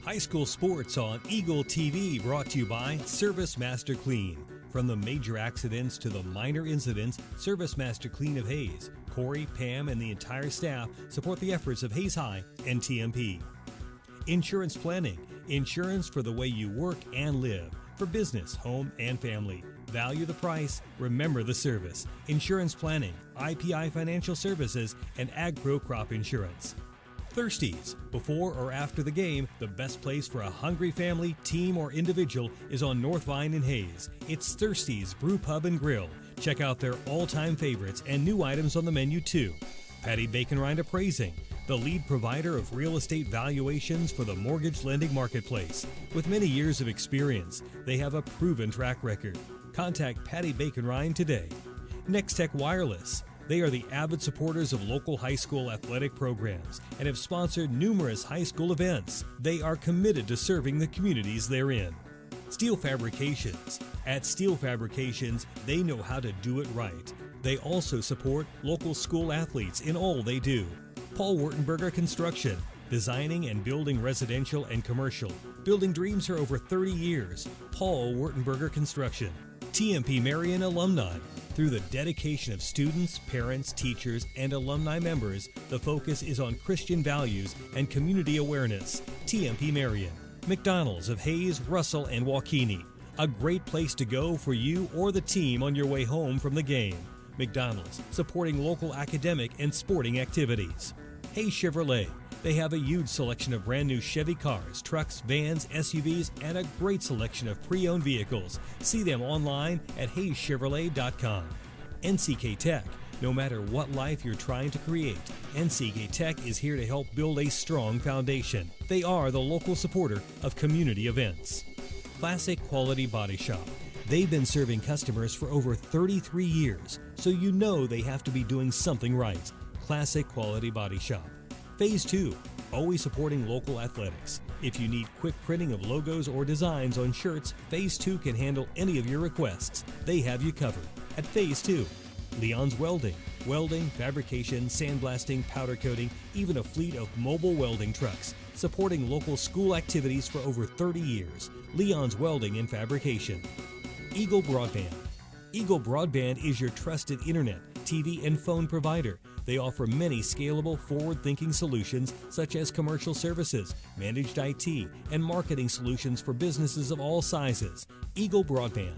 High school sports on Eagle TV brought to you by Service Master Clean. From the major accidents to the minor incidents, Service Master Clean of Hayes, Corey, Pam, and the entire staff support the efforts of Hayes High and TMP. Insurance planning, insurance for the way you work and live, for business, home, and family. Value the price, remember the service. Insurance planning, IPI Financial Services, and AgPro Crop Insurance. Thirsties. Before or after the game, the best place for a hungry family, team, or individual is on North Vine in Hayes. It's Thirsties Brew Pub and Grill. Check out their all-time favorites and new items on the menu too. Patty Bacon Rind Appraising, the lead provider of real estate valuations for the mortgage lending marketplace. With many years of experience, they have a proven track record. Contact Patty Bacon Rind today. Next Tech Wireless. They are the avid supporters of local high school athletic programs and have sponsored numerous high school events. They are committed to serving the communities they're in. Steel Fabrications. At Steel Fabrications, they know how to do it right. They also support local school athletes in all they do. Paul Wurtenberger Construction. Designing and building residential and commercial. Building dreams for over 30 years. Paul Wurtenberger Construction. TMP Marion Alumni. Through the dedication of students, parents, teachers, and alumni members, the focus is on Christian values and community awareness. TMP Marion. McDonald's of Hayes, Russell, and Waukene. A great place to go for you or the team on your way home from the game. McDonald's, supporting local academic and sporting activities. Hayes Chevrolet. They have a huge selection of brand new Chevy cars, trucks, vans, SUVs, and a great selection of pre-owned vehicles. See them online at hayeschevrolet.com. NCK Tech. No matter what life you're trying to create, NCK Tech is here to help build a strong foundation. They are the local supporter of community events. Classic Quality Body Shop. They've been serving customers for over 33 years, so you know they have to be doing something right. Classic Quality Body Shop. Phase 2, always supporting local athletics. If you need quick printing of logos or designs on shirts, Phase 2 can handle any of your requests. They have you covered. At Phase 2, Leon's Welding. Welding, fabrication, sandblasting, powder coating, even a fleet of mobile welding trucks. Supporting local school activities for over 30 years. Leon's Welding and Fabrication. Eagle Broadband. Eagle Broadband is your trusted internet, TV, and phone provider. They offer many scalable, forward-thinking solutions such as commercial services, managed IT, and marketing solutions for businesses of all sizes. Eagle Broadband.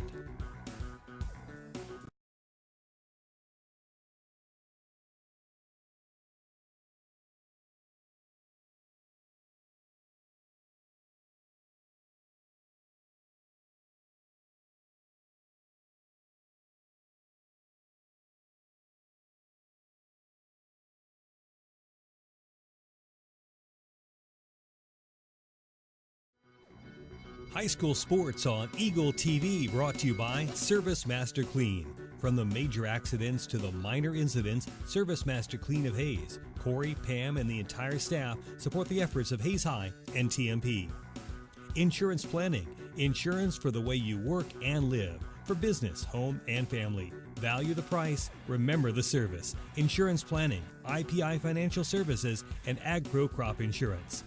High school sports on Eagle TV brought to you by Service Master Clean. From the major accidents to the minor incidents, Service Master Clean of Hayes, Corey, Pam, and the entire staff support the efforts of Hayes High and TMP. Insurance planning, insurance for the way you work and live, for business, home, and family. Value the price, remember the service. Insurance planning, IPI Financial Services, and AgPro Crop Insurance.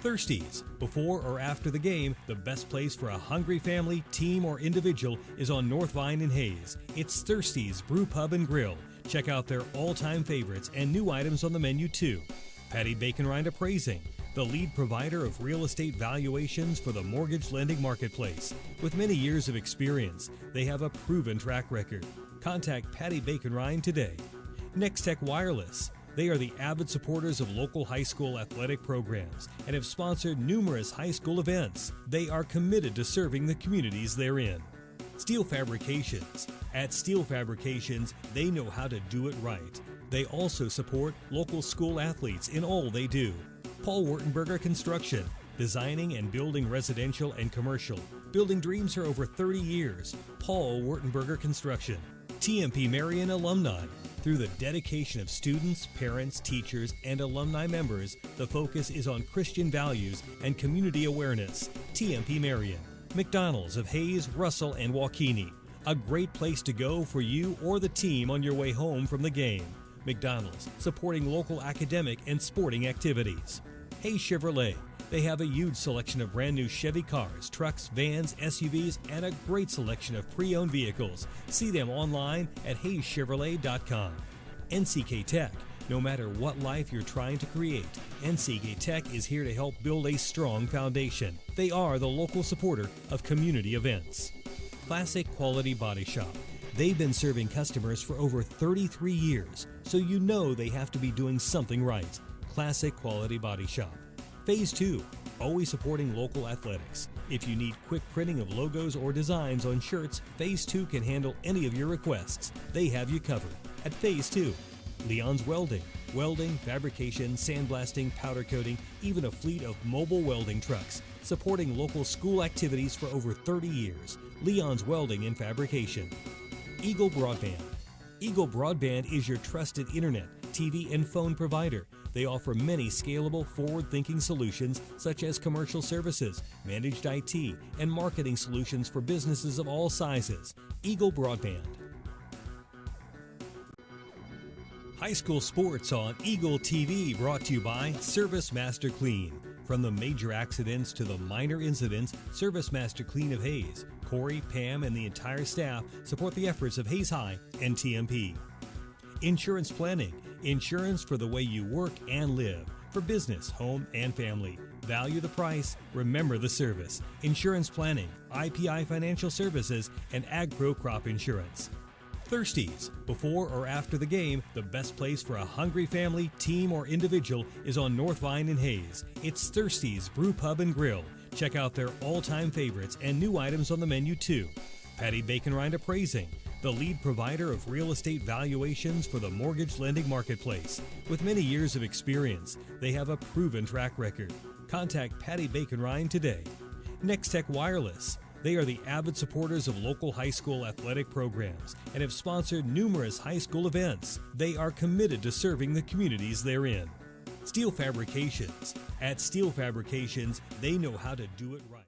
Thirsties. Before or after the game, the best place for a hungry family, team, or individual is on North Vine in Hayes. It's Thirsties Brew Pub and Grill. Check out their all-time favorites and new items on the menu too. Patty Bacon Rind Appraising, the lead provider of real estate valuations for the mortgage lending marketplace. With many years of experience, they have a proven track record. Contact Patty Bacon Rind today. Next Tech Wireless. They are the avid supporters of local high school athletic programs and have sponsored numerous high school events. They are committed to serving the communities they're in. Steel Fabrications. At Steel Fabrications, they know how to do it right. They also support local school athletes in all they do. Paul Wurtenberger Construction. Designing and building residential and commercial. Building dreams for over 30 years. Paul Wurtenberger Construction. TMP Marion Alumni. Through the dedication of students, parents, teachers, and alumni members, the focus is on Christian values and community awareness. TMP Marion. McDonald's of Hayes, Russell, and Waukene. A great place to go for you or the team on your way home from the game. McDonald's, supporting local academic and sporting activities. Hayes Chevrolet. They have a huge selection of brand new Chevy cars, trucks, vans, SUVs, and a great selection of pre-owned vehicles. See them online at hayschevrolet.com. NCK Tech. No matter what life you're trying to create, NCK Tech is here to help build a strong foundation. They are the local supporter of community events. Classic Quality Body Shop. They've been serving customers for over 33 years, so you know they have to be doing something right. Classic Quality Body Shop. Phase 2, always supporting local athletics. If you need quick printing of logos or designs on shirts, Phase 2 can handle any of your requests. They have you covered. At Phase 2, Leon's Welding. Welding, fabrication, sandblasting, powder coating, even a fleet of mobile welding trucks. Supporting local school activities for over 30 years. Leon's Welding and Fabrication. Eagle Broadband. Eagle Broadband is your trusted internet, TV, and phone provider. They offer many scalable, forward-thinking solutions such as commercial services, managed IT, and marketing solutions for businesses of all sizes. Eagle Broadband. High school sports on Eagle TV brought to you by Service Master Clean. From the major accidents to the minor incidents, Service Master Clean of Hayes, Corey, Pam, and the entire staff support the efforts of Hayes High and TMP. Insurance Planning. Insurance for the way you work and live. For business, home, and family. Value the price. Remember the service. Insurance Planning, IPI Financial Services, and AgPro Crop Insurance. Thirsties. Before or after the game, the best place for a hungry family, team, or individual is on North Vine in Hayes. It's Thirsties Brew Pub and Grill. Check out their all-time favorites and new items on the menu too. Patty Bacon Rind Appraising, the lead provider of real estate valuations for the mortgage lending marketplace. With many years of experience, they have a proven track record. Contact Patty Bacon Rind today. Next Tech Wireless. They are the avid supporters of local high school athletic programs and have sponsored numerous high school events. They are committed to serving the communities they're in. Steel Fabrications. At Steel Fabrications, they know how to do it right.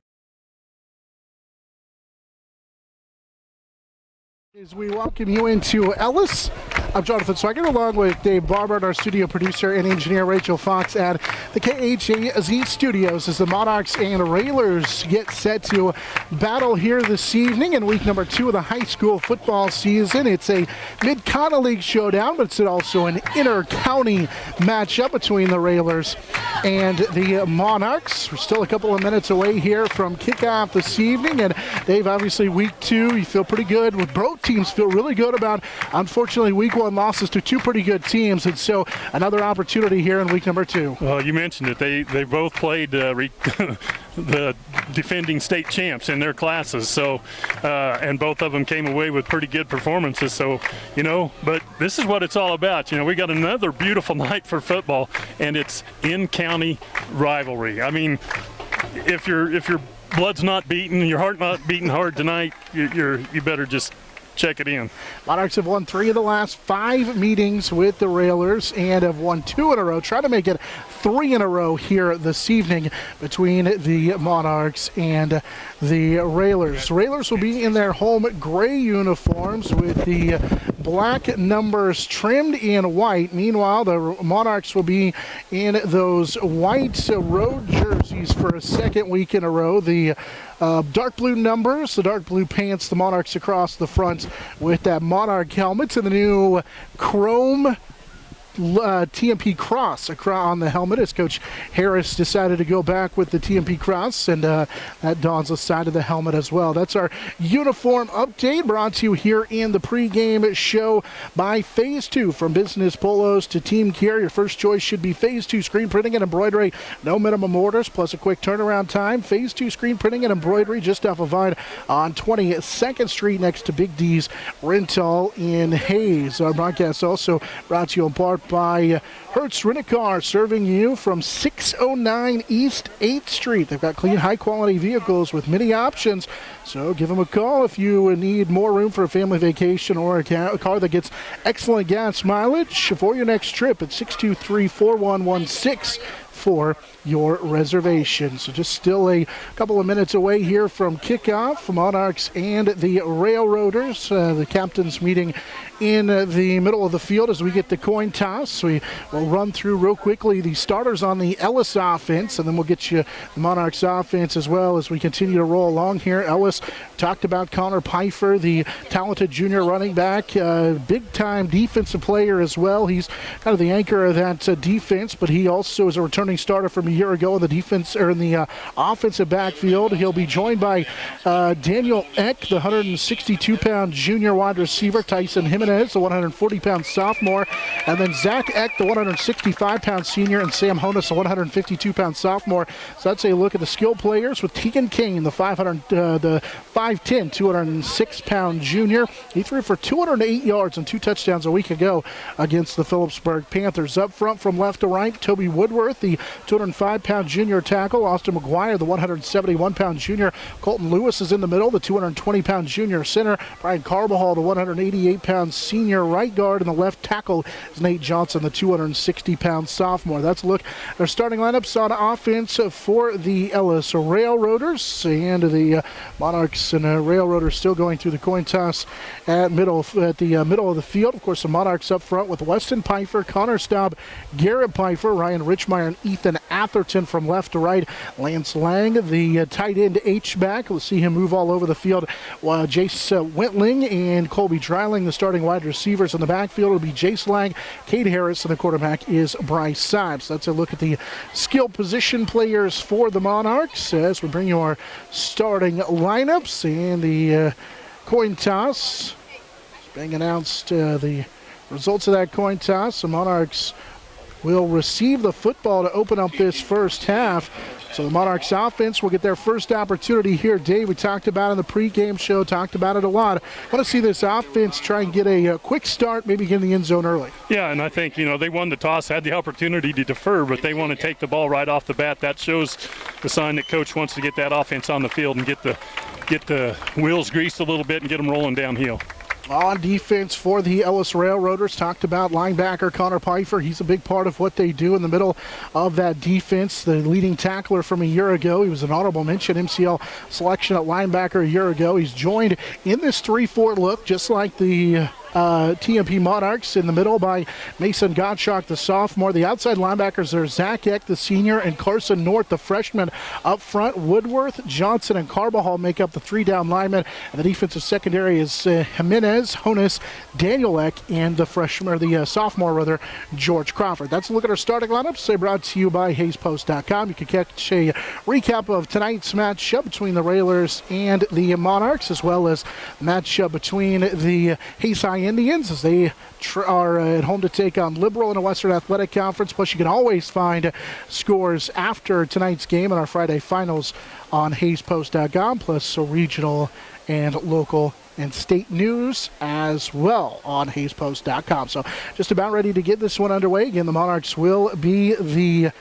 As we welcome you into Ellis, I'm Jonathan Swigert, along with Dave Barber, our studio producer and engineer Rachel Fox at the KHAZ studios as the Monarchs and Railers get set to battle here this evening in week number 2 of the high school football season. It's a Mid-Continent League showdown, but it's also an inter-county matchup between the Railers and the Monarchs. We're still a couple of minutes away here from kickoff this evening, and Dave, obviously week 2, you feel pretty good with both teams feel really good about, unfortunately, week 1 losses to 2 pretty good teams, and so another opportunity here in week number 2. Well, you mentioned it. They both played the defending state champs in their classes, so and both of them came away with pretty good performances. So, but this is what it's all about. We got another beautiful night for football, and it's in-county rivalry. I mean, if your blood's not beating, your heart not beating hard tonight, you better just check it in. Monarchs have won 3 of the last 5 meetings with the Railers and have won 2 in a row. Try to make it 3 in a row here this evening between the Monarchs and the Railers. Railers will be in their home gray uniforms with the black numbers trimmed in white. Meanwhile, the Monarchs will be in those white road jerseys for a second week in a row. The dark blue numbers, the dark blue pants, the Monarchs across the front with that Monarch helmets, and the new chrome TMP cross on the helmet as Coach Harris decided to go back with the TMP cross, and that dons the side of the helmet as well. That's our uniform update brought to you here in the pregame show by Phase 2. From business polos to team care, your first choice should be Phase 2 screen printing and embroidery. No minimum orders, plus a quick turnaround time. Phase 2 screen printing and embroidery just off of Vine on 22nd Street next to Big D's Rental in Hayes. Our broadcast also brought to you in part by Hertz Rent-A-Car, serving you from 609 East 8th Street. They've got clean, high-quality vehicles with many options, so give them a call if you need more room for a family vacation or a car that gets excellent gas mileage for your next trip at 623-4116. for your reservation. So just still a couple of minutes away here from kickoff. Monarchs and the Railroaders. The captains meeting in the middle of the field as we get the coin toss. We will run through real quickly the starters on the Ellis offense, and then we'll get you the Monarchs offense as well as we continue to roll along here. Ellis, talked about Connor Pfeiffer, the talented junior running back, big-time defensive player as well. He's kind of the anchor of that defense, but he also is a returning starter from a year ago in the defense or in the offensive backfield. He'll be joined by Daniel Eck, the 162-pound junior wide receiver, Tyson Jimenez, the 140-pound sophomore, and then Zach Eck, the 165-pound senior, and Sam Honus, the 152-pound sophomore. So that's a look at the skill players with Tegan Kane, the 5'10", 206-pound junior. He threw for 208 yards and 2 touchdowns a week ago against the Phillipsburg Panthers. Up front from left to right, Toby Woodworth, the 205-pound junior tackle, Austin McGuire, the 171-pound junior, Colton Lewis is in the middle, the 220-pound junior center, Brian Carbajal, the 188-pound senior right guard, and the left tackle is Nate Johnson, the 260-pound sophomore. That's a look at our starting lineups on offense for the Ellis Railroaders, and the Monarchs and Railroaders still going through the coin toss at the middle of the field. Of course, the Monarchs up front with Weston Pfeiffer, Connor Staub, Garrett Pfeiffer, Ryan Richmeyer, and Ethan Atherton from left to right. Lance Lang, the tight end H-back. We'll see him move all over the field. Jace Wentling and Colby Dreiling, the starting wide receivers in the backfield. It'll be Jace Lang, Cade Harris, and the quarterback is Bryce Sibes. That's a look at the skill position players for the Monarchs as we bring you our starting lineups and the coin toss. It's being announced the results of that coin toss. The Monarchs will receive the football to open up this first half. So the Monarchs offense will get their first opportunity here. Dave, we talked about it in the pregame show, talked about it a lot. I want to see this offense try and get a quick start, maybe get in the end zone early. Yeah, and I think, they won the toss, had the opportunity to defer, but they want to take the ball right off the bat. That shows the sign that Coach wants to get that offense on the field and get the wheels greased a little bit and get them rolling downhill. On defense for the Ellis Railroaders, talked about linebacker Connor Pfeiffer. He's a big part of what they do in the middle of that defense. The leading tackler from a year ago. He was an honorable mention MCL selection at linebacker a year ago. He's joined in this 3-4 look, just like the TMP Monarchs, in the middle by Mason Gottschalk, the sophomore. The outside linebackers are Zach Eck, the senior, and Carson North, the freshman. Up front, Woodworth, Johnson, and Carbajal make up the 3-down linemen. And the defensive secondary is Jimenez, Honus, Daniel Eck, and the sophomore, George Crawford. That's a look at our starting lineups. Brought to you by HayesPost.com. You can catch a recap of tonight's matchup between the Railers and the Monarchs, as well as matchup between the Hayes High Indians as they are at home to take on Liberal in a Western Athletic Conference. Plus, you can always find scores after tonight's game and our Friday finals on HayesPost.com, plus regional and local and state news as well on HayesPost.com. So just about ready to get this one underway. Again, the Monarchs will be the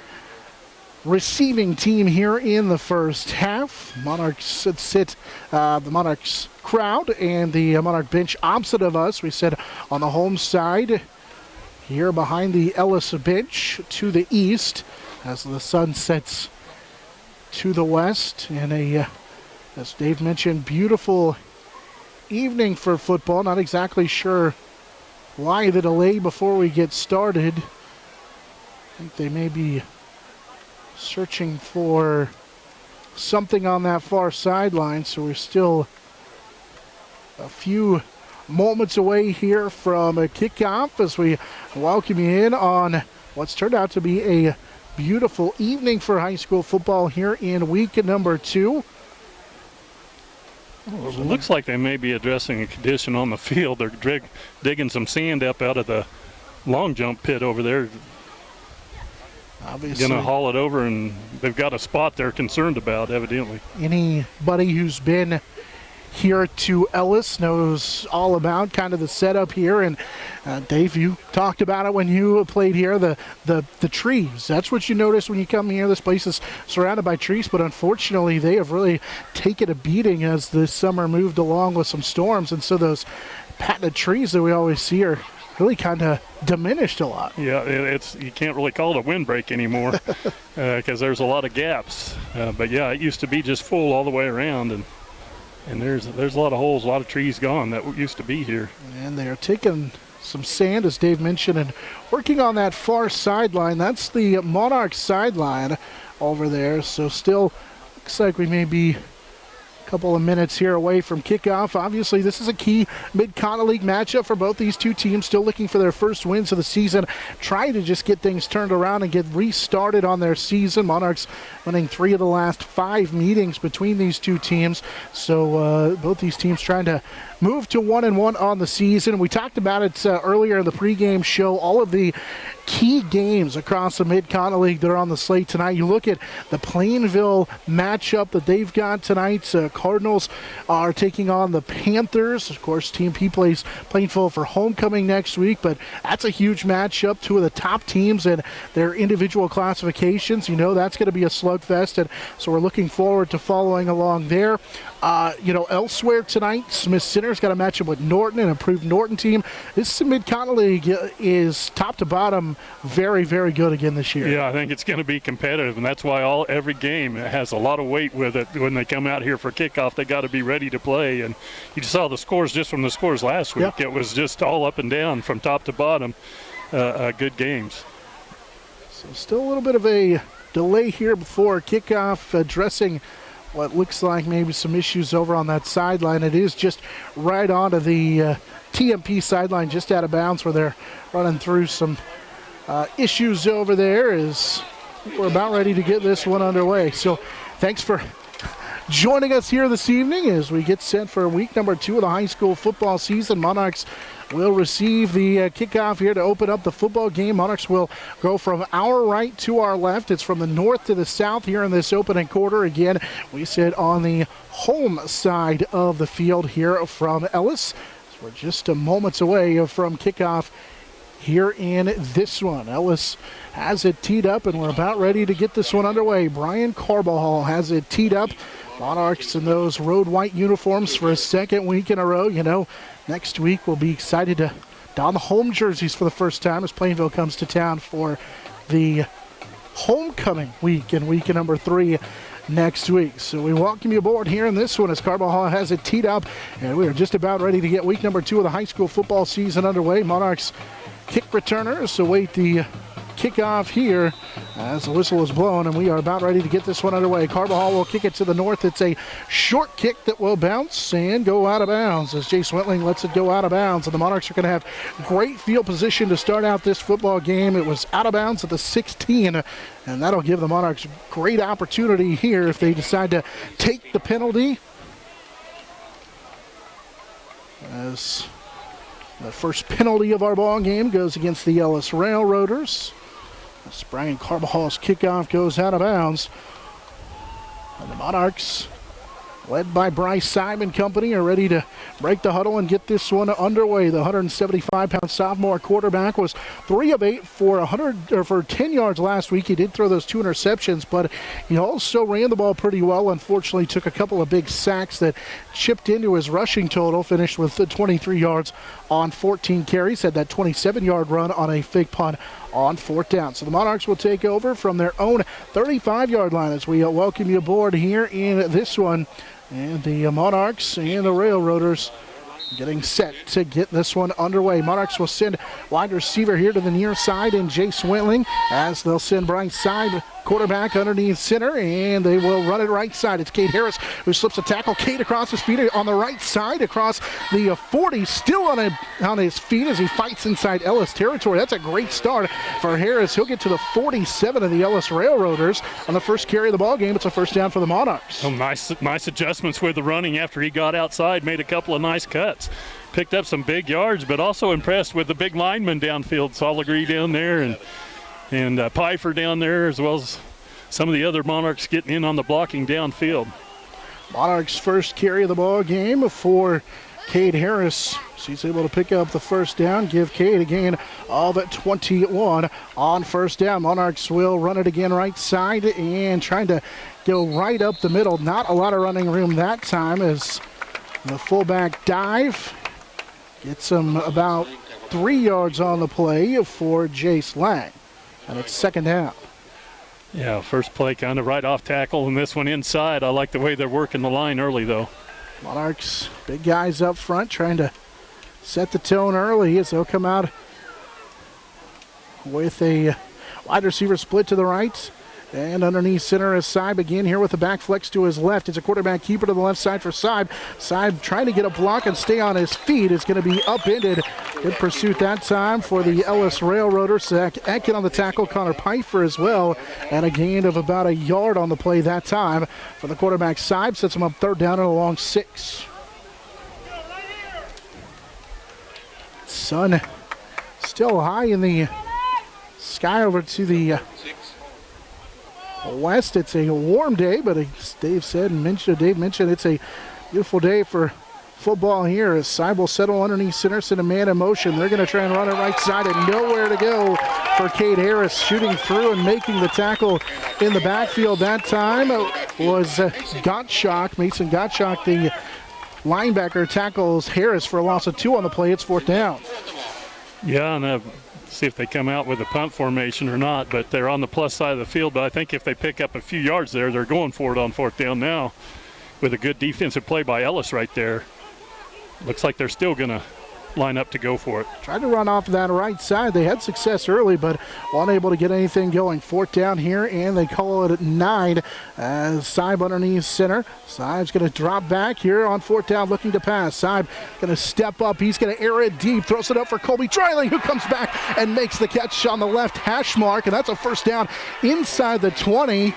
receiving team here in the first half. Monarchs the Monarchs crowd and the Monarch bench opposite of us. We sit on the home side here behind the Ellis bench to the east as the sun sets to the west. And as Dave mentioned, beautiful evening for football. Not exactly sure why the delay before we get started. I think they may be searching for something on that far sideline, so we're still a few moments away here from a kickoff as we welcome you in on what's turned out to be a beautiful evening for high school football here in week number 2. Well, it looks like they may be addressing a condition on the field. They're digging some sand up out of the long jump pit over there. Obviously, going to haul it over, and they've got a spot they're concerned about, evidently. Anybody who's been here to Ellis knows all about kind of the setup here. And Dave, you talked about it when you played here, the trees. That's what you notice when you come here. This place is surrounded by trees, but unfortunately they have really taken a beating as this summer moved along with some storms. And so those patented trees that we always see are really kind of diminished a lot. Yeah, you can't really call it a windbreak anymore because there's a lot of gaps. But yeah, it used to be just full all the way around, and there's a lot of holes, a lot of trees gone that used to be here. And they are taking some sand, as Dave mentioned, and working on that far sideline. That's the Monarchs sideline over there. So still looks like we may be couple of minutes here away from kickoff. Obviously, this is a key Mid-Continent League matchup for both these two teams, still looking for their first wins of the season, trying to just get things turned around and get restarted on their season. Monarchs winning 3 of the last 5 meetings between these two teams, so both these teams trying to move to 1-1 on the season. We talked about it earlier in the pregame show, all of the key games across the Mid-Continent League that are on the slate tonight. You look at the Plainville matchup that they've got tonight. Cardinals are taking on the Panthers. Of course, TMP plays Plainville for homecoming next week, but that's a huge matchup. 2 of the top teams in their individual classifications. You know that's going to be a slugfest, and so we're looking forward to following along there. Elsewhere tonight, Smith Center's got a matchup with Norton, an improved Norton team. This Mid-Continent League is top to bottom very, very good again this year. Yeah, I think it's going to be competitive, and that's why every game has a lot of weight with it. When they come out here for kickoff, they got to be ready to play. And you saw the scores just from the scores last week. Yeah. It was just all up and down from top to bottom. Good games. So still a little bit of a delay here before kickoff, addressing what looks like maybe some issues over on that sideline. It is just right onto the TMP sideline, just out of bounds, where they're running through some issues over there. As we're about ready to get this one underway. So thanks for joining us here this evening as we get set for week number 2 of the high school football season. Monarchs will receive the kickoff here to open up the football game. Monarchs will go from our right to our left. It's from the north to the south here in this opening quarter. Again, we sit on the home side of the field here from Ellis. So we're just moments away from kickoff here in this one. Ellis has it teed up, and we're about ready to get this one underway. Brian Carbajal has it teed up. Monarchs in those road white uniforms for a second week in a row. You know, next week we'll be excited to don the home jerseys for the first time as Plainville comes to town for the homecoming week and week number 3 next week. So we welcome you aboard here in this one as Carbajal has it teed up, and we are just about ready to get week number 2 of the high school football season underway. Monarchs kick returners await the kickoff here as the whistle is blown, and we are about ready to get this one underway. Carbajal will kick it to the north. It's a short kick that will bounce and go out of bounds as Jace Wentling lets it go out of bounds, and the Monarchs are going to have great field position to start out this football game. It was out of bounds at the 16, and that'll give the Monarchs great opportunity here if they decide to take the penalty. As the first penalty of our ball game goes against the Ellis Railroaders. As Brian Carbajal's kickoff goes out of bounds. And the Monarchs, led by Bryce Simon Company, are ready to break the huddle and get this one underway. The 175-pound sophomore quarterback was 3 of 8 for 10 yards last week. He did throw those 2 interceptions, but he also ran the ball pretty well. Unfortunately, took a couple of big sacks that chipped into his rushing total. Finished with 23 yards on 14 carries. Had that 27-yard run on a fake punt on 4th down. So the Monarchs will take over from their own 35-yard line as we welcome you aboard here in this one. And the Monarchs and the Railroaders getting set to get this one underway. Monarchs will send wide receiver here to the near side in Jace Wentling as they'll send Brian Side, quarterback, underneath center, and they will run it right side. It's Cade Harris who slips a tackle. Cade across his feet on the right side across the 40, still on his feet as he fights inside Ellis territory. That's a great start for Harris. He'll get to the 47 of the Ellis Railroaders on the first carry of the ball game. It's a first down for the Monarchs. Oh, nice adjustments with the running after he got outside, made a couple of nice cuts. Picked up some big yards, but also impressed with the big linemen downfield. Soligree down there and Pfeiffer down there, as well as some of the other Monarchs getting in on the blocking downfield. Monarchs' first carry of the ball game for Cade Harris. So he's able to pick up the first down, give Cade a gain of 21 on first down. Monarchs will run it again right side and trying to go right up the middle. Not a lot of running room that time as the fullback dive gets him about 3 yards on the play for Jace Lang. And it's second down. Yeah, first play kind of right off tackle, and this one inside. I like the way they're working the line early, though. Monarchs, big guys up front, trying to set the tone early as they'll come out with a wide receiver split to the right. And underneath center is Saib again here with the back flex to his left. It's a quarterback keeper to the left side for Saib. Saib trying to get a block and stay on his feet. It's going to be upended. Good pursuit that time for the Ellis Railroaders. Zach Etkin on the tackle, Connor Pfeiffer as well. And a gain of about a yard on the play that time for the quarterback. Saib sets him up third down and a long 6. Sun still high in the sky over to the west. It's a warm day, but as Dave mentioned it's a beautiful day for football here as Saib will settle underneath center, send a man in motion. They're going to try and run it right side and nowhere to go for Cade Harris, shooting through and making the tackle in the backfield that time was Gottschalk. Mason Gottschalk, the linebacker, tackles Harris for a loss of 2 on the play. It's fourth down. Yeah, and see if they come out with a punt formation or not, but they're on the plus side of the field. But I think if they pick up a few yards there, they're going for it on fourth down now with a good defensive play by Ellis right there. Looks like they're still going to line up to go for it. Tried to run off that right side. They had success early, but unable to get anything going. Fourth down here, and they call it at 9 as Saib underneath center. Saib's going to drop back here on fourth down, looking to pass. Saib going to step up. He's going to air it deep, throws it up for Colby Dreiling, who comes back and makes the catch on the left hash mark, and that's a first down inside the 20.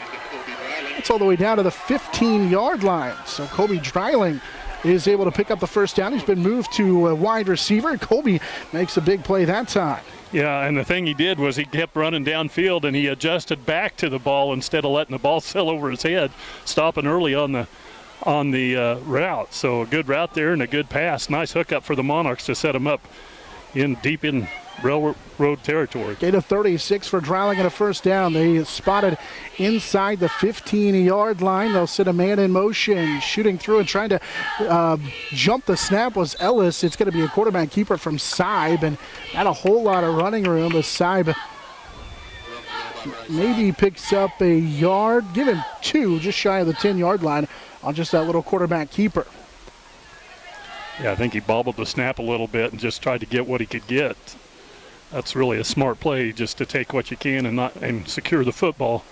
It's all the way down to the 15-yard line. So Colby Dreiling is able to pick up the first down. He's been moved to a wide receiver. Colby makes a big play that time. Yeah, and the thing he did was he kept running downfield and he adjusted back to the ball instead of letting the ball sail over his head, stopping early on the route. So a good route there and a good pass. Nice hookup for the Monarchs to set him up deep in railroad territory. Gain of 36 for Dreiling and a first down. They spotted inside the 15-yard line. They'll set a man in motion, shooting through and trying to jump the snap was Ellis. It's going to be a quarterback keeper from Saib, and not a whole lot of running room as Saib maybe picks up a yard. Give him 2, just shy of the 10-yard line on just that little quarterback keeper. Yeah, I think he bobbled the snap a little bit and just tried to get what he could get. That's really a smart play, just to take what you can and secure the football.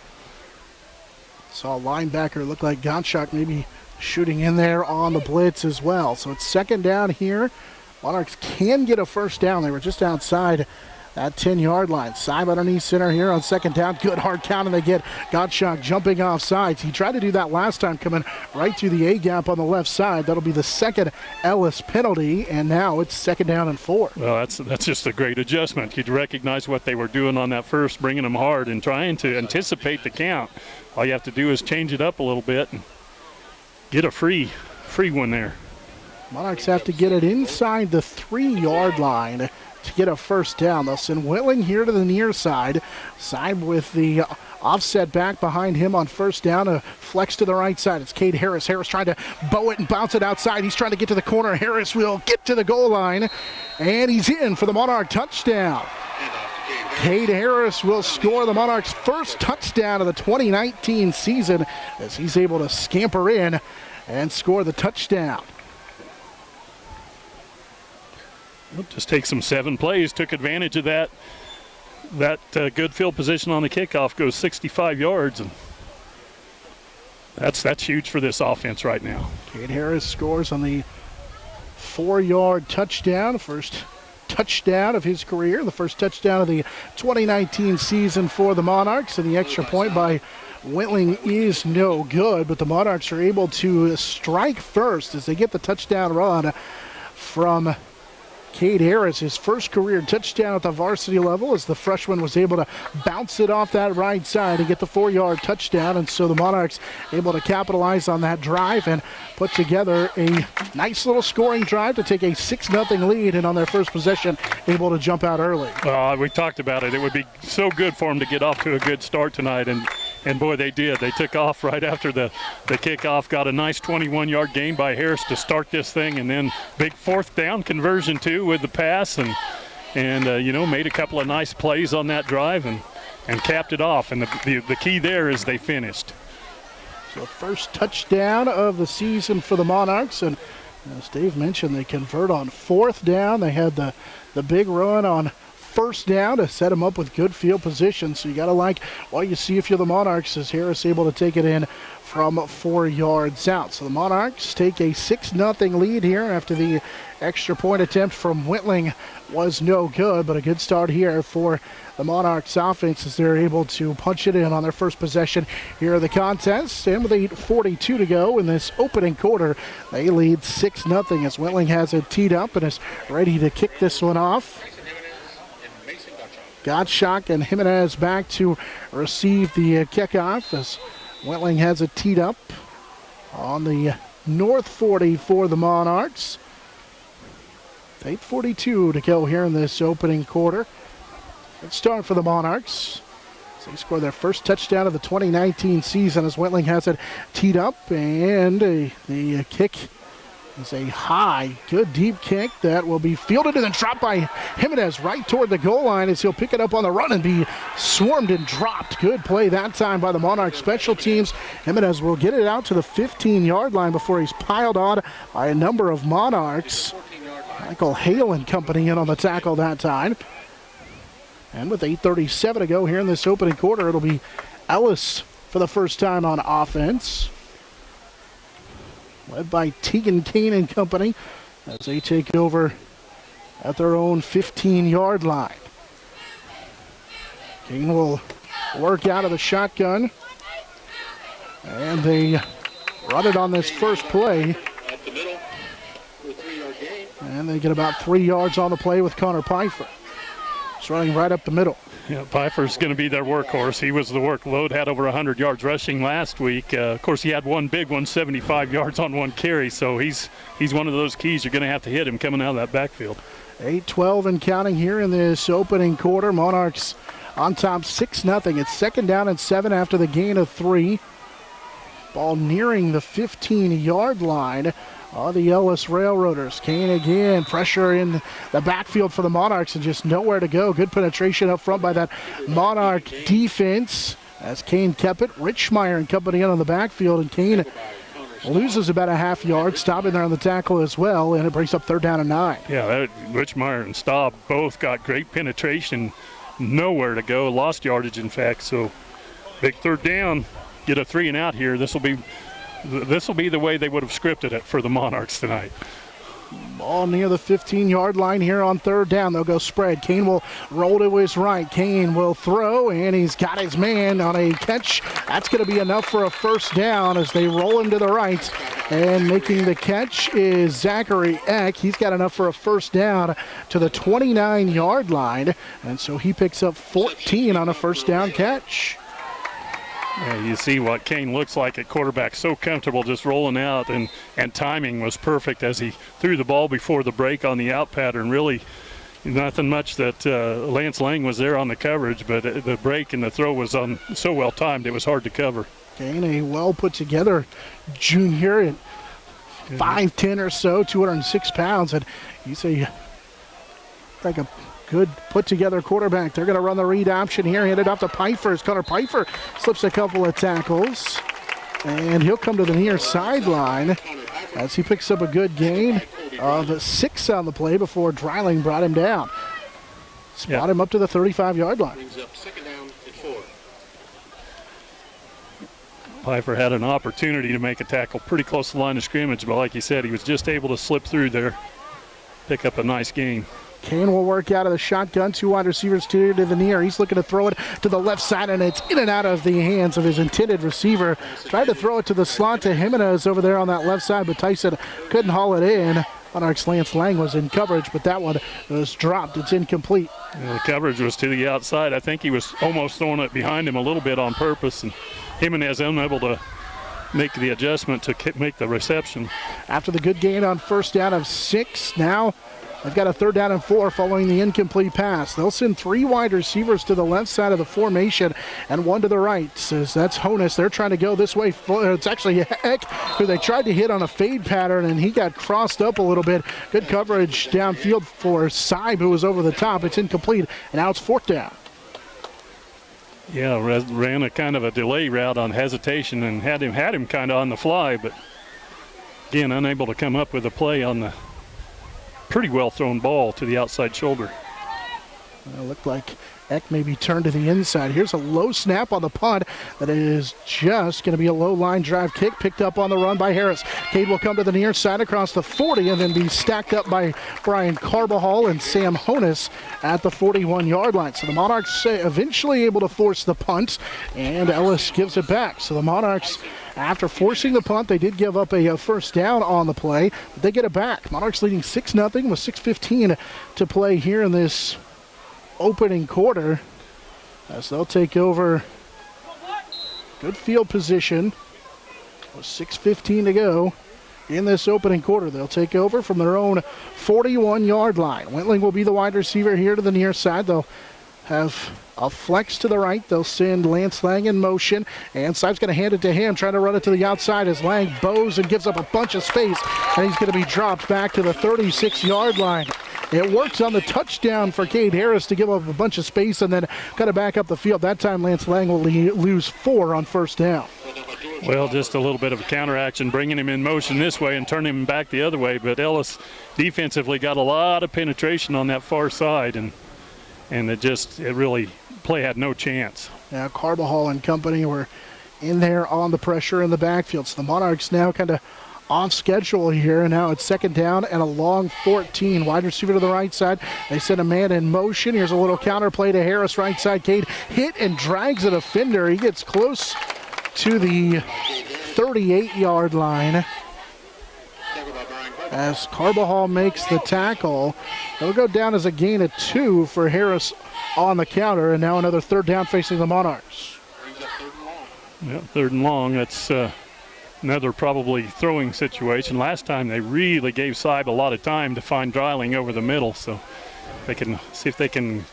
Saw a linebacker look like Gottschalk maybe shooting in there on the blitz as well. So it's second down here. Monarchs can get a first down. They were just outside that 10-yard line. Saib underneath center here on second down. Good hard count, and they get Gottschalk jumping off sides. He tried to do that last time, coming right through the A-gap on the left side. That'll be the second Ellis penalty, and now it's second down and 4. Well, that's just a great adjustment. You'd recognize what they were doing on that first, bringing them hard and trying to anticipate the count. All you have to do is change it up a little bit and get a free one there. Monarchs have to get it inside the 3-yard line to get a first down. They'll send Whitling here to the near side. Saib with the offset back behind him on first down. A flex to the right side. It's Cade Harris. Harris trying to bow it and bounce it outside. He's trying to get to the corner. Harris will get to the goal line, and he's in for the Monarch touchdown. Cade Harris will score the Monarchs' first touchdown of the 2019 season as he's able to scamper in and score the touchdown. Just take some 7 plays, took advantage of that good field position on the kickoff, goes 65 yards, and that's huge for this offense right now. Cade Harris scores on the 4-yard touchdown, first touchdown of his career, the first touchdown of the 2019 season for the Monarchs, and the extra point by Whitling is no good, but the Monarchs are able to strike first as they get the touchdown run from Cade Harris, his first career touchdown at the varsity level, as the freshman was able to bounce it off that right side and get the 4-yard touchdown. And so the Monarchs able to capitalize on that drive and put together a nice little scoring drive to take a 6-0 lead, and on their first possession able to jump out early. We talked about it. It would be so good for them to get off to a good start tonight, and boy, they did. They took off right after the kickoff, got a nice 21-yard gain by Harris to start this thing, and then big fourth down conversion too with the pass, and and made a couple of nice plays on that drive and capped it off. And the key there is they finished. So first touchdown of the season for the Monarchs, and as Dave mentioned, they convert on fourth down. They had the big run on first down to set them up with good field position. So you got to like what you see if you're the Monarchs, as Harris able to take it in from 4 yards out. So the Monarchs take a 6-0 lead here after the extra point attempt from Whitling was no good, but a good start here for the Monarchs offense as they're able to punch it in on their first possession here of the contest. And with 8:42 to go in this opening quarter, they lead 6-0 as Whitling has it teed up and is ready to kick this one off. Gottschalk and Jimenez back to receive the kickoff as Whitling has it teed up on the north 40 for the Monarchs. 8:42 to go here in this opening quarter. Good start for the Monarchs. So they scored their first touchdown of the 2019 season as Whitling has it teed up, and the kick is a high, good deep kick that will be fielded and then dropped by Jimenez right toward the goal line as he'll pick it up on the run and be swarmed and dropped. Good play that time by the Monarchs special teams. Jimenez will get it out to the 15-yard line before he's piled on by a number of Monarchs. Michael Hale and company in on the tackle that time. And with 8:37 to go here in this opening quarter, it'll be Ellis for the first time on offense, led by Tegan Kane and company as they take over at their own 15-yard line. Kane will work out of the shotgun, and they run it on this first play. And they get about 3 yards on the play with Connor Pfeiffer. It's running right up the middle. Yeah, Pfeiffer's going to be their workhorse. He was the workload, had over 100 yards rushing last week. Of course, he had one big one, 75 yards on one carry, so he's one of those keys you're going to have to hit him coming out of that backfield. 8:12 and counting here in this opening quarter. Monarchs on top 6-0. It's 2nd down and 7 after the gain of 3. Ball nearing the 15-yard line. The Ellis Railroaders. Kane again, pressure in the backfield for the Monarchs and just nowhere to go. Good penetration up front by that Monarch defense as Kane kept it. Richmeyer and company in on the backfield, and Kane loses about a half yard, stopping there on the tackle as well, and it brings up 3rd down and 9. Yeah, Richmeyer and Staub both got great penetration, nowhere to go, lost yardage in fact, so big 3rd down, get a 3 and out here. This will be the way they would have scripted it for the Monarchs tonight. Ball near the 15-yard line here on 3rd down. They'll go spread. Kane will roll to his right. Kane will throw, and he's got his man on a catch. That's going to be enough for a 1st down as they roll him to the right. And making the catch is Zachary Eck. He's got enough for a 1st down to the 29-yard line. And so he picks up 14 on a 1st down catch. Yeah, you see what Kane looks like at quarterback, so comfortable just rolling out, and timing was perfect as he threw the ball before the break on the out pattern. Really nothing much that Lance Lang was there on the coverage, but the break and the throw was so well timed it was hard to cover. Kane, a well put together junior at 5'10" or so, 206 pounds, and he's like a good put-together quarterback. They're going to run the read option here. Handed off to Pfeiffer as Connor Pfeiffer slips a couple of tackles. And he'll come to the near sideline as he picks up a good gain of 6 on the play before Dreiling brought him down. Spot him up to the 35-yard line. Pfeiffer had an opportunity to make a tackle pretty close to the line of scrimmage, but like you said, he was just able to slip through there, pick up a nice gain. Kane will work out of the shotgun. 2 wide receivers to the near. He's looking to throw it to the left side, and it's in and out of the hands of his intended receiver. Tried to throw it to the slot to Jimenez over there on that left side, but Tyson couldn't haul it in. Monarchs Lance Lang was in coverage, but that one was dropped. It's incomplete. The coverage was to the outside. I think he was almost throwing it behind him a little bit on purpose, and Jimenez unable to make the adjustment to make the reception. After the good gain on 1st down of 6, now They've got a 3rd down and 4 following the incomplete pass. They'll send 3 wide receivers to the left side of the formation and 1 to the right. Says that's Honus. They're trying to go this way. It's actually Eck, who they tried to hit on a fade pattern, and he got crossed up a little bit. Good coverage downfield for Seib, who was over the top. It's incomplete, and now it's 4th down. Yeah, ran a kind of a delay route on hesitation and had him kind of on the fly, but again, unable to come up with a play on the pretty well thrown ball to the outside shoulder. It looked like Eck maybe turned to the inside. Here's a low snap on the punt that is just going to be a low line drive kick, picked up on the run by Harris. Cade will come to the near side across the 40 and then be stacked up by Brian Carbajal and Sam Honus at the 41-yard line. So the Monarchs eventually able to force the punt, and Ellis gives it back. So the Monarchs, after forcing the punt, they did give up a 1st down on the play, but they get it back. Monarchs leading 6-0 with 6:15 to play here in this opening quarter, as they'll take over. Good field position with 6:15 to go in this opening quarter. They'll take over from their own 41-yard line. Wentling will be the wide receiver here to the near side. They'll have a flex to the right. They'll send Lance Lang in motion, and Seib's going to hand it to him, trying to run it to the outside as Lang bows and gives up a bunch of space, and he's going to be dropped back to the 36-yard line. It works on the touchdown for Cade Harris to give up a bunch of space and then cut it back up the field. That time Lance Lang will lose 4 on 1st down. Well, just a little bit of a counteraction, bringing him in motion this way and turning him back the other way. But Ellis defensively got a lot of penetration on that far side, and play had no chance. Yeah, Carbajal and company were in there on the pressure in the backfield. So the Monarchs now kind of on schedule here, and now it's 2nd down and a long 14. Wide receiver to the right side. They send a man in motion. Here's a little counter play to Harris, right side. Cade hit and drags a defender. He gets close to the 38-yard line as Carbajal makes the tackle. It'll go down as a gain of 2 for Harris on the counter, and now another 3rd down facing the Monarchs. Yeah, 3rd and long. That's another probably throwing situation. Last time they really gave Seib a lot of time to find Dreiling over the middle, so they can see if they can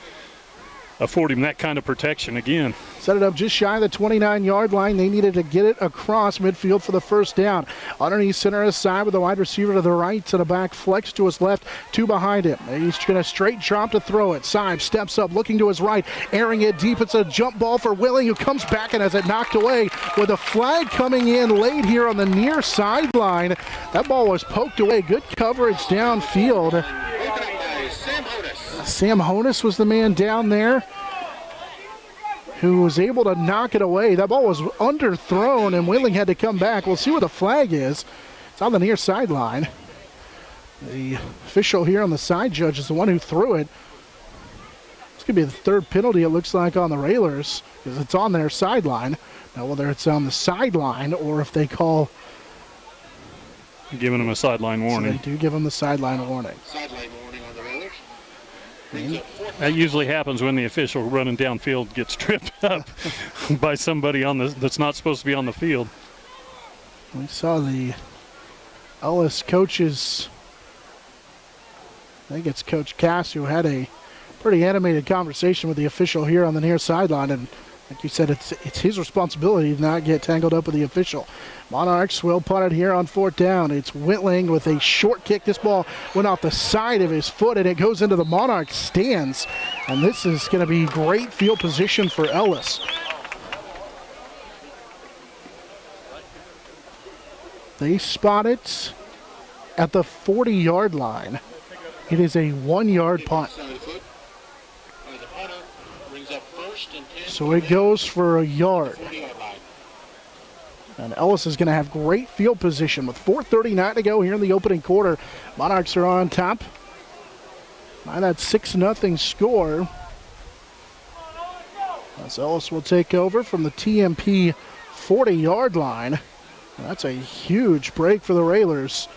afford him that kind of protection again. Set it up just shy of the 29-yard line. They needed to get it across midfield for the 1st down. Underneath center aside with the wide receiver to the right and a back flex to his left, 2 behind him. He's going to straight drop to throw it. Seib steps up, looking to his right, airing it deep. It's a jump ball for Willing, who comes back and has it knocked away with a flag coming in late here on the near sideline. That ball was poked away. Good coverage downfield. Sam Honus was the man down there who was able to knock it away. That ball was underthrown, and Wheeling had to come back. We'll see what the flag is. It's on the near sideline. The official here on the side judge is the one who threw it. It's going to be the 3rd penalty, it looks like, on the Railers, because it's on their sideline. Now, whether it's on the sideline or if they call... Giving them a sideline warning. So they do give them the sideline warning. Sideline warning on the Railers. That usually happens when the official running downfield gets tripped up by somebody that's not supposed to be on the field. We saw the Ellis coaches, I think it's Coach Cass, who had a pretty animated conversation with the official here on the near sideline, and like you said, it's his responsibility to not get tangled up with the official. Monarchs will punt it here on 4th down. It's Wentling with a short kick. This ball went off the side of his foot, and it goes into the Monarchs stands. And this is going to be great field position for Ellis. They spot it at the 40-yard line. It is a 1-yard punt. So it goes for a yard. And Ellis is going to have great field position with 4:39 to go here in the opening quarter. Monarchs are on top by that 6-0 score. As Ellis will take over from the TMP 40-yard line. And that's a huge break for the Railers,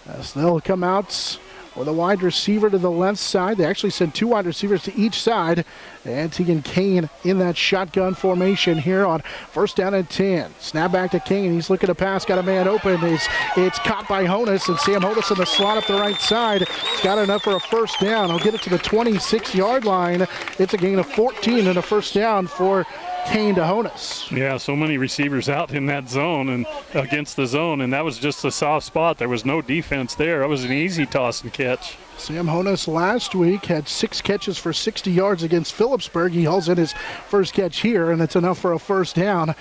as they'll come out with a wide receiver to the left side. They actually sent 2 wide receivers to each side. And Tegan Kane in that shotgun formation here on first down and 10. Snap back to Kane. He's looking to pass. Got a man open. It's caught by Honus, and Sam Honus in the slot up the right side. He's got enough for a first down. He'll get it to the 26-yard line. It's a gain of 14 and a first down for Kane to Honus. Yeah, so many receivers out in that zone and against the zone, and that was just a soft spot. There was no defense there. It was an easy toss and catch. Sam Honus last week had 6 catches for 60 yards against Phillipsburg. He hauls in his first catch here, and it's enough for a first down.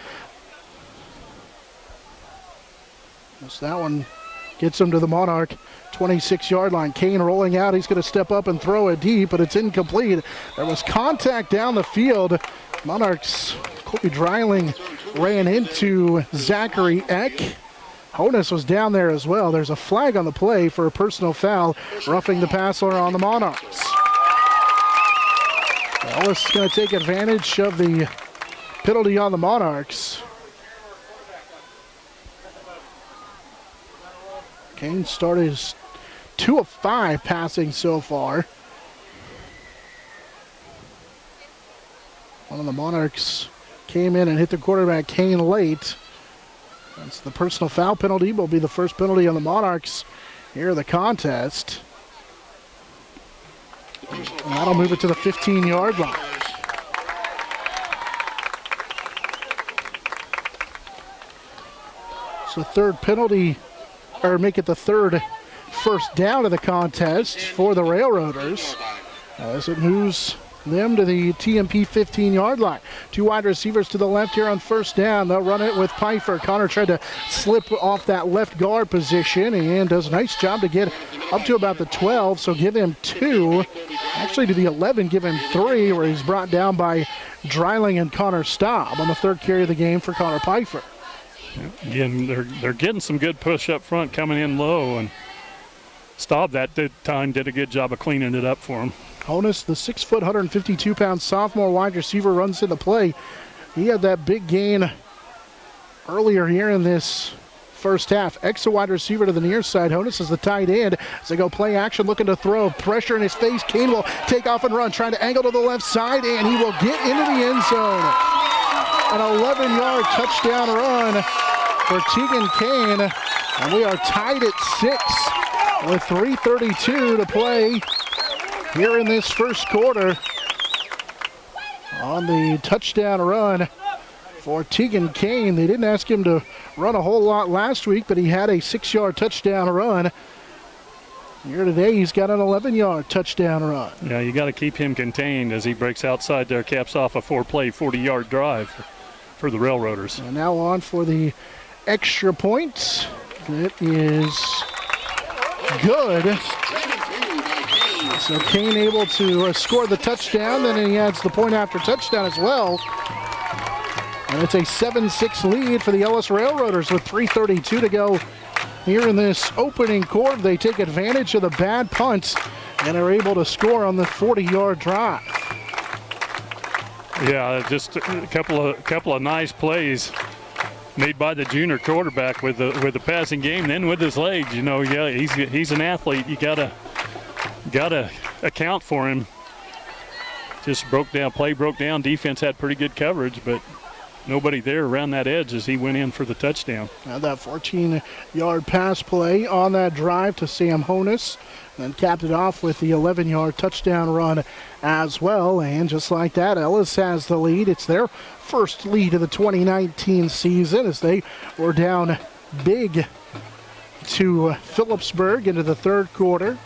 So that one gets him to the Monarch 26-yard line. Kane rolling out. He's going to step up and throw it deep, but it's incomplete. There was contact down the field. Monarchs, Colby Dreiling ran into Zachary Eck. Honus was down there as well. There's a flag on the play for a personal foul, roughing the passer on the Monarchs. Ellis is going to take advantage of the penalty on the Monarchs. Kane started his 2 of 5 passing so far. One of the Monarchs came in and hit the quarterback Kane late. That's the personal foul penalty. Will be the first penalty on the Monarchs here in the contest. And that'll move it to the 15-yard line. So third penalty, or make it the third first down of the contest for the Railroaders, as it moves them to the TMP 15-yard line. 2 wide receivers to the left here on first down. They'll run it with Pfeiffer. Connor tried to slip off that left guard position and does a nice job to get up to about the 12, so give him 2. Actually to the 11, give him 3, where he's brought down by Dreiling and Connor Staub on the third carry of the game for Connor Pfeiffer. Again, they're getting some good push up front, coming in low, and Staub that time did a good job of cleaning it up for him. Honus, the 6', 152-pound sophomore wide receiver, runs into play. He had that big gain earlier here in this first half. Extra wide receiver to the near side. Honus is the tight end as they go play action, looking to throw. Pressure in his face. Kane will take off and run, trying to angle to the left side, and he will get into the end zone. An 11-yard touchdown run for Tegan Kane, and we are tied at 6 with 3:32 to play here in this first quarter. On the touchdown run for Tegan Kane. They didn't ask him to run a whole lot last week, but he had a 6-yard touchdown run. Here today, he's got an 11-yard touchdown run. Yeah, you got to keep him contained as he breaks outside there, caps off a 4-play, 40-yard drive for the Railroaders. And now on for the extra point. It is good. So Kane able to score the touchdown, then he adds the point after touchdown as well. And it's a 7-6 lead for the Ellis Railroaders with 3:32 to go here in this opening quarter. They take advantage of the bad punts and are able to score on the 40-yard drive. Yeah, just a couple of nice plays made by the junior quarterback with the passing game, then with his legs. You know, yeah, he's an athlete. You gotta account for him. Just play broke down. Defense had pretty good coverage, but nobody there around that edge as he went in for the touchdown. Now that 14-yard pass play on that drive to Sam Honus, then capped it off with the 11-yard touchdown run as well. And just like that, Ellis has the lead. It's their first lead of the 2019 season as they were down big to Phillipsburg into the third quarter.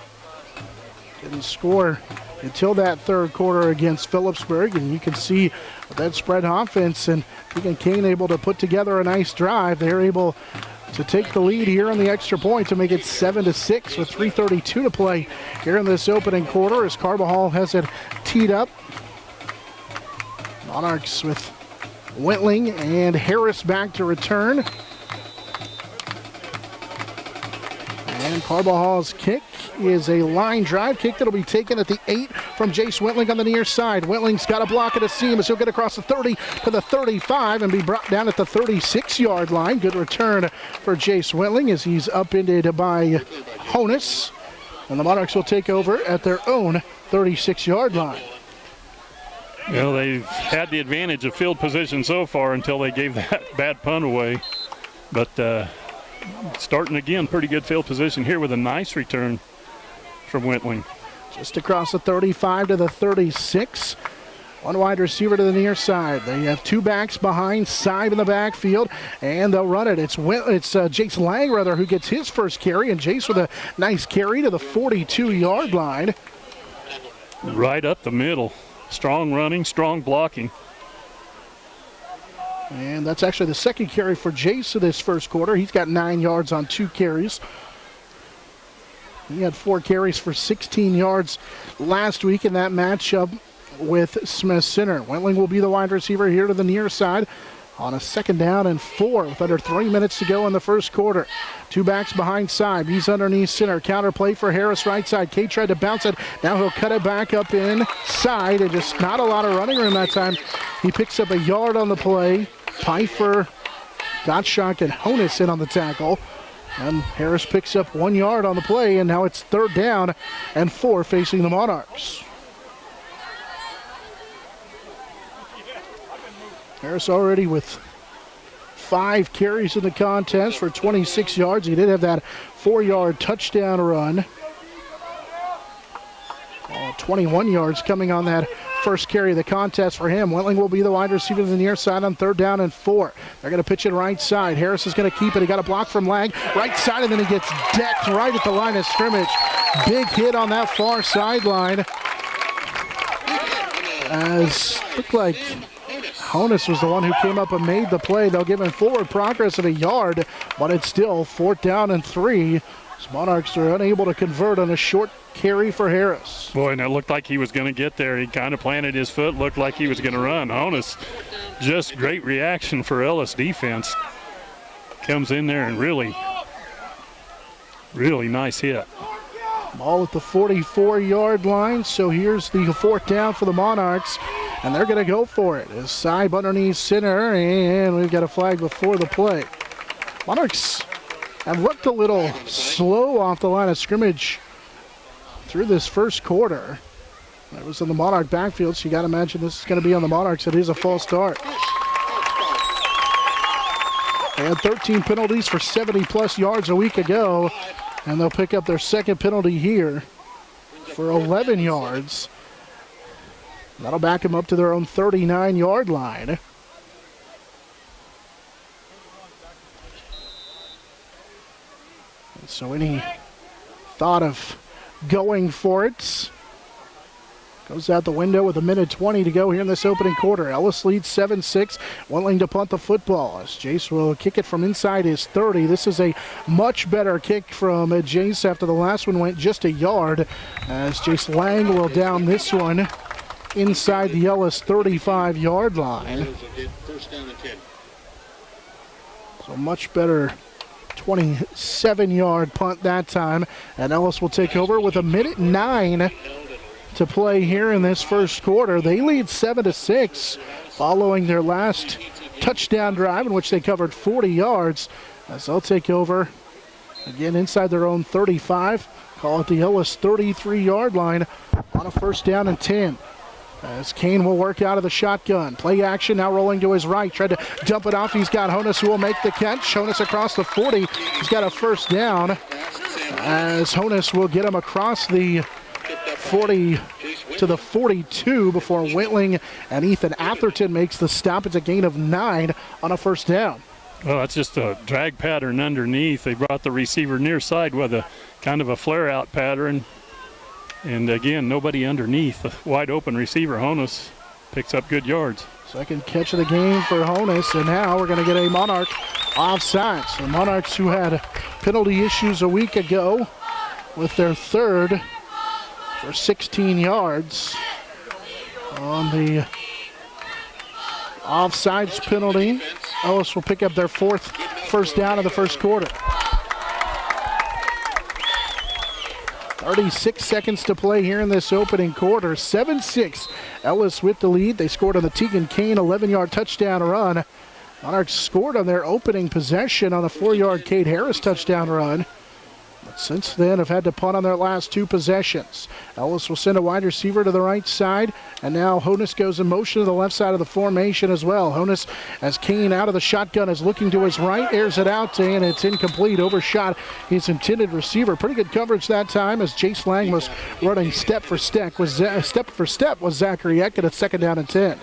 Didn't score until that third quarter against Phillipsburg, and you can see that spread offense and Tegan Kane able to put together a nice drive. They're able to take the lead here on the extra point to make it 7-6 with 3:32 to play here in this opening quarter as Carbajal has it teed up. Monarchs with Wentling and Harris back to return. And Carbajal's kick is a line drive kick that'll be taken at the 8 from Jace Wentling on the near side. Wentling's got a block at a seam as he'll get across the 30 to the 35 and be brought down at the 36-yard line. Good return for Jace Wentling as he's upended by Honus. And the Monarchs will take over at their own 36-yard line. Well, they've had the advantage of field position so far until they gave that bad punt away. But starting again, pretty good field position here with a nice return from Wentling. Just across the 35 to the 36. One wide receiver to the near side. They have two backs behind, Seib in the backfield, and they'll run it. It's Jace Lang, who gets his first carry, and Jace with a nice carry to the 42-yard line. Right up the middle. Strong running, strong blocking. And that's actually the second carry for Jace this first quarter. He's got 9 yards on 2 carries. He had 4 carries for 16 yards last week in that matchup with Smith Center. Wentling will be the wide receiver here to the near side on a 2nd down and 4 with under 3 minutes to go in the first quarter. Two backs behind Seib. He's underneath center. Counter play for Harris right side. Kate tried to bounce it. Now he'll cut it back up inside. And just not a lot of running room that time. He picks up a yard on the play. Pfeiffer, Gottschalk, and Honus in on the tackle. And Harris picks up 1 yard on the play. And now it's 3rd down and 4 facing the Monarchs. Harris already with 5 carries in the contest for 26 yards. He did have that 4-yard touchdown run. 21 yards coming on that first carry of the contest for him. Wentling will be the wide receiver to the near side on 3rd down and 4. They're going to pitch it right side. Harris is going to keep it. He got a block from Lang. Right side, and then he gets decked right at the line of scrimmage. Big hit on that far sideline. As looked like Honus was the one who came up and made the play. They'll give him forward progress of a yard, but it's still 4th down and 3. The Monarchs are unable to convert on a short carry for Harris. Boy, and it looked like he was going to get there. He kind of planted his foot, looked like he was going to run. Honus, just great reaction for Ellis defense. Comes in there and really nice hit. Ball at the 44-yard line, so here's the 4th down for the Monarchs. And they're going to go for it. As Seib underneath center, and we've got a flag before the play. Monarchs have looked a little slow off the line of scrimmage through this first quarter. It was in the Monarch backfield, so you got to imagine this is going to be on the Monarchs. It is a false start. They had 13 penalties for 70-plus yards a week ago, and they'll pick up their second penalty here for 11 yards. That'll back them up to their own 39-yard line. And so any thought of going for it goes out the window with 1:20 to go here in this opening quarter. Ellis leads 7-6, Wentling to punt the football as Jace will kick it from inside his 30. This is a much better kick from Jace after the last one went just a yard, as Jace Lang will down this one inside the Ellis 35-yard line. So much better 27-yard punt that time. And Ellis will take over with 1:09 to play here in this first quarter. They lead 7-6 following their last touchdown drive in which they covered 40 yards. As they'll take over again inside their own 35. Call it the Ellis 33-yard line on a 1st down and 10. As Kane will work out of the shotgun. Play action now rolling to his right. Tried to dump it off. He's got Honus who will make the catch. Honus across the 40. He's got a 1st down. As Honus will get him across the 40 to the 42 before Wentling and Ethan Atherton makes the stop. It's a gain of 9 on a 1st down. Well, that's just a drag pattern underneath. They brought the receiver near side with a kind of a flare-out pattern. And again, nobody underneath. The wide open receiver, Honus, picks up good yards. Second catch of the game for Honus, and now we're going to get a Monarch offside. So Monarchs, who had penalty issues a week ago with their 3rd for 16 yards on the offsides penalty. Ellis will pick up their 4th first down of the first quarter. 36 seconds to play here in this opening quarter. 7-6. Ellis with the lead. They scored on the Tegan Kane 11-yard touchdown run. Monarchs scored on their opening possession on a 4-yard Kate Harris touchdown run. Since then, have had to punt on their last 2 possessions. Ellis will send a wide receiver to the right side, and now Honus goes in motion to the left side of the formation as well. Honus, as Kane out of the shotgun, is looking to his right, airs it out, and it's incomplete, overshot his intended receiver. Pretty good coverage that time as Jace Lang was running step for step with Zachary Eck, and it's 2nd down and 10.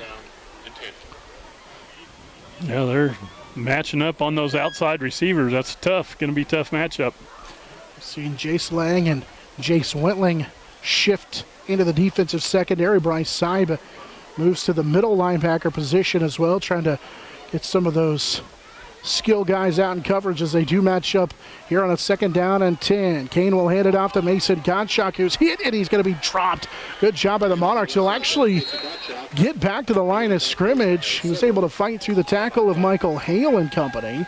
Yeah, they're matching up on those outside receivers. That's tough. Going to be a tough matchup. Seeing Jace Lang and Jace Wentling shift into the defensive secondary. Bryce Seib moves to the middle linebacker position as well, trying to get some of those skill guys out in coverage as they do match up here on a 2nd down and 10. Kane will hand it off to Mason Gottschalk, who's hit, and he's going to be dropped. Good job by the Monarchs. He'll actually get back to the line of scrimmage. He was able to fight through the tackle of Michael Hale and company.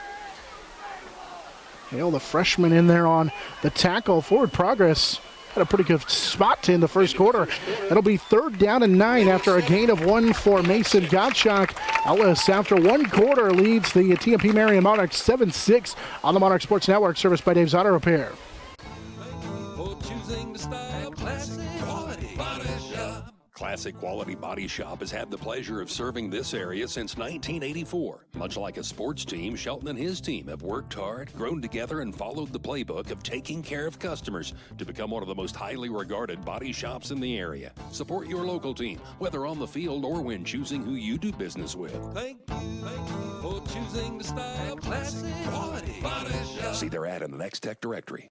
Hale, the freshman, in there on the tackle. Forward progress. Had a pretty good spot to end the first quarter. It'll be 3rd down and 9 after a gain of 1 for Mason Gottschalk. Ellis, after 1 quarter, leads the TMP Marion Monarchs 7-6 on the Monarch Sports Network, serviced by Dave's Auto Repair. Classic Quality Body Shop has had the pleasure of serving this area since 1984. Much like a sports team, Shelton and his team have worked hard, grown together, and followed the playbook of taking care of customers to become one of the most highly regarded body shops in the area. Support your local team, whether on the field or when choosing who you do business with. Thank you for choosing the style Classic Quality Body Shop. See their ad in the Next Tech directory.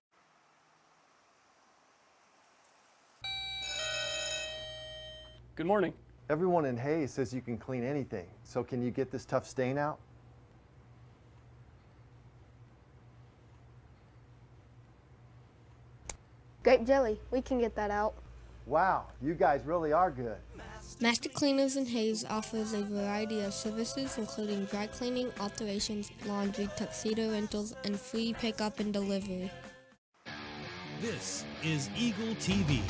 Good morning. Everyone in Hayes says you can clean anything, so can you get this tough stain out? Grape jelly, we can get that out. Wow, you guys really are good. Master Cleaners in Hayes offers a variety of services including dry cleaning, alterations, laundry, tuxedo rentals, and free pickup and delivery. This is Eagle TV.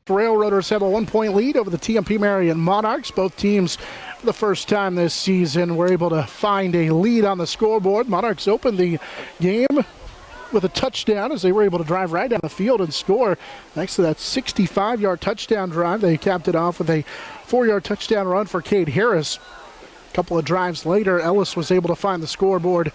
Railroaders have a 1-point lead over the TMP Marion Monarchs. Both teams, for the first time this season, were able to find a lead on the scoreboard. Monarchs opened the game with a touchdown as they were able to drive right down the field and score. Thanks to that 65-yard touchdown drive, they capped it off with a 4-yard touchdown run for Cade Harris. A couple of drives later, Ellis was able to find the scoreboard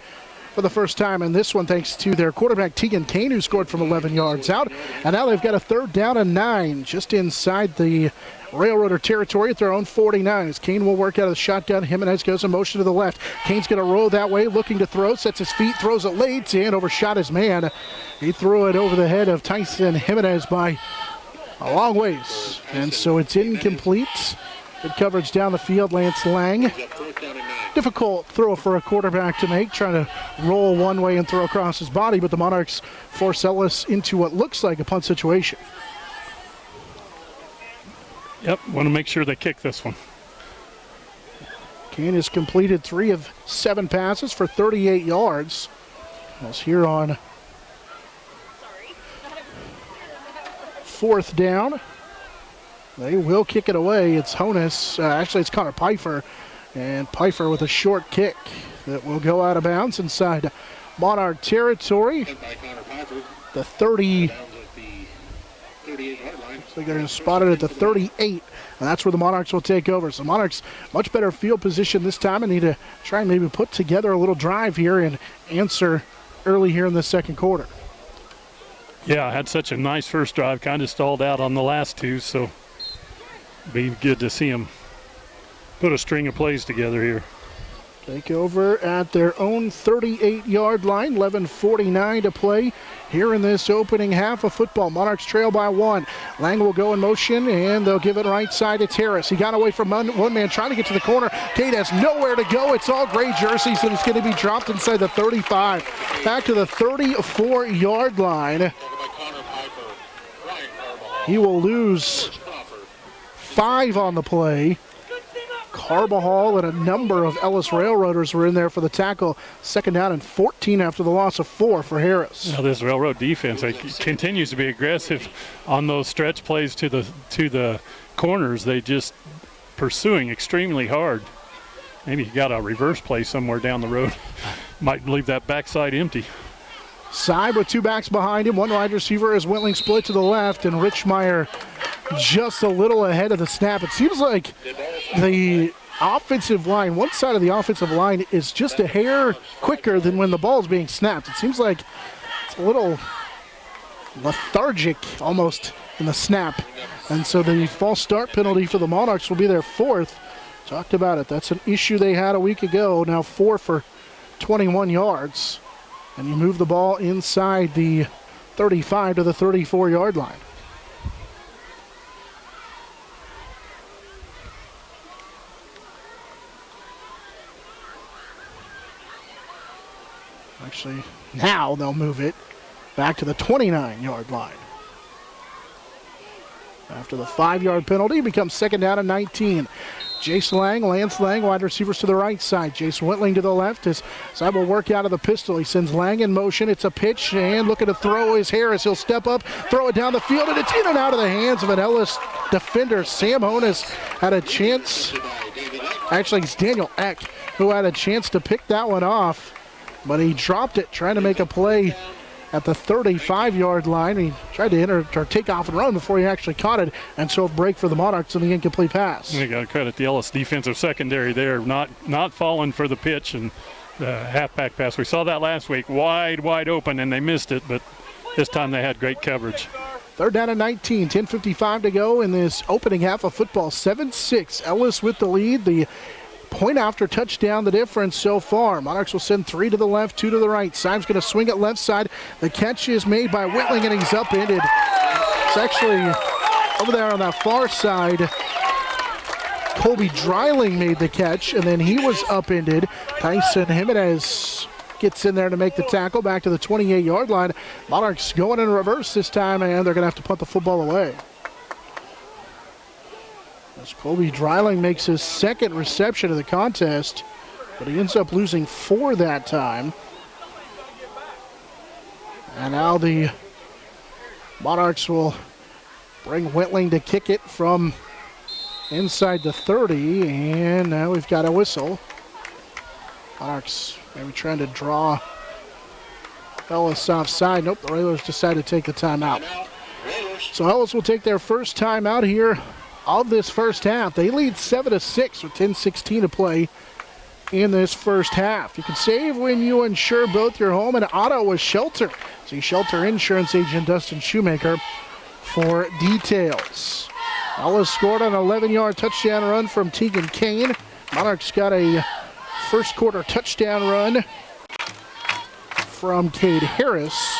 for the first time in this one, thanks to their quarterback Tegan Kane, who scored from 11 yards out. And now they've got a 3rd down and 9 just inside the Railroader territory at their own 49. As Kane will work out of the shotgun, Jimenez goes in motion to the left. Kane's going to roll that way, looking to throw, sets his feet, throws it late, and overshot his man. He threw it over the head of Tyson Jimenez by a long ways, and so it's incomplete. Good coverage down the field. Lance Lang. Difficult throw for a quarterback to make, trying to roll one way and throw across his body, but the Monarchs force Ellis into what looks like a punt situation. Yep, want to make sure they kick this one. Kane has completed 3 of 7 passes for 38 yards. As here on 4th down, they will kick it away. It's Honus. Actually, it's Connor Pfeiffer. And Pfeiffer with a short kick that will go out of bounds inside Monarch territory. The 30. They're going to spot it at the 38, and that's where the Monarchs will take over. So Monarchs, much better field position this time, and need to try and maybe put together a little drive here and answer early here in the second quarter. Yeah, had such a nice first drive, kind of stalled out on the last 2, so be good to see them put a string of plays together here. Take over at their own 38-yard line, 11:49 to play here in this opening half of football. Monarchs trail by 1. Lang will go in motion, and they'll give it right side to Terrace. He got away from one man trying to get to the corner. Cade has nowhere to go. It's all gray jerseys, and it's going to be dropped inside the 35. Back to the 34-yard line. He will lose 5 on the play. Carbajal and a number of Ellis Railroaders were in there for the tackle. 2nd down and 14 after the loss of 4 for Harris. Now this Railroad defense continues to be aggressive on those stretch plays to the corners. They just pursuing extremely hard. Maybe you got a reverse play somewhere down the road. might leave that backside empty. Side with two backs behind him. One wide receiver as Wentling split to the left, and Richmeyer just a little ahead of the snap. It seems like the offensive line, one side of the offensive line is just a hair quicker than when the ball is being snapped. It seems like it's a little lethargic almost in the snap. And so the false start penalty for the Monarchs will be their fourth. Talked about it. That's an issue they had a week ago. Now 4 for 21 yards. And you move the ball inside the 35 to the 34-yard line. Actually, now they'll move it back to the 29-yard line. After the 5-yard penalty, becomes second down and 19. Lance Lang, wide receivers to the right side. Jason Wentling to the left. As Side will work out of the pistol. He sends Lang in motion. It's a pitch, and looking to throw is Harris. He'll step up, throw it down the field, and it's in and out of the hands of an Ellis defender. Sam Honas had a chance. Actually, it's Daniel Eck who had a chance to pick that one off, but he dropped it trying to make a play at the 35-yard line. He tried to enter or take off and run before he actually caught it, and so a break for the Monarchs and the incomplete pass. You got to credit the Ellis defensive secondary there, not falling for the pitch and the halfback pass. We saw that last week, wide open, and they missed it, but this time they had great coverage. Third down and 19, 10:55 to go in this opening half of football. 7-6, Ellis with the lead. The point after touchdown, the difference so far. Monarchs will send 3 to the left, 2 to the right. Symes going to swing it left side. The catch is made by Whitling, and he's upended. It's actually over there on that far side. Colby Dreiling made the catch, and then he was upended. Tyson Jimenez gets in there to make the tackle back to the 28-yard line. Monarchs going in reverse this time, and they're going to have to punt the football away. As Colby Dreiling makes his second reception of the contest, but he ends up losing 4 that time. And now the Monarchs will bring Whitling to kick it from inside the 30, and now we've got a whistle. Monarchs maybe trying to draw Ellis offside. Nope, the Railers decided to take the timeout. So Ellis will take their first timeout here of this first half. They lead 7-6 with 10:16 to play in this first half. You can save when you insure both your home and auto with Shelter. See Shelter Insurance agent Dustin Shoemaker for details. Ellis scored an 11-yard touchdown run from Tegan Kane. Monarchs got a first quarter touchdown run from Cade Harris.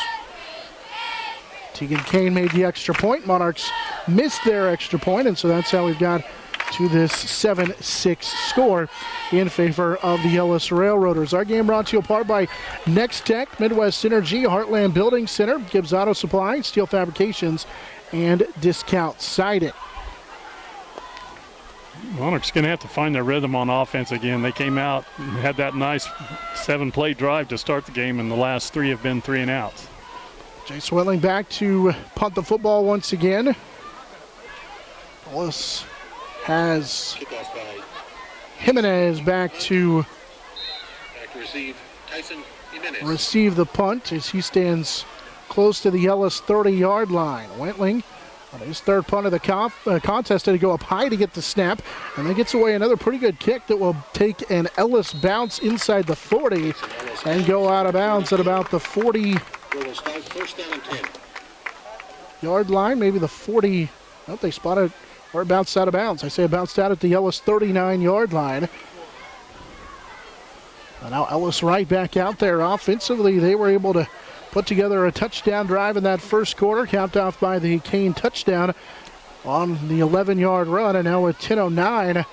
Tegan Kane made the extra point. Monarchs missed their extra point, and so that's how we've got to this 7-6 score in favor of the Ellis Railroaders. Our game brought to you apart by Next Tech, Midwest Synergy, Heartland Building Center, Gibbs Auto Supply, Steel Fabrications, and Discount Siding. Monarchs going to have to find their rhythm on offense again. They came out and had that nice 7-play drive to start the game, and the last 3 have been 3 and outs. Jay Swelling back to punt the football once again. Ellis has Jimenez back to receive the punt as he stands close to the Ellis 30-yard line. Wentling on his third punt of the contest had to go up high to get the snap, and then gets away another pretty good kick that will take an Ellis bounce inside the 40 and go out of bounds at about the 40-yard line, maybe the 40. Oh, they spotted or it bounced out of bounds. I say it bounced out at the Ellis 39-yard line. And now Ellis right back out there offensively. They were able to put together a touchdown drive in that first quarter, capped off by the Kane touchdown on the 11-yard run. And now with 10:09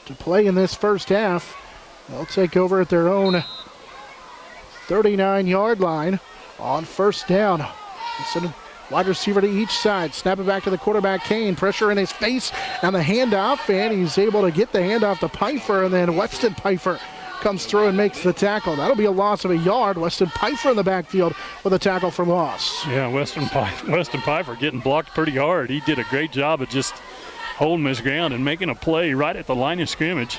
to play in this first half, they'll take over at their own 39-yard line on first down. Send a wide receiver to each side. Snap it back to the quarterback, Kane. Pressure in his face and the handoff, and he's able to get the handoff to Pfeiffer, and then Weston Pfeiffer comes through and makes the tackle. That'll be a loss of a yard. Weston Pfeiffer in the backfield with a tackle for loss. Yeah, Weston Pfeiffer getting blocked pretty hard. He did a great job of just holding his ground and making a play right at the line of scrimmage.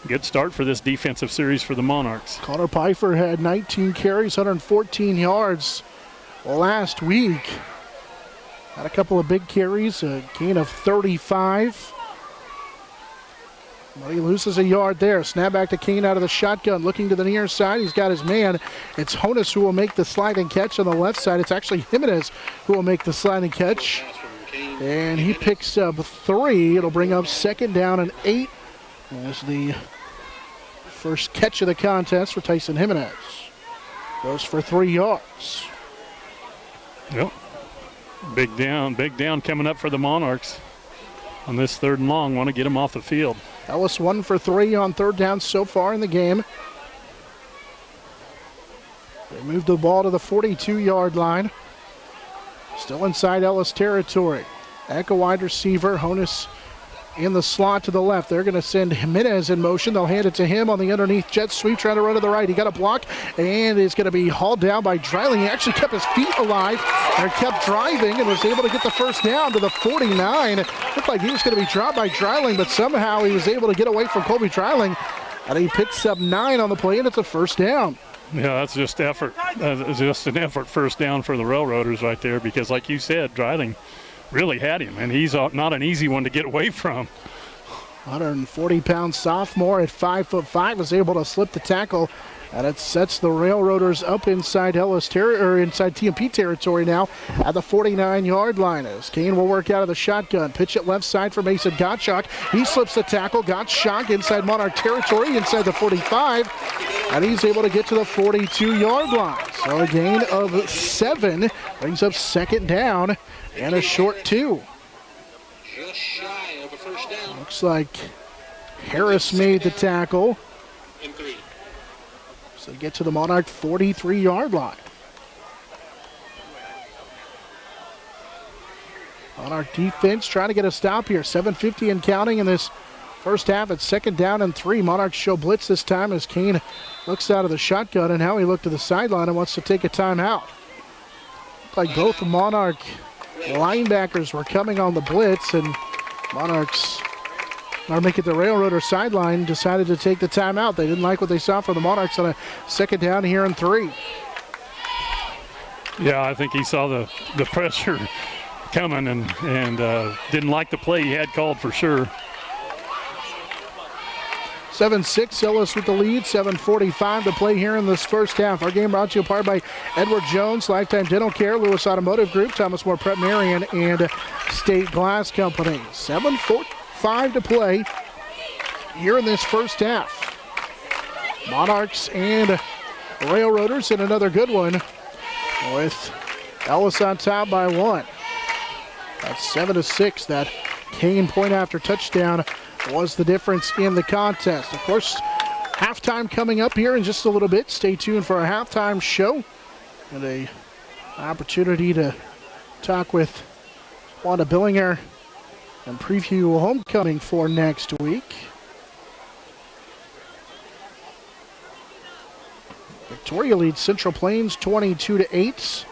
Good start for this defensive series for the Monarchs. Connor Pfeiffer had 19 carries, 114 yards last week. Had a couple of big carries, a gain of 35. But he loses a yard there. Snap back to Kane out of the shotgun, looking to the near side. He's got his man. It's Honus who will make the sliding catch on the left side. It's actually Jimenez who will make the sliding catch. And he picks up 3. It'll bring up 2nd down and 8. As the first catch of the contest for Tyson Jimenez. Goes for 3 yards. Yep. Big down coming up for the Monarchs on this 3rd and long. Want to get him off the field. Ellis 1 for 3 on 3rd down so far in the game. They moved the ball to the 42-yard line. Still inside Ellis territory. Echo wide receiver, Honus in the slot to the left. They're going to send Jimenez in motion. They'll hand it to him on the underneath jet sweep, trying to run to the right. He got a block, and is going to be hauled down by Dreiling. He actually kept his feet alive and kept driving and was able to get the first down to the 49. Looked like he was going to be dropped by Dreiling, but somehow he was able to get away from Colby Dreiling, and he picks up 9 on the play, and it's a first down. Yeah, that's just effort. Just an effort first down for the Railroaders right there, because like you said, Dreiling really had him, and he's not an easy one to get away from. 140-pound sophomore at 5'5" was able to slip the tackle, and it sets the Railroaders up inside inside TMP territory now at the 49-yard line. As Kane will work out of the shotgun, pitch it left side for Mason Gottschalk. He slips the tackle. Gottschalk inside Monarch territory, inside the 45, and he's able to get to the 42-yard line. So a gain of 7 brings up 2nd down and a short 2. Just shy of a first down. Looks like Harris made the tackle. And 3. So get to the Monarch 43-yard line. Monarch defense trying to get a stop here. 7:50 and counting in this first half. It's 2nd down and 3. Monarchs show blitz this time as Kane looks out of the shotgun, and now he looked to the sideline and wants to take a timeout. Looks like both Monarch linebackers were coming on the blitz, and Monarchs are making the Railroader sideline, decided to take the timeout. They didn't like what they saw from the Monarchs on a 2nd down here and 3. Yeah, I think he saw the pressure coming and didn't like the play he had called for sure. 7-6, Ellis with the lead, 7:45 to play here in this first half. Our game brought to you apart by Edward Jones, Lifetime Dental Care, Lewis Automotive Group, Thomas More Prep Marion, and State Glass Company. 7:45 to play here in this first half. Monarchs and Railroaders in another good one with Ellis on top by 1. That's 7-6. That Kane point after touchdown was the difference in the contest. Of course, halftime coming up here in just a little bit. Stay tuned for our halftime show and an opportunity to talk with Wanda Billinger and preview homecoming for next week. Victoria leads Central Plains 22-8.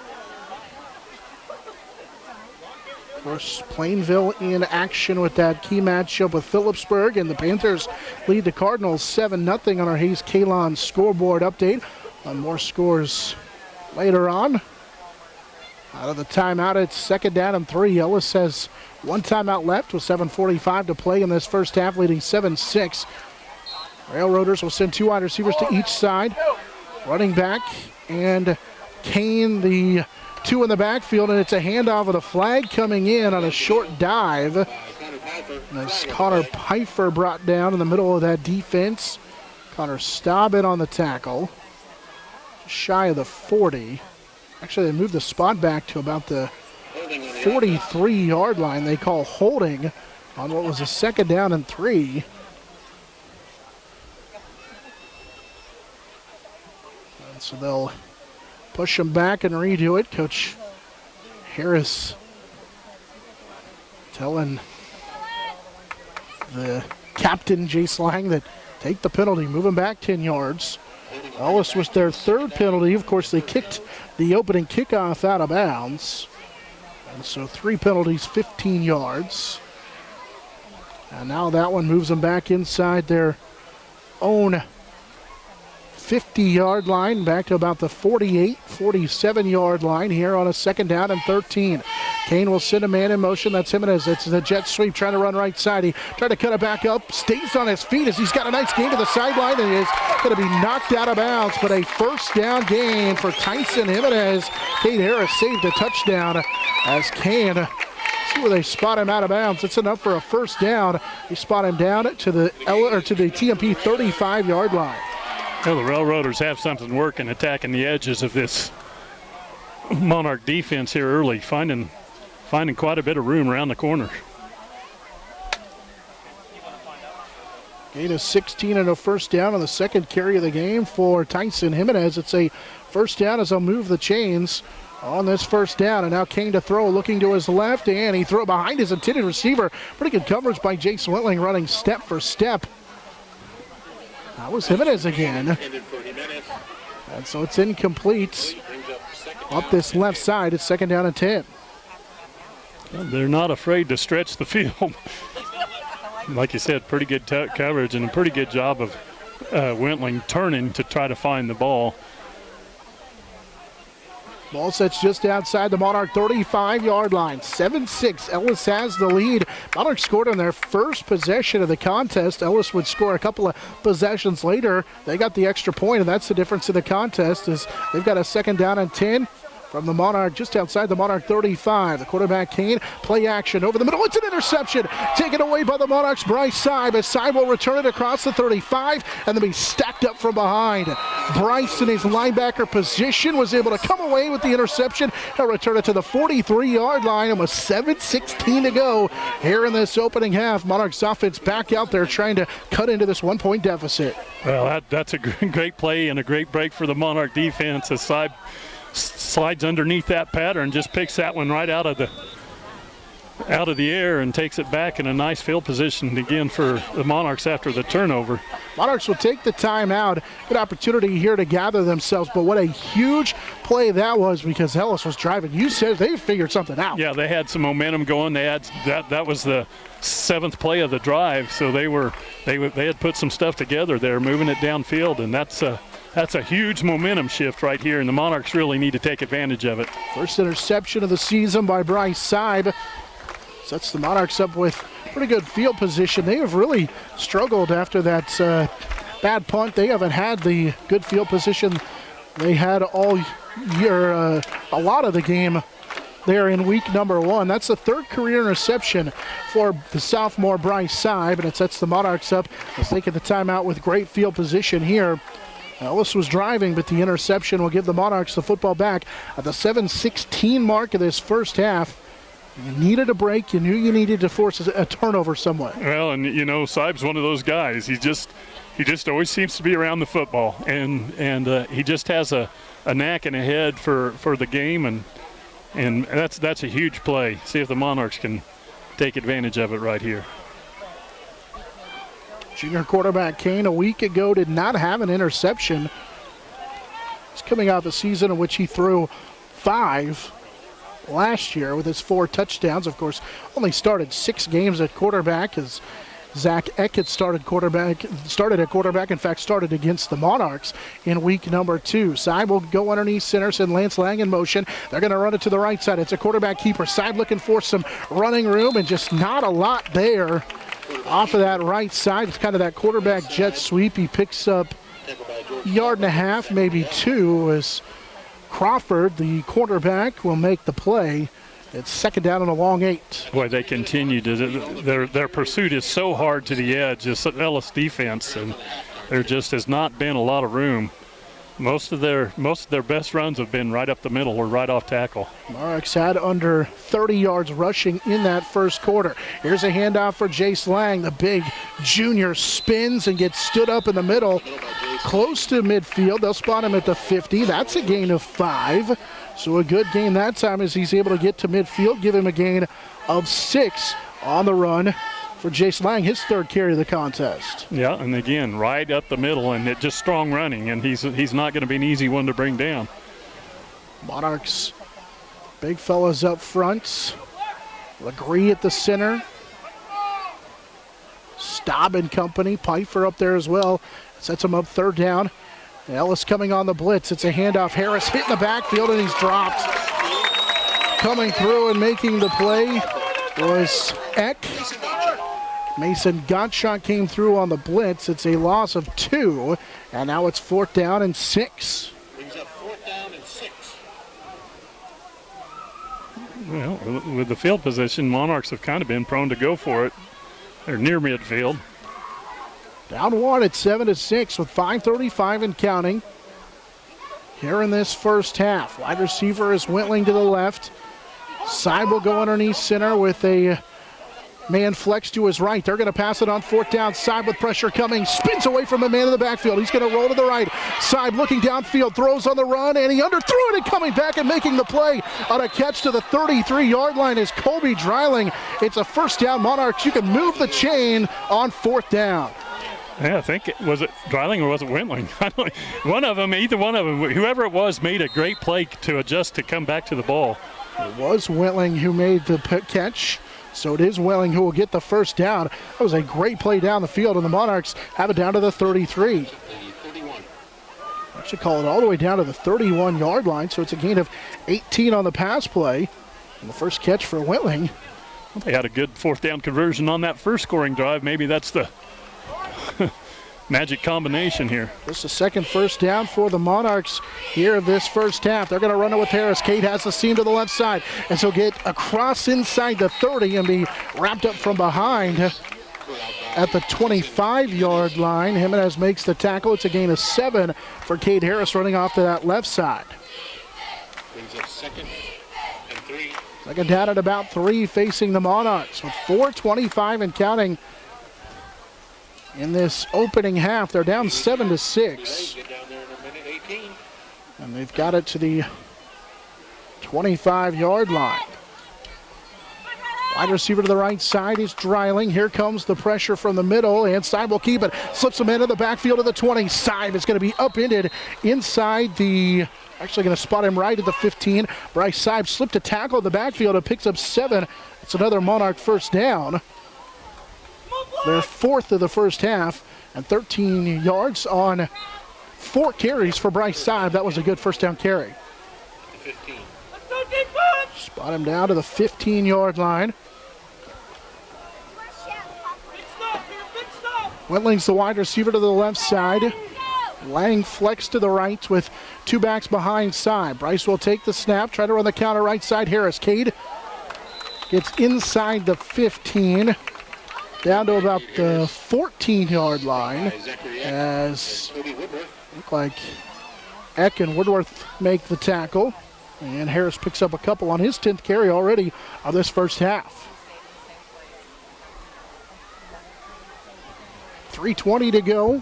Of course, Plainville in action with that key matchup with Phillipsburg, and the Panthers lead the Cardinals 7-0 on our Hayes Kalon scoreboard update. On more scores later on. Out of the timeout, it's 2nd down and 3. Ellis has 1 timeout left with 7:45 to play in this first half, leading 7-6. Railroaders will send 2 wide receivers to each side. Running back and Kane, the 2 in the backfield, and it's a handoff with a flag coming in on a short dive. As Connor Pfeiffer brought down in the middle of that defense. Connor Staubin on the tackle. Shy of the 40. Actually, they moved the spot back to about the 43-yard line. They call holding on what was a 2nd down and 3. And so they'll push him back and redo it. Coach Harris telling the captain, Jay Slang, that take the penalty, move him back 10 yards. Ellis was their 3rd penalty. Of course, they kicked the opening kickoff out of bounds. And so 3 penalties, 15 yards. And now that one moves them back inside their own 50-yard line, back to about the 48, 47-yard line here on a 2nd down and 13. Kane will send a man in motion. That's Jimenez. It's the jet sweep trying to run right side. He tried to cut it back up, stays on his feet as he's got a nice gain to the sideline and is going to be knocked out of bounds. But a 1st down gain for Tyson Jimenez. Kate Harris saved a touchdown as Kane, see where they spot him out of bounds. It's enough for a 1st down. They spot him down to the TMP 35-yard line. Well, the Railroaders have something working, attacking the edges of this Monarch defense here early, finding quite a bit of room around the corner. Gain of 16 and a 1st down on the 2nd carry of the game for Tyson Jimenez. It's a 1st down as they'll move the chains on this 1st down. And now Kane to throw, looking to his left, and he threw it behind his intended receiver. Pretty good coverage by Jace Wentling, running step for step. That was Jimenez again. And so it's incomplete. Up this left side, it's 2nd down and 10. They're not afraid to stretch the field. Like you said, pretty good coverage and a pretty good job of Wentling turning to try to find the ball. Ball sets just outside the Monarch 35-yard line. 7-6. Ellis has the lead. Monarch scored on their first possession of the contest. Ellis would score a couple of possessions later. They got the extra point, and that's the difference in the contest. Is they've got a 2nd down and 10 from the Monarch, just outside the Monarch 35. The quarterback Kane, play action over the middle. It's an interception taken away by the Monarchs' Bryce Seib. As Seib will return it across the 35 and then be stacked up from behind. Bryce in his linebacker position was able to come away with the interception. He'll return it to the 43-yard line and with 7:16 to go here in this opening half. Monarchs offense back out there trying to cut into this 1-point deficit. Well, that's a great play and a great break for the Monarch defense as Seib slides underneath that pattern, just picks that one right out of the air and takes it back in a nice field position again for the Monarchs after the turnover. Monarchs will take the timeout. Good opportunity here to gather themselves, but what a huge play that was because Ellis was driving. You said they figured something out. Yeah, they had some momentum going. They had that was the 7th play of the drive, so they had put some stuff together there, moving it downfield, and that's a huge momentum shift right here, and the Monarchs really need to take advantage of it. First interception of the season by Bryce Seib. Sets the Monarchs up with pretty good field position. They have really struggled after that bad punt. They haven't had the good field position they had all year, a lot of the game there in week number 1. That's the 3rd career interception for the sophomore Bryce Seib, and it sets the Monarchs up as they get the timeout with great field position here. Ellis was driving, but the interception will give the Monarchs the football back at the 7:16 mark of this first half. You needed a break. You knew you needed to force a turnover somewhat. Well, and Seib's one of those guys. He just always seems to be around the football, and he just has a knack and a head for the game, and that's a huge play. See if the Monarchs can take advantage of it right here. Junior quarterback Kane a week ago did not have an interception. He's coming off a season in which he threw 5 last year with his 4 touchdowns. Of course, only started 6 games at quarterback as Zach Eckett started at quarterback, in fact, started against the Monarchs in week number 2. Seib will go underneath center, send Lance Lang in motion. They're going to run it to the right side. It's a quarterback keeper. Seib looking for some running room and just not a lot there. Off of that right side, it's kind of that quarterback jet sweep. He picks up a yard and a half, maybe 2, as Crawford, the quarterback, will make the play. It's 2nd down and a long 8. Boy, they continue to. Their pursuit is so hard to the edge. It's an Ellis defense, and there just has not been a lot of room. Most of their best runs have been right up the middle or right off tackle. Monarchs had under 30 yards rushing in that first quarter. Here's a handoff for Jace Lang. The big junior spins and gets stood up in the middle, close to midfield. They'll spot him at the 50. That's a gain of 5. So a good gain that time as he's able to get to midfield, give him a gain of 6 on the run for Jace Lang, his 3rd carry of the contest. Yeah, and again, right up the middle, and it just strong running, and he's not going to be an easy one to bring down. Monarchs, big fellas up front. Legree at the center. Staub and company. Pfeiffer up there as well. Sets him up third down. Ellis coming on the blitz. It's a handoff. Harris hit in the backfield, and he's dropped. Coming through and making the play was Eck. Mason Gottschalk came through on the blitz. It's a loss of 2, and now it's 4th down and 6. Brings up 4th down and 6. Well, with the field position, Monarchs have kind of been prone to go for it. They're near midfield. Down 1 at 7-6 with 5:35 and counting. Here in this first half, wide receiver is Wentling to the left. Side will go underneath center with a man flex to his right. They're going to pass it on 4th down. Side with pressure coming. Spins away from a man in the backfield. He's going to roll to the right. Side looking downfield. Throws on the run, and he underthrew it, and coming back and making the play on a catch to the 33-yard line is Colby Dreiling. It's a 1st down. Monarchs, you can move the chain on 4th down. Yeah, I think was it Dreiling or was it Wentling? One of them, either one of them, whoever it was, made a great play to adjust to come back to the ball. It was Wentling who made the catch, so it is Wentling who will get the 1st down. That was a great play down the field, and the Monarchs have it down to the 33. Actually call it all the way down to the 31-yard line, so it's a gain of 18 on the pass play. And the first catch for Wentling. They had a good 4th down conversion on that first scoring drive. Maybe that's the magic combination here. This is the 2nd 1st down for the Monarchs here of this first half. They're going to run it with Harris. Cade has the seam to the left side, and so get across inside the 30 and be wrapped up from behind at the 25-yard line. Jimenez makes the tackle. It's a gain of 7 for Cade Harris running off to that left side. Brings up 2nd and 3. 2nd down at about 3 facing the Monarchs with 4:25 and counting. In this opening half, they're down 7-6. Get down there in a minute, 18. And they've got it to the 25-yard line. Wide receiver to the right side is Dreiling. Here comes the pressure from the middle, and Seib will keep it. Slips him into the backfield of the 20. Seib is going to be upended inside the, actually going to spot him right at the 15. Bryce Seib slipped a tackle in the backfield and picks up 7. It's another Monarch 1st down. Their 4th of the first half, and 13 yards on 4 carries for Bryce Seib. That was a good 1st down carry. 15. Spot him down to the 15-yard line. Wentling's the wide receiver to the left side. Lang flex to the right with 2 backs behind Seib. Bryce will take the snap, try to run the counter right side. Harris. Cade gets inside the 15. Down to about the 14-yard line as look like Eck and Woodworth make the tackle. And Harris picks up a couple on his 10th carry already of this first half. 3:20 to go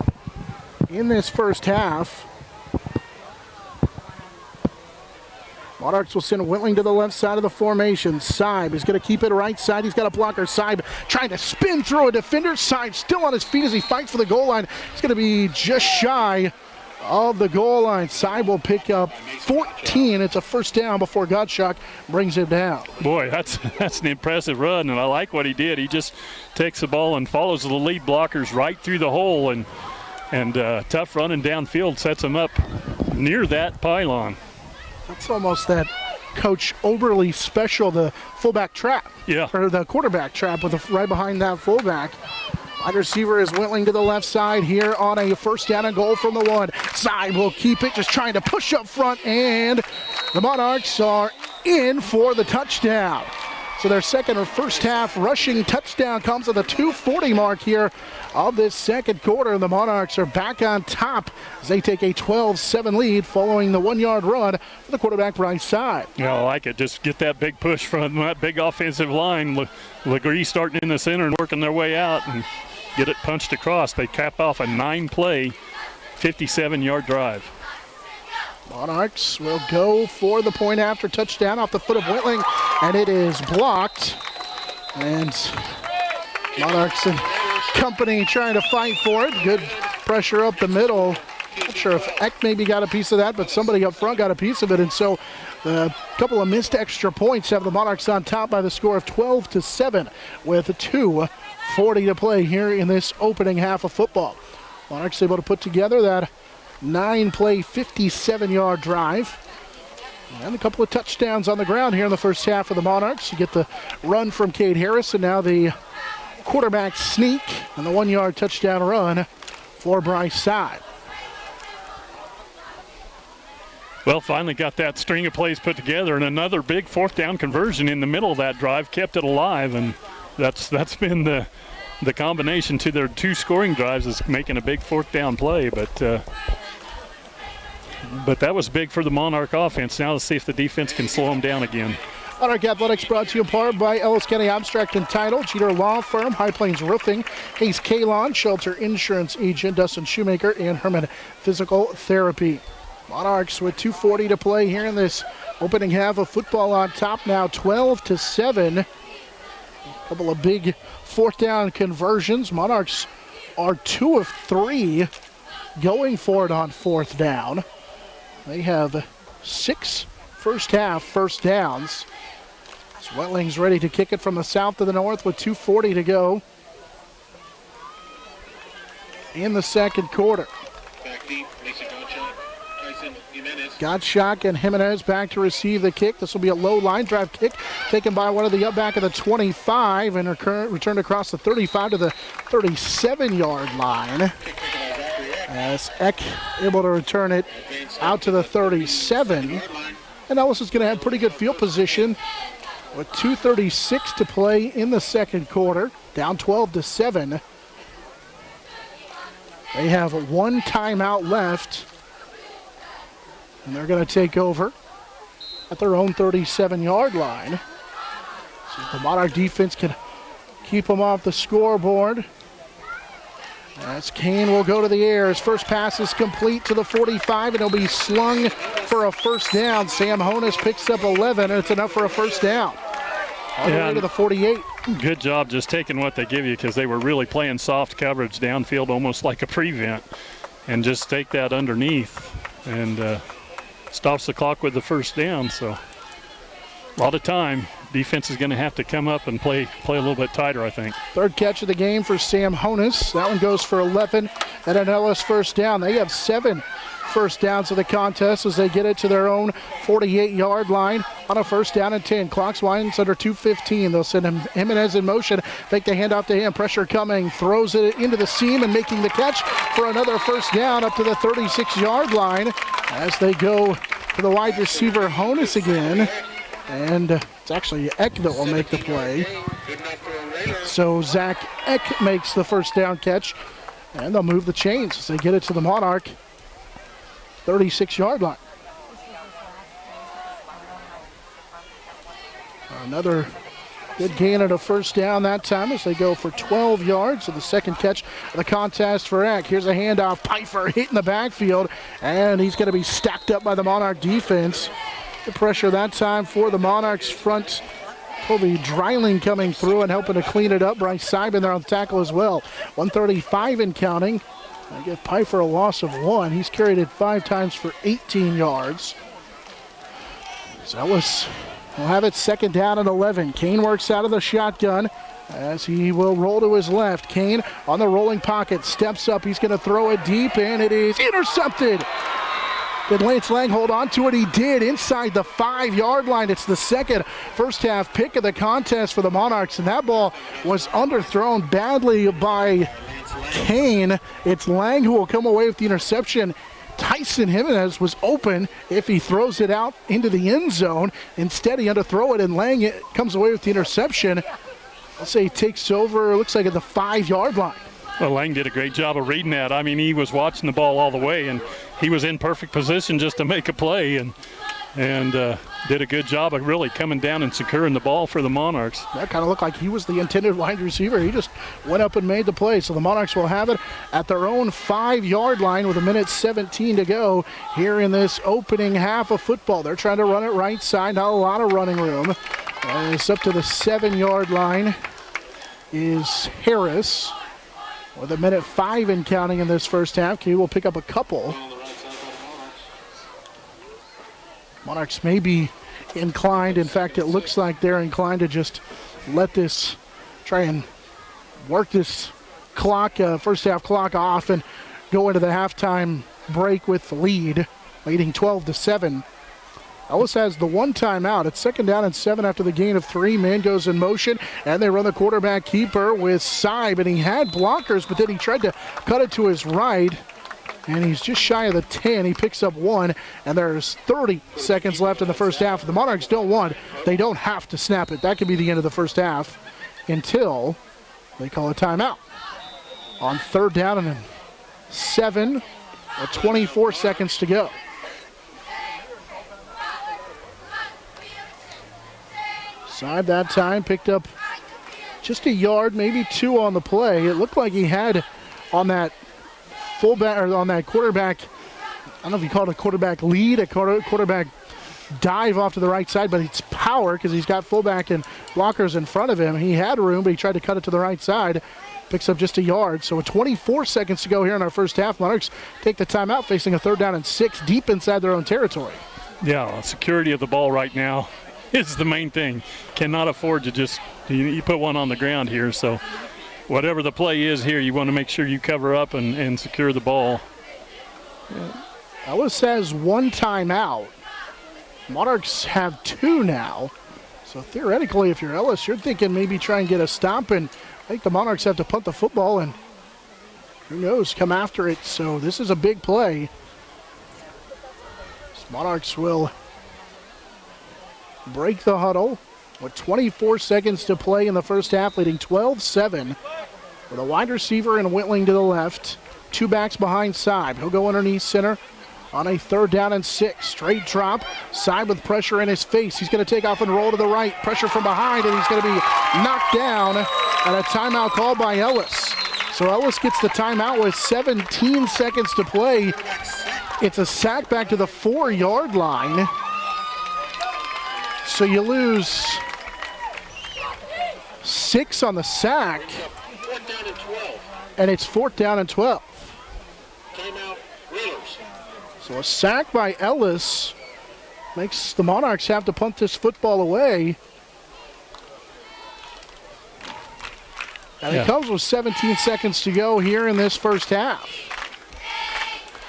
in this first half. Monarchs will send Wentling to the left side of the formation. Seib is going to keep it right side. He's got a blocker. Seib trying to spin through a defender. Seib still on his feet as he fights for the goal line. It's going to be just shy of the goal line. Seib will pick up 14. It's a 1st down before Gottschalk brings him down. Boy, that's an impressive run, and I like what he did. He just takes the ball and follows the lead blockers right through the hole, and tough running downfield sets him up near that pylon. It's almost that Coach Oberly special, the fullback trap. Yeah. Or the quarterback trap with right behind that fullback. Wide receiver is Wentling to the left side here on a 1st down and goal from the 1. Seib will keep it, just trying to push up front, and the Monarchs are in for the touchdown. So their 2nd or 1st half rushing touchdown comes at the 2:40 mark here of this 2nd quarter. The Monarchs are back on top as they take a 12-7 lead following the 1-yard run for the quarterback Bryce Seib. Yeah, I like it. Just get that big push from that big offensive line. Legree starting in the center and working their way out and get it punched across. They cap off a 9-play, 57-yard drive. Monarchs will go for the point after touchdown off the foot of Wentling, and it is blocked. And Monarchs and company trying to fight for it. Good pressure up the middle. Not sure if Eck maybe got a piece of that, but somebody up front got a piece of it. And so a couple of missed extra points have the Monarchs on top by the score of 12-7 with 2:40 to play here in this opening half of football. Monarchs able to put together that 9-play, 57-yard drive. And a couple of touchdowns on the ground here in the first half of the Monarchs. You get the run from Cade Harris, and now the quarterback sneak and the 1-yard touchdown run for Bryce Side. Well, finally got that string of plays put together, and another big fourth down conversion in the middle of that drive kept it alive, and that's been the combination to their 2 scoring drives is making a big fourth down play, but that was big for the Monarch offense. Now let's see if the defense can slow them down again. Monarch Athletics brought to you in part by Ellis County Abstract and Title, Jeter Law Firm, High Plains Roofing, Hayes Kalon, Shelter Insurance Agent, Dustin Shoemaker, and Herman Physical Therapy. Monarchs with 2:40 to play here in this opening half of football on top now 12-7. A couple of big fourth down conversions. Monarchs are 2 of 3 going for it on fourth down. They have 6 first half first downs. Swelling's ready to kick it from the south to the north with 2:40 to go in the second quarter. Back deep, Mason Gottschalk, Tyson Jimenez. Gottschalk and Jimenez back to receive the kick. This will be a low line drive kick taken by one of the up back of the 25 and returned across the 35 to the 37-yard line. As Eck able to return it out to the 37. And Ellis is going to have pretty good field position with 2:36 to play in the second quarter, down 12-7. They have 1 timeout left, and they're going to take over at their own 37-yard line. So the Monarch defense can keep them off the scoreboard. As Kane will go to the air. His first pass is complete to the 45, and he'll be slung for a first down. Sam Honus picks up 11, and it's enough for a first down. All the way to the 48. Good job just taking what they give you, because they were really playing soft coverage downfield, almost like a prevent, and just take that underneath and stops the clock with the first down. So a lot of time. Defense is going to have to come up and play a little bit tighter, I think. Third catch of the game for Sam Honus. That one goes for 11 and an Ellis first down. They have 7 first downs of the contest as they get it to their own 48-yard line on a first down and 10. Clock's winds under 2:15. They'll send Jimenez in motion. Take the handoff to him. Pressure coming. Throws it into the seam and making the catch for another first down up to the 36-yard line as they go to the wide receiver Honus again. And it's actually Eck that will make the play. So Zach Eck makes the first down catch, and they'll move the chains as they get it to the Monarch 36-yard line. Another good gain at a first down that time as they go for 12 yards. So the second catch of the contest for Eck. Here's a handoff. Pfeiffer hitting the backfield, and he's going to be stacked up by the Monarch defense. The pressure that time for the Monarchs front. Toby Dreiling coming through and helping to clean it up. Bryce Simon there on the tackle as well. 135 and counting. I give Pfeiffer a loss of 1. He's carried it 5 times for 18 yards. So Ellis will have it second down and 11. Kane works out of the shotgun as he will roll to his left. Kane on the rolling pocket, steps up. He's going to throw it deep, and it is intercepted. Did Lance Lang hold on to it? He did, inside the 5-yard line. It's the second first half pick of the contest for the Monarchs, and that ball was underthrown badly by Kane. It's Lang who will come away with the interception. Tyson Jimenez was open if he throws it out into the end zone. Instead, he underthrow it, and Lang comes away with the interception. I'll say he takes over, looks like at the 5-yard line. Well, Lang did a great job of reading that. I mean, he was watching the ball all the way, and he was in perfect position just to make a play, and did a good job of really coming down and securing the ball for the Monarchs. That kind of looked like he was the intended wide receiver. He just went up and made the play. So the Monarchs will have it at their own 5-yard line with 1:17 to go here in this opening half of football. They're trying to run it right side, not a lot of running room. And it's up to the 7-yard line is Harris. With 1:05 and counting in this first half, he will pick up a couple. Monarchs may be inclined. In fact, it looks like they're inclined to just let this try and work this clock, first half clock off and go into the halftime break with the lead, leading 12-7. Ellis has the one timeout. It's 2nd down and 7 after the gain of 3. Man goes in motion, and they run the quarterback keeper with Seib, and he had blockers, but then he tried to cut it to his right, and he's just shy of the 10. He picks up 1, and there's 30 seconds left in the first half. The Monarchs don't want, they don't have to snap it. That could be the end of the first half until they call a timeout. On 3rd down and 7, with 24 seconds to go. Seib that time picked up just a yard, maybe 2 on the play. It looked like he had on that fullback or on that quarterback, I don't know if you call it a quarterback lead, a quarterback dive off to the right side, but it's power because he's got fullback and blockers in front of him. He had room, but he tried to cut it to the right side. Picks up just a yard. So with 24 seconds to go here in our first half, Monarchs take the timeout, facing a 3rd down and 6 deep inside their own territory. Yeah, security of the ball right now is the main thing. Cannot afford to just, you put one on the ground here. So whatever the play is here, you want to make sure you cover up and secure the ball. Ellis has 1 timeout. Monarchs have 2 now. So theoretically, if you're Ellis, you're thinking maybe try and get a stop, and I think the Monarchs have to punt the football and, who knows, come after it. So this is a big play. So Monarchs will break the huddle with 24 seconds to play in the first half, leading 12-7 with a wide receiver and Whitling to the left. 2 backs behind Seib. He'll go underneath center on a 3rd down and 6. Straight drop. Seib with pressure in his face. He's going to take off and roll to the right. Pressure from behind, and he's going to be knocked down, and a timeout called by Ellis. So Ellis gets the timeout with 17 seconds to play. It's a sack back to the 4-yard line. So you lose 6 on the sack. 4th down and 12. And it's 4th down and 12. Timeout, Raiders. So a sack by Ellis makes the Monarchs have to punt this football away. And it comes with 17 seconds to go here in this first half.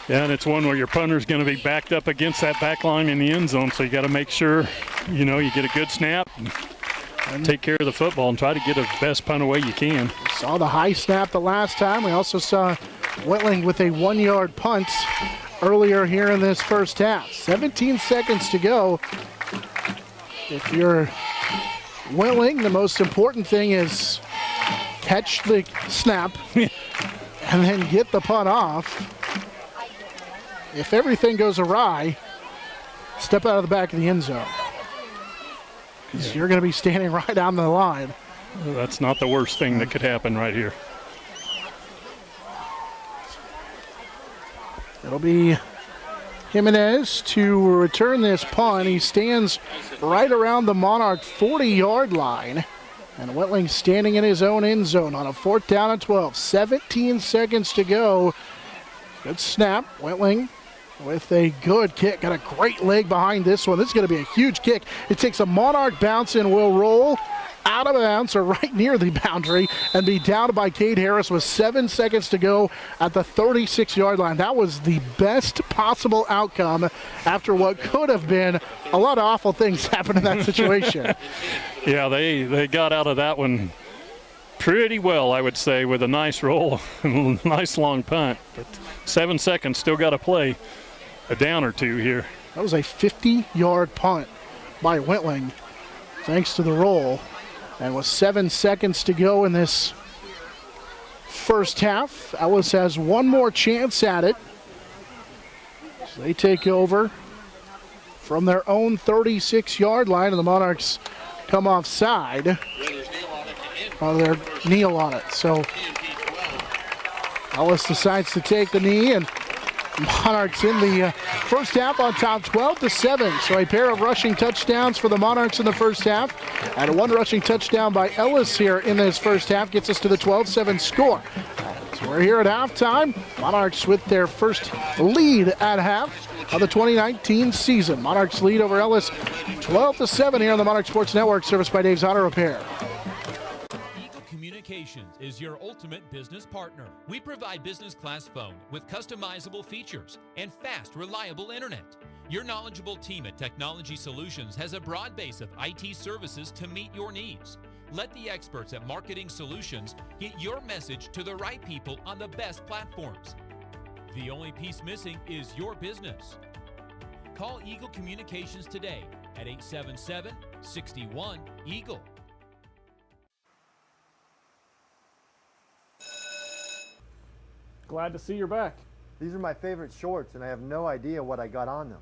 Yeah, and it's one where your punter's going to be backed up against that back line in the end zone, so you got to make sure, you get a good snap and take care of the football and try to get a best punt away you can. We saw the high snap the last time. We also saw Whitling with a 1-yard punt earlier here in this first half. 17 seconds to go. If you're Whitling, the most important thing is catch the snap and then get the punt off. If everything goes awry, step out of the back of the end zone, because you're going to be standing right on the line. Well, that's not the worst thing that could happen right here. It'll be Jimenez to return this punt. He stands right around the Monarch 40-yard line. And Whitling standing in his own end zone on a 4th down and 12. 17 seconds to go. Good snap. Whitling with a good kick. Got a great leg behind this one. This is going to be a huge kick. It takes a Monarch bounce and will roll out of bounds or right near the boundary and be downed by Cade Harris with 7 seconds to go at the 36-yard line. That was the best possible outcome after what could have been a lot of awful things happen in that situation. Yeah, they got out of that one pretty well, I would say, with a nice roll and nice long punt. But 7 seconds, still got to play a down or two here. That was a 50-yard punt by Whitling, thanks to the roll. And with 7 seconds to go in this first half, Ellis has one more chance at it. So they take over from their own 36-yard line, and the Monarchs come offside. Their kneel on it. So Ellis decides to take the knee, and Monarchs in the first half on top 12-7. So a pair of rushing touchdowns for the Monarchs in the first half, and 1 rushing touchdown by Ellis here in this first half gets us to the 12-7 score. So we're here at halftime. Monarchs with their first lead at half of the 2019 season. Monarchs lead over Ellis 12-7 here on the Monarch Sports Network, serviced by Dave's Auto Repair. Communications Communications is your ultimate business partner. We provide business class phone with customizable features and fast, reliable internet. Your knowledgeable team at Technology Solutions has a broad base of IT services to meet your needs. Let the experts at Marketing Solutions get your message to the right people on the best platforms. The only piece missing is your business. Call Eagle Communications today at 877-61-EAGLE. Glad to see you're back. These are my favorite shorts, and I have no idea what I got on them.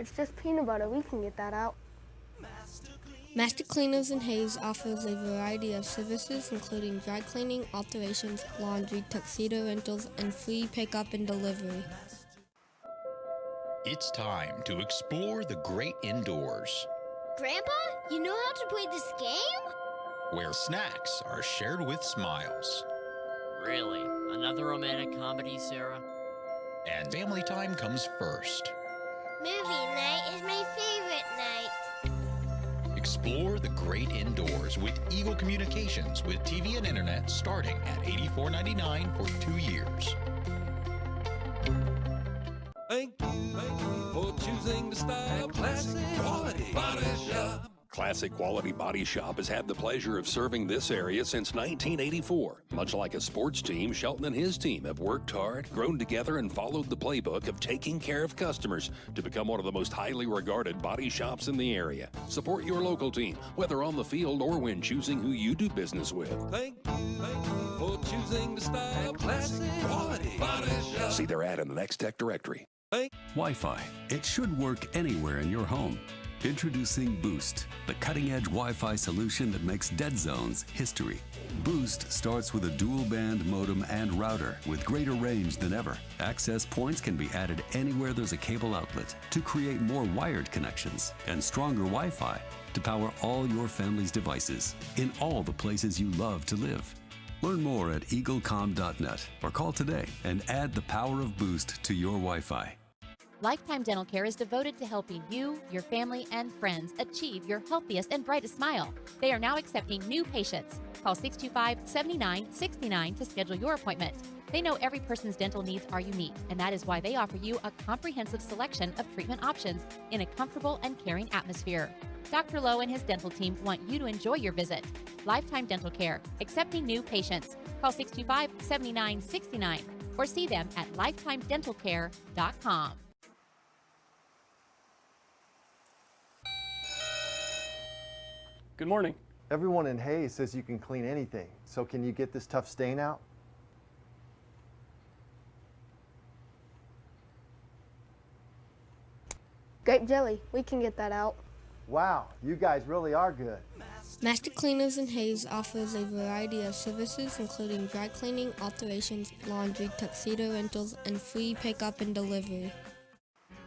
It's just peanut butter. We can get that out. Master Cleaners in Hayes offers a variety of services including dry cleaning, alterations, laundry, tuxedo rentals, and free pickup and delivery. It's time to explore the great indoors. Grandpa, you know how to play this game? Where snacks are shared with smiles. Really? Another romantic comedy, Sarah? And family time comes first. Movie night is my favorite night. Explore the great indoors with Eagle Communications with TV and internet starting at $84.99 for 2 years. Thank you for choosing the style classic quality body shop. Classic Quality Body Shop has had the pleasure of serving this area since 1984. Much like a sports team, Shelton and his team have worked hard, grown together, and followed the playbook of taking care of customers to become one of the most highly regarded body shops in the area. Support your local team, whether on the field or when choosing who you do business with. Thank you for choosing the style classic quality body shop. See their ad in the Next Tech directory. Wi-Fi. It should work anywhere in your home. Introducing Boost, the cutting-edge Wi-Fi solution that makes dead zones history. Boost starts with a dual-band modem and router with greater range than ever. Access points can be added anywhere there's a cable outlet to create more wired connections and stronger Wi-Fi to power all your family's devices in all the places you love to live. Learn more at eaglecom.net or call today and add the power of Boost to your Wi-Fi. Lifetime Dental Care is devoted to helping you, your family, and friends achieve your healthiest and brightest smile. They are now accepting new patients. Call 625-7969 to schedule your appointment. They know every person's dental needs are unique, and that is why they offer you a comprehensive selection of treatment options in a comfortable and caring atmosphere. Dr. Lowe and his dental team want you to enjoy your visit. Lifetime Dental Care, accepting new patients. Call 625-7969 or see them at lifetimedentalcare.com. Good morning. Everyone in Hayes says you can clean anything, so can you get this tough stain out? Grape jelly. We can get that out. Wow, you guys really are good. Master Cleaners in Hayes offers a variety of services including dry cleaning, alterations, laundry, tuxedo rentals, and free pickup and delivery.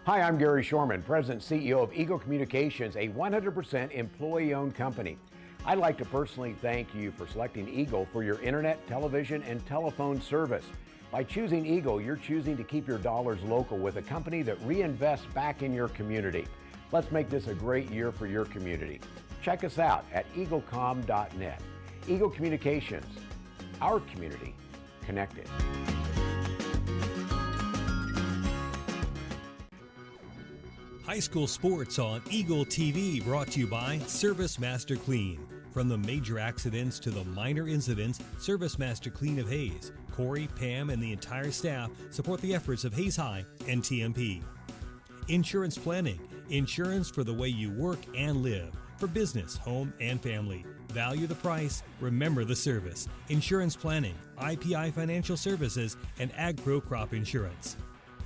Hi, I'm Gary Shorman, President and CEO of Eagle Communications, a 100% employee-owned company. I'd like to personally thank you for selecting Eagle for your internet, television, and telephone service. By choosing Eagle, you're choosing to keep your dollars local with a company that reinvests back in your community. Let's make this a great year for your community. Check us out at eaglecom.net. Eagle Communications, our community connected. High school sports on Eagle TV brought to you by Service Master Clean. From the major accidents to the minor incidents, Service Master Clean of Hayes, Corey, Pam, and the entire staff support the efforts of Hayes High and TMP. Insurance planning, insurance for the way you work and live, for business, home, and family. Value the price, remember the service. Insurance planning, IPI Financial Services, and AgPro Crop Insurance.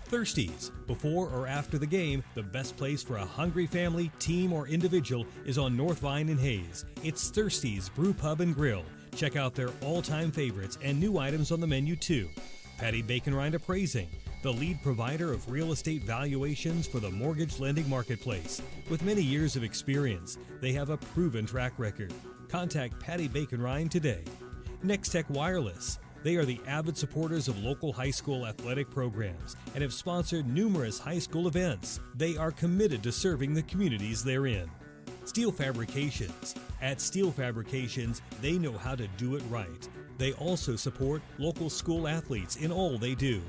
Thirsties. Before or after the game, the best place for a hungry family, team, or individual is on North Vine in Hayes. It's Thirsties Brew Pub and Grill. Check out their all-time favorites and new items on the menu too. Patty Bacon Rind Appraising, the lead provider of real estate valuations for the mortgage lending marketplace. With many years of experience, they have a proven track record. Contact Patty Bacon Rind today. Next Tech Wireless, They are the avid supporters of local high school athletic programs and have sponsored numerous high school events. They are committed to serving the communities they're in. Steel Fabrications. At Steel Fabrications, they know how to do it right. They also support local school athletes in all they do.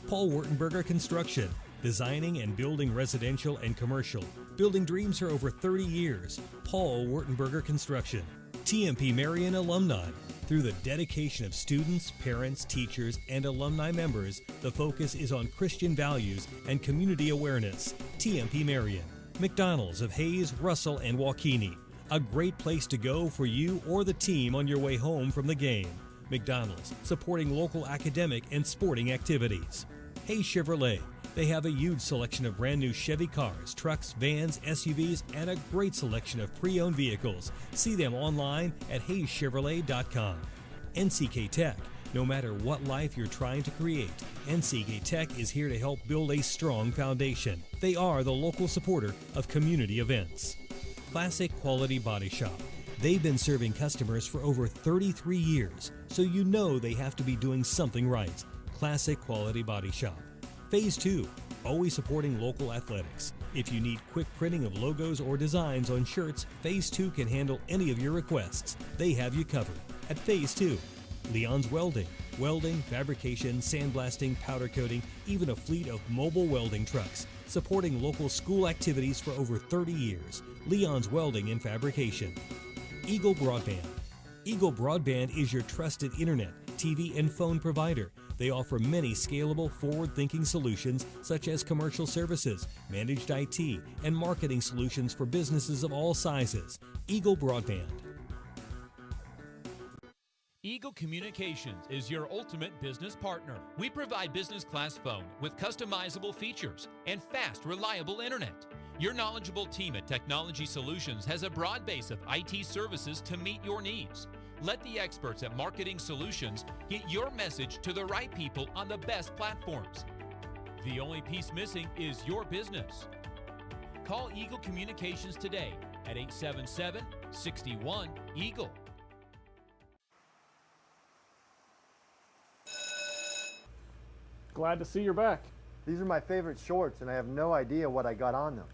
Paul Wurtenberger Construction, designing and building residential and commercial. Building dreams for over 30 years. Paul Wurtenberger Construction. TMP Marion Alumni. Through the dedication of students, parents, teachers, and alumni members, the focus is on Christian values and community awareness. TMP Marion. McDonald's of Hayes, Russell, and Waukene. A great place to go for you or the team on your way home from the game. McDonald's, supporting local academic and sporting activities. Hayes Chevrolet. They have a huge selection of brand new Chevy cars, trucks, vans, SUVs, and a great selection of pre-owned vehicles. See them online at hayeschevrolet.com. NCK Tech. No matter what life you're trying to create, NCK Tech is here to help build a strong foundation. They are the local supporter of community events. Classic Quality Body Shop. They've been serving customers for over 33 years, so you know they have to be doing something right. Classic Quality Body Shop. Phase 2, always supporting local athletics. If you need quick printing of logos or designs on shirts, Phase 2 can handle any of your requests. They have you covered. At Phase 2, Leon's Welding. Welding, fabrication, sandblasting, powder coating, even a fleet of mobile welding trucks. Supporting local school activities for over 30 years. Leon's Welding and Fabrication. Eagle Broadband. Eagle Broadband is your trusted internet, TV, and phone provider. They offer many scalable, forward-thinking solutions such as commercial services, managed IT, and marketing solutions for businesses of all sizes. Eagle Broadband. Eagle Communications is your ultimate business partner. We provide business class phone with customizable features and fast, reliable internet. Your knowledgeable team at Technology Solutions has a broad base of IT services to meet your needs. Let the experts at Marketing Solutions get your message to the right people on the best platforms. The only piece missing is your business. Call Eagle Communications today at 877-61-EAGLE. Glad to see you're back. These are my favorite shorts, and I have no idea what I got on them.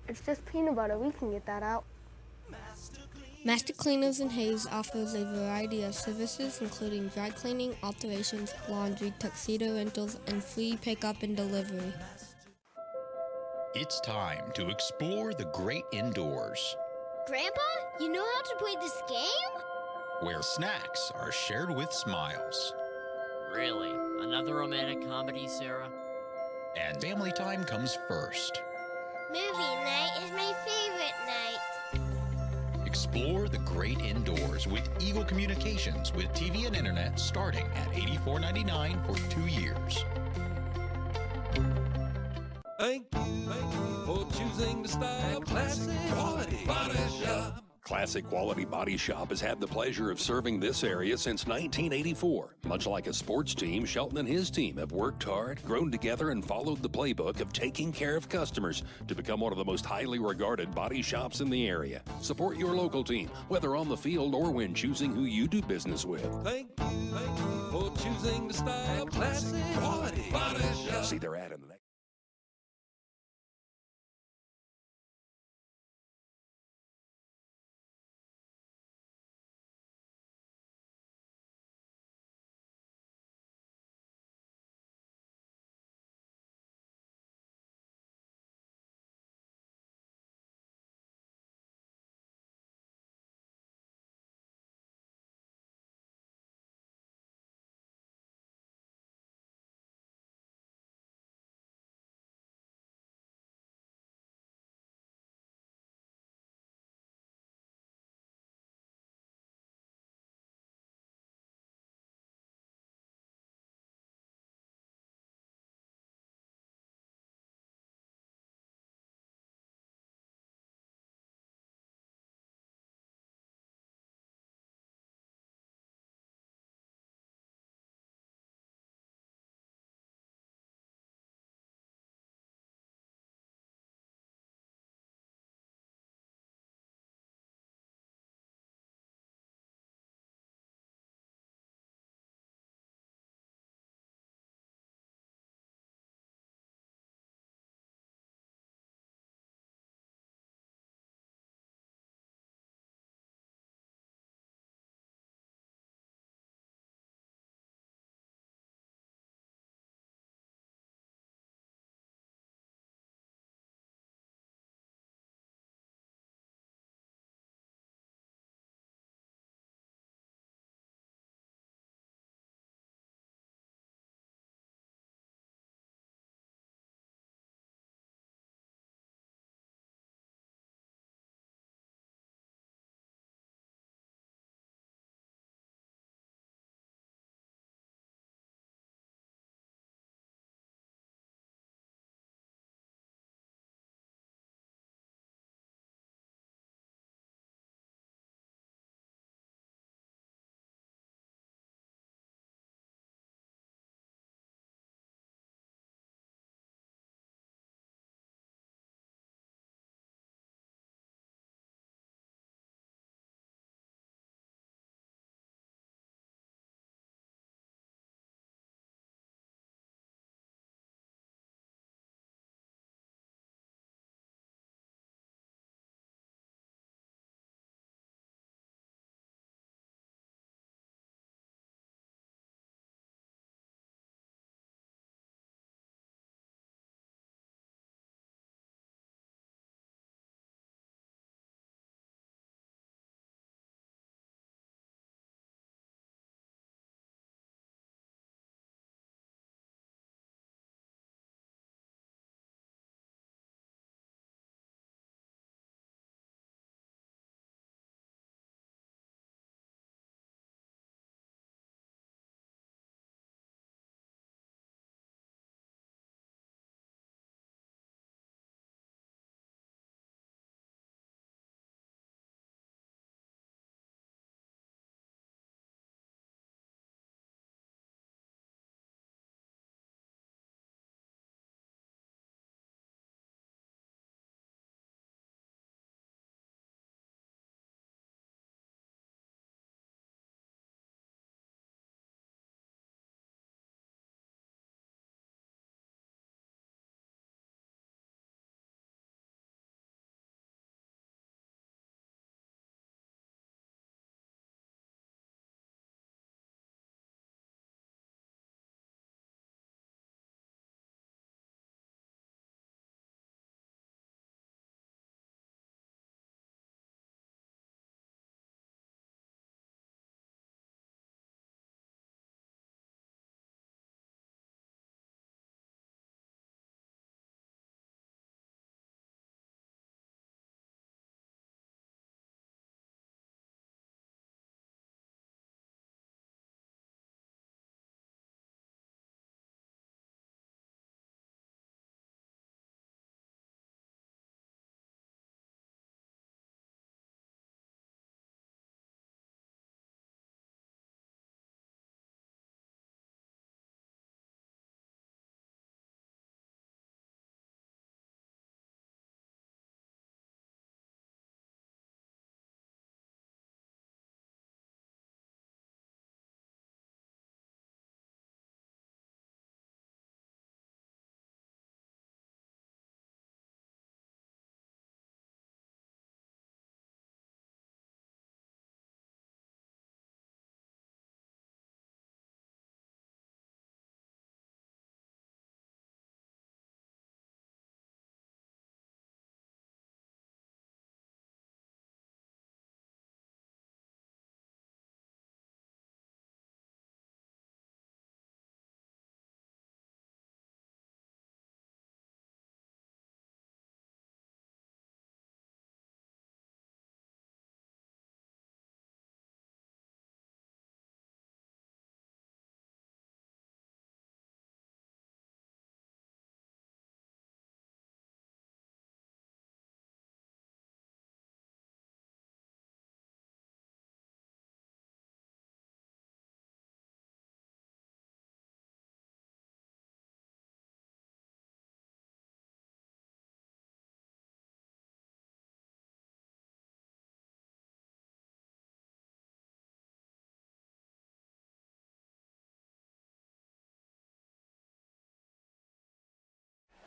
It's just peanut butter. We can get that out. Master Cleaners in Hayes offers a variety of services including dry cleaning, alterations, laundry, tuxedo rentals, and free pickup and delivery. It's time to explore the great indoors, Grandpa, you know how to play this game? where snacks are shared with smiles, Really? Another romantic comedy, Sarah? and family time comes first. Movie night is my favorite night. Explore the great indoors with Eagle Communications with TV and internet starting at $84.99 for 2 years. Thank you for choosing the style Classic Quality Body Shop. Classic Quality Body Shop has had the pleasure of serving this area since 1984. Much like a sports team, Shelton and his team have worked hard, grown together, and followed the playbook of taking care of customers to become one of the most highly regarded body shops in the area. Support your local team, whether on the field or when choosing who you do business with. Thank you for choosing the style Classic Quality Body Shop. See their ad in the next.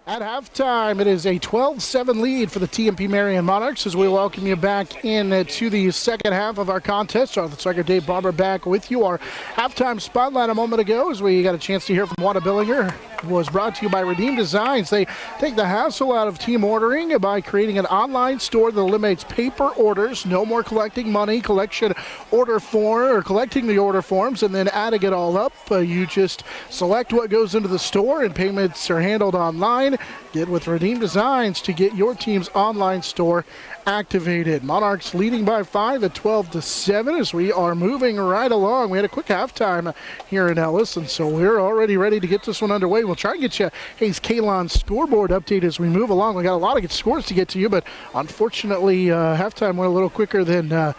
At halftime, it is a 12-7 lead for the TMP Marion Monarchs as we welcome you back into the second half of our contest. Jonathan Stryker, Dave Barber back with you. Our halftime spotlight a moment ago as we got a chance to hear from Wanda Billinger was brought to you by Redeem Designs. They take the hassle out of team ordering by creating an online store that eliminates paper orders. No more collecting money, collecting the order forms and then adding it all up. You just select what goes into the store and payments are handled online. Get with Redeem Designs to get your team's online store activated. Monarchs leading by 5 at 12-7 as we are moving right along. We had a quick halftime here in Ellis, and so we're already ready to get this one underway. We'll try and get you Hayes Kalon's scoreboard update as we move along. We got a lot of good scores to get to you, but unfortunately halftime went a little quicker than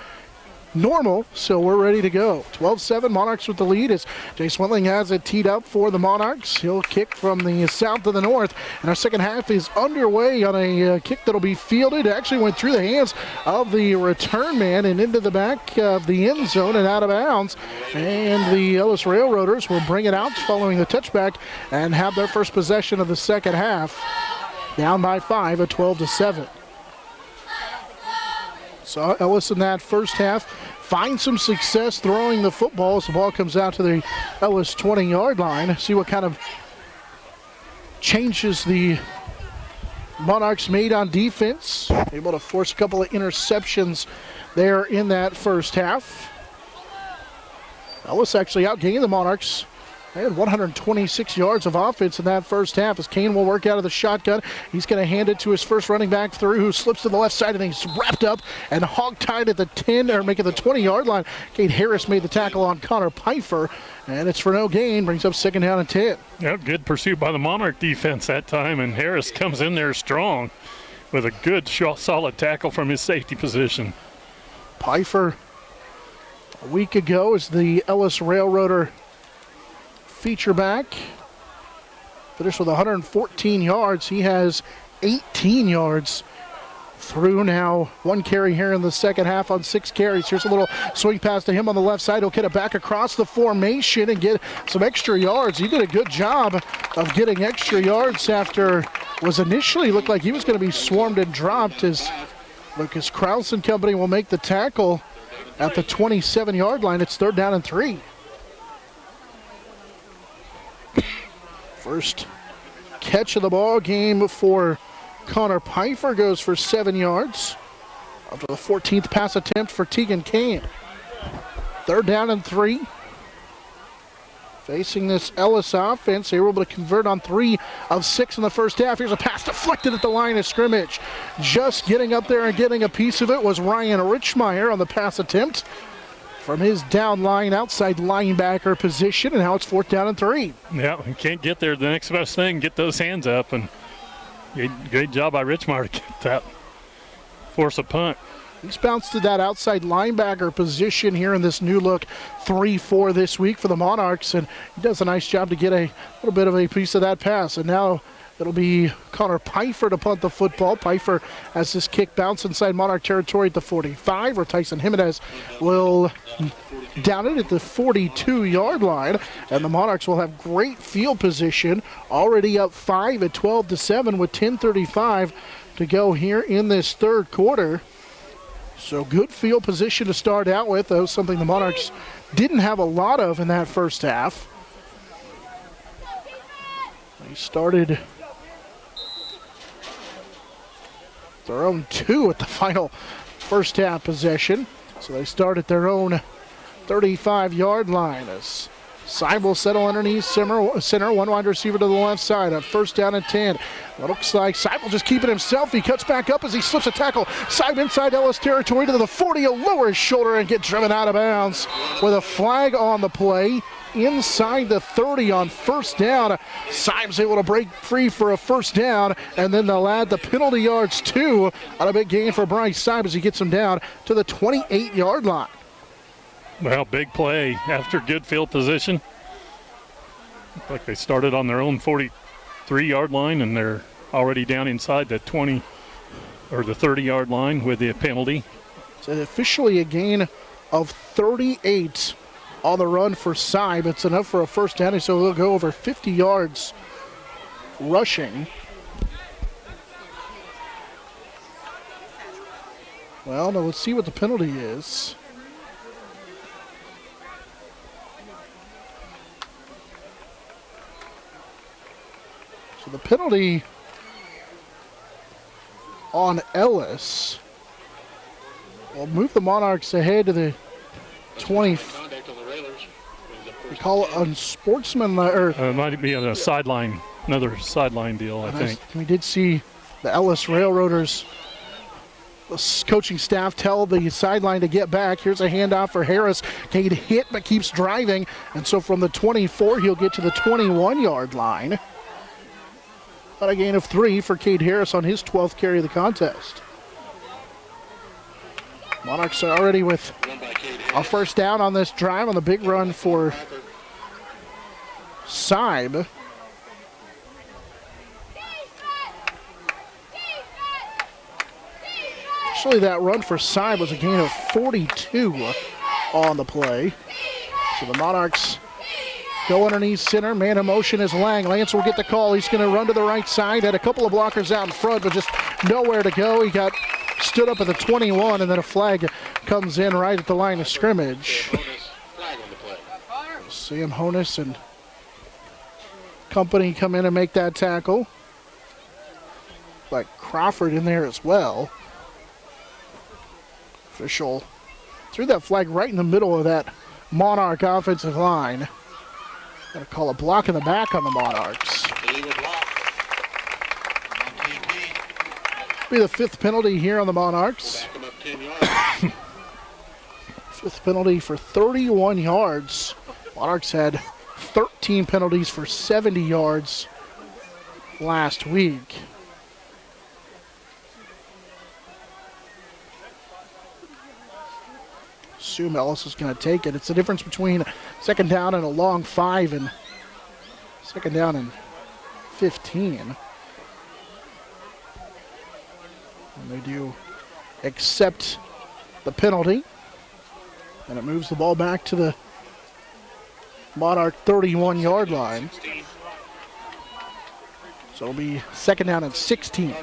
normal, so we're ready to go. 12-7, Monarchs with the lead as Jay Swilling has it teed up for the Monarchs. He'll kick from the south to the north, and our second half is underway on a kick that'll be fielded. It actually went through the hands of the return man and into the back of the end zone and out of bounds, and the Ellis Railroaders will bring it out following the touchback and have their first possession of the second half, down by 5 at 12-7. Saw Ellis in that first half find some success throwing the football as the ball comes out to the Ellis 20-yard line. See what kind of changes the Monarchs made on defense. Able to force a couple of interceptions there in that first half. Ellis actually outgained the Monarchs. They had 126 yards of offense in that first half as Kane will work out of the shotgun. He's going to hand it to his first running back through, who slips to the left side and he's wrapped up and hog-tied at the 10 or making the 20-yard line. Kate Harris made the tackle on Connor Pfeiffer, and it's for no gain. Brings up second down and 10. Yep, good pursuit by the Monarch defense that time, and Harris comes in there strong with a good, solid tackle from his safety position. Pfeiffer, a week ago, is the Ellis Railroader feature back. Finished with 114 yards. He has 18 yards through now. One carry here in the second half on 6 carries. Here's a little swing pass to him on the left side. He'll get it back across the formation and get some extra yards. He did a good job of getting extra yards after was initially looked like he was going to be swarmed and dropped, as Lucas Krause and company will make the tackle at the 27-yard line. It's third down and 3. First catch of the ball game for Connor Pfeiffer goes for 7 yards. After the 14th pass attempt for Tegan Kane. Third down and 3. Facing this Ellis offense, they were able to convert on 3 of 6 in the first half. Here's a pass deflected at the line of scrimmage. Just getting up there and getting a piece of it was Ryan Richmeyer on the pass attempt from his down line outside linebacker position, and now it's fourth down and 3. Yeah, he can't get there. The next best thing, get those hands up, and great job by Richmeyer to get that, force a punt. He's bounced to that outside linebacker position here in this new look 3-4 this week for the Monarchs, and he does a nice job to get a little bit of a piece of that pass. And now it'll be Connor Pfeiffer to punt the football. Pfeiffer has this kick bounce inside Monarch territory at the 45, where Tyson Jimenez will down it at the 42-yard line. And the Monarchs will have great field position, already up 5 at 12-7 with 10:35 to go here in this third quarter. So good field position to start out with. That was something the Monarchs didn't have a lot of in that first half. They started their own 2 at the final first half possession. So they start at their own 35-yard line as Seib will settle underneath center, one wide receiver to the left side. A first down and 10. It looks like Seib will just keep it himself. He cuts back up as he slips a tackle. Seib inside Ellis territory to the 40. He'll lower his shoulder and get driven out of bounds with a flag on the play. Inside the 30 on first down. Seib's able to break free for a first down, and then they'll add the penalty yards too. On a big gain for Bryce Seib as he gets him down to the 28-yard line. Well, big play after good field position. Looked like they started on their own 43-yard line, and they're already down inside the 20 or the 30-yard line with the penalty. So officially a gain of 38 on the run for Seib. It's enough for a first down, so they'll go over 50 yards rushing. Well, now let's see what the penalty is. So the penalty on Ellis will move the Monarchs ahead to the 20. They call it unsportsmanlike. It might be a sideline, another sideline deal, I think. We did see the Ellis Railroaders coaching staff tell the sideline to get back. Here's a handoff for Harris. Cade hit but keeps driving, and so from the 24 he'll get to the 21-yard line. But a gain of 3 for Cade Harris on his 12th carry of the contest. Monarchs are already with a first down on this drive on the big run for Seib. Actually, that run for Seib was a gain of 42 on the play. So the Monarchs go underneath center. Man in motion is Lang. Lance will get the call. He's going to run to the right side. Had a couple of blockers out in front, but just nowhere to go. He got stood up at the 21, and then a flag comes in right at the line of scrimmage. Sam Honus and company come in and make that tackle. Like Crawford in there as well. Official threw that flag right in the middle of that Monarch offensive line. Got to call a block in the back on the Monarchs. Be the 5th penalty here on the Monarchs. 5th penalty for 31 yards. Monarchs had 13 penalties for 70 yards last week. Assume Ellis is going to take it. It's the difference between second down and a long 5 and second down and 15. And they do accept the penalty. And it moves the ball back to the Monarch 31-yard line. So it'll be second down and 16.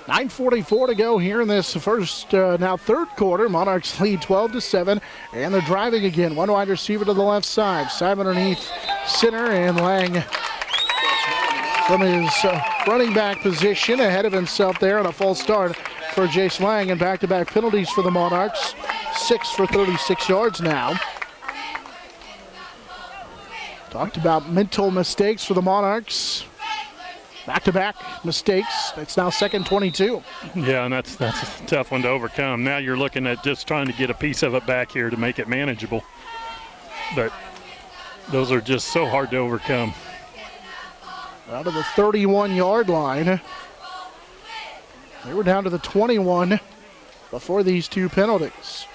9:44 to go here in this first, now third quarter. Monarchs lead 12-7, and they're driving again. One wide receiver to the left side. Seib underneath center, and Lang from his running back position ahead of himself there on a false start for Jace Lang, and back-to-back penalties for the Monarchs. 6 for 36 yards now. Talked about mental mistakes for the Monarchs. Back-to-back mistakes. It's now second 22. Yeah, and that's a tough one to overcome. Now you're looking at just trying to get a piece of it back here to make it manageable. But those are just so hard to overcome. Out of the 31-yard line. They were down to the 21 before these two penalties.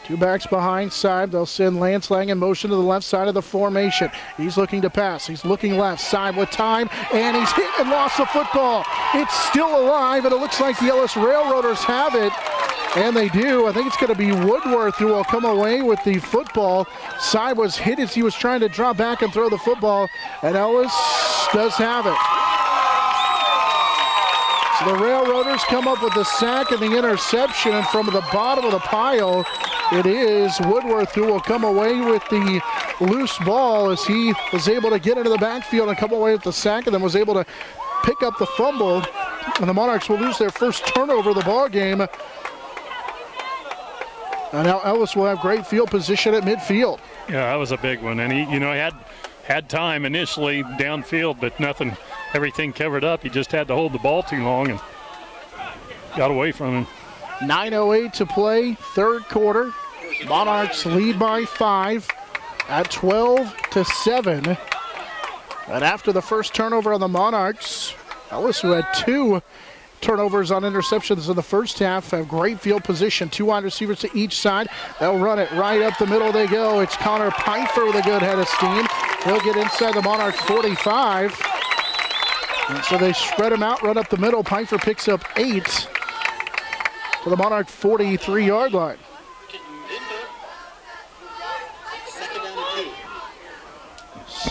Two backs behind Seib. They'll send Lance Lang in motion to the left side of the formation. He's looking to pass. He's looking left. Seib with time, and he's hit and lost the football. It's still alive, and it looks like the Ellis Railroaders have it, and they do. I think it's going to be Woodworth who will come away with the football. Seib was hit as he was trying to drop back and throw the football, and Ellis does have it. So the Railroaders come up with the sack and the interception, and from the bottom of the pile, it is Woodworth who will come away with the loose ball as he was able to get into the backfield and come away with the sack, and then was able to pick up the fumble. And the Monarchs will lose their first turnover of the ball game. And now Ellis will have great field position at midfield. Yeah, that was a big one, and he had time initially downfield, but nothing. Everything covered up. He just had to hold the ball too long and got away from him. 9:08 to play, third quarter. Monarchs lead by 5 at 12-7. And after the first turnover on the Monarchs, Ellis, who had 2 turnovers on interceptions in the first half, have great field position. 2 wide receivers to each side. They'll run it right up the middle. They go. It's Connor Pfeiffer with a good head of steam. He'll get inside the Monarchs 45. And so they spread him out, run up the middle. Pfeiffer picks up 8 to the Monarch 43-yard line.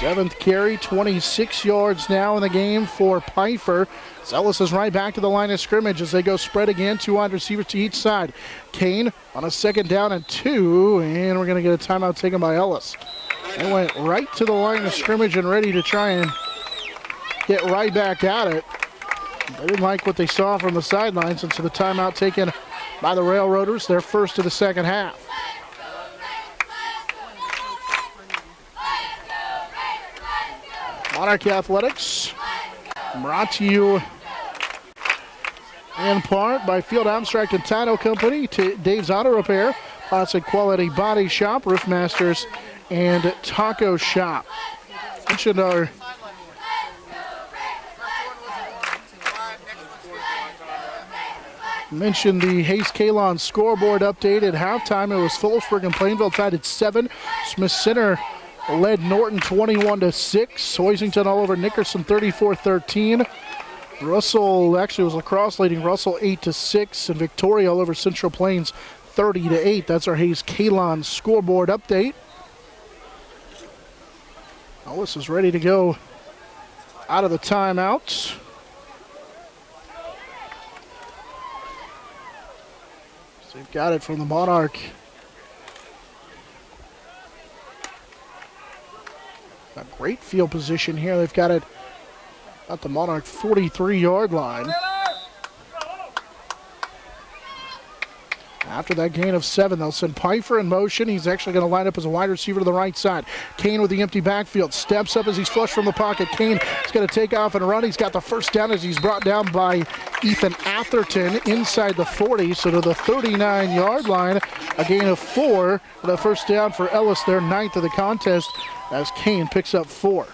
7th carry, 26 yards now in the game for Pfeiffer. Ellis is right back to the line of scrimmage as they go spread again. 2 wide receivers to each side. Kane on a 2nd down and 2, and we're going to get a timeout taken by Ellis. They went right to the line of scrimmage and ready to try and get right back at it. They didn't like what they saw from the sidelines, and so the timeout taken by the Railroaders, their first of the second half. Monarch Athletics brought to you in part by Field Abstract and Title Company, to Dave's Auto Repair, Classic Quality Body Shop, Roofmasters, and Taco Shop. Mentioned the Hayes Kalon scoreboard update at halftime. It was Phillipsburg and Plainville tied at 7. Smith Center led Norton 21-6. Hoisington all over Nickerson 34-13. Russell, actually was lacrosse leading Russell 8-6, and Victoria all over Central Plains 30-8. That's our Hayes Kalon scoreboard update. Ellis is ready to go out of the timeout. So they've got it from the Monarch. A great field position here. They've got it at the Monarch 43-yard line. After that gain of 7, they'll send Pfeiffer in motion. He's actually going to line up as a wide receiver to the right side. Kane with the empty backfield. Steps up as he's flushed from the pocket. Kane is going to take off and run. He's got the first down as he's brought down by Ethan Atherton inside the 40, so to the 39-yard line. A gain of 4. The first down for Ellis, their 9th of the contest, as Kane picks up 4.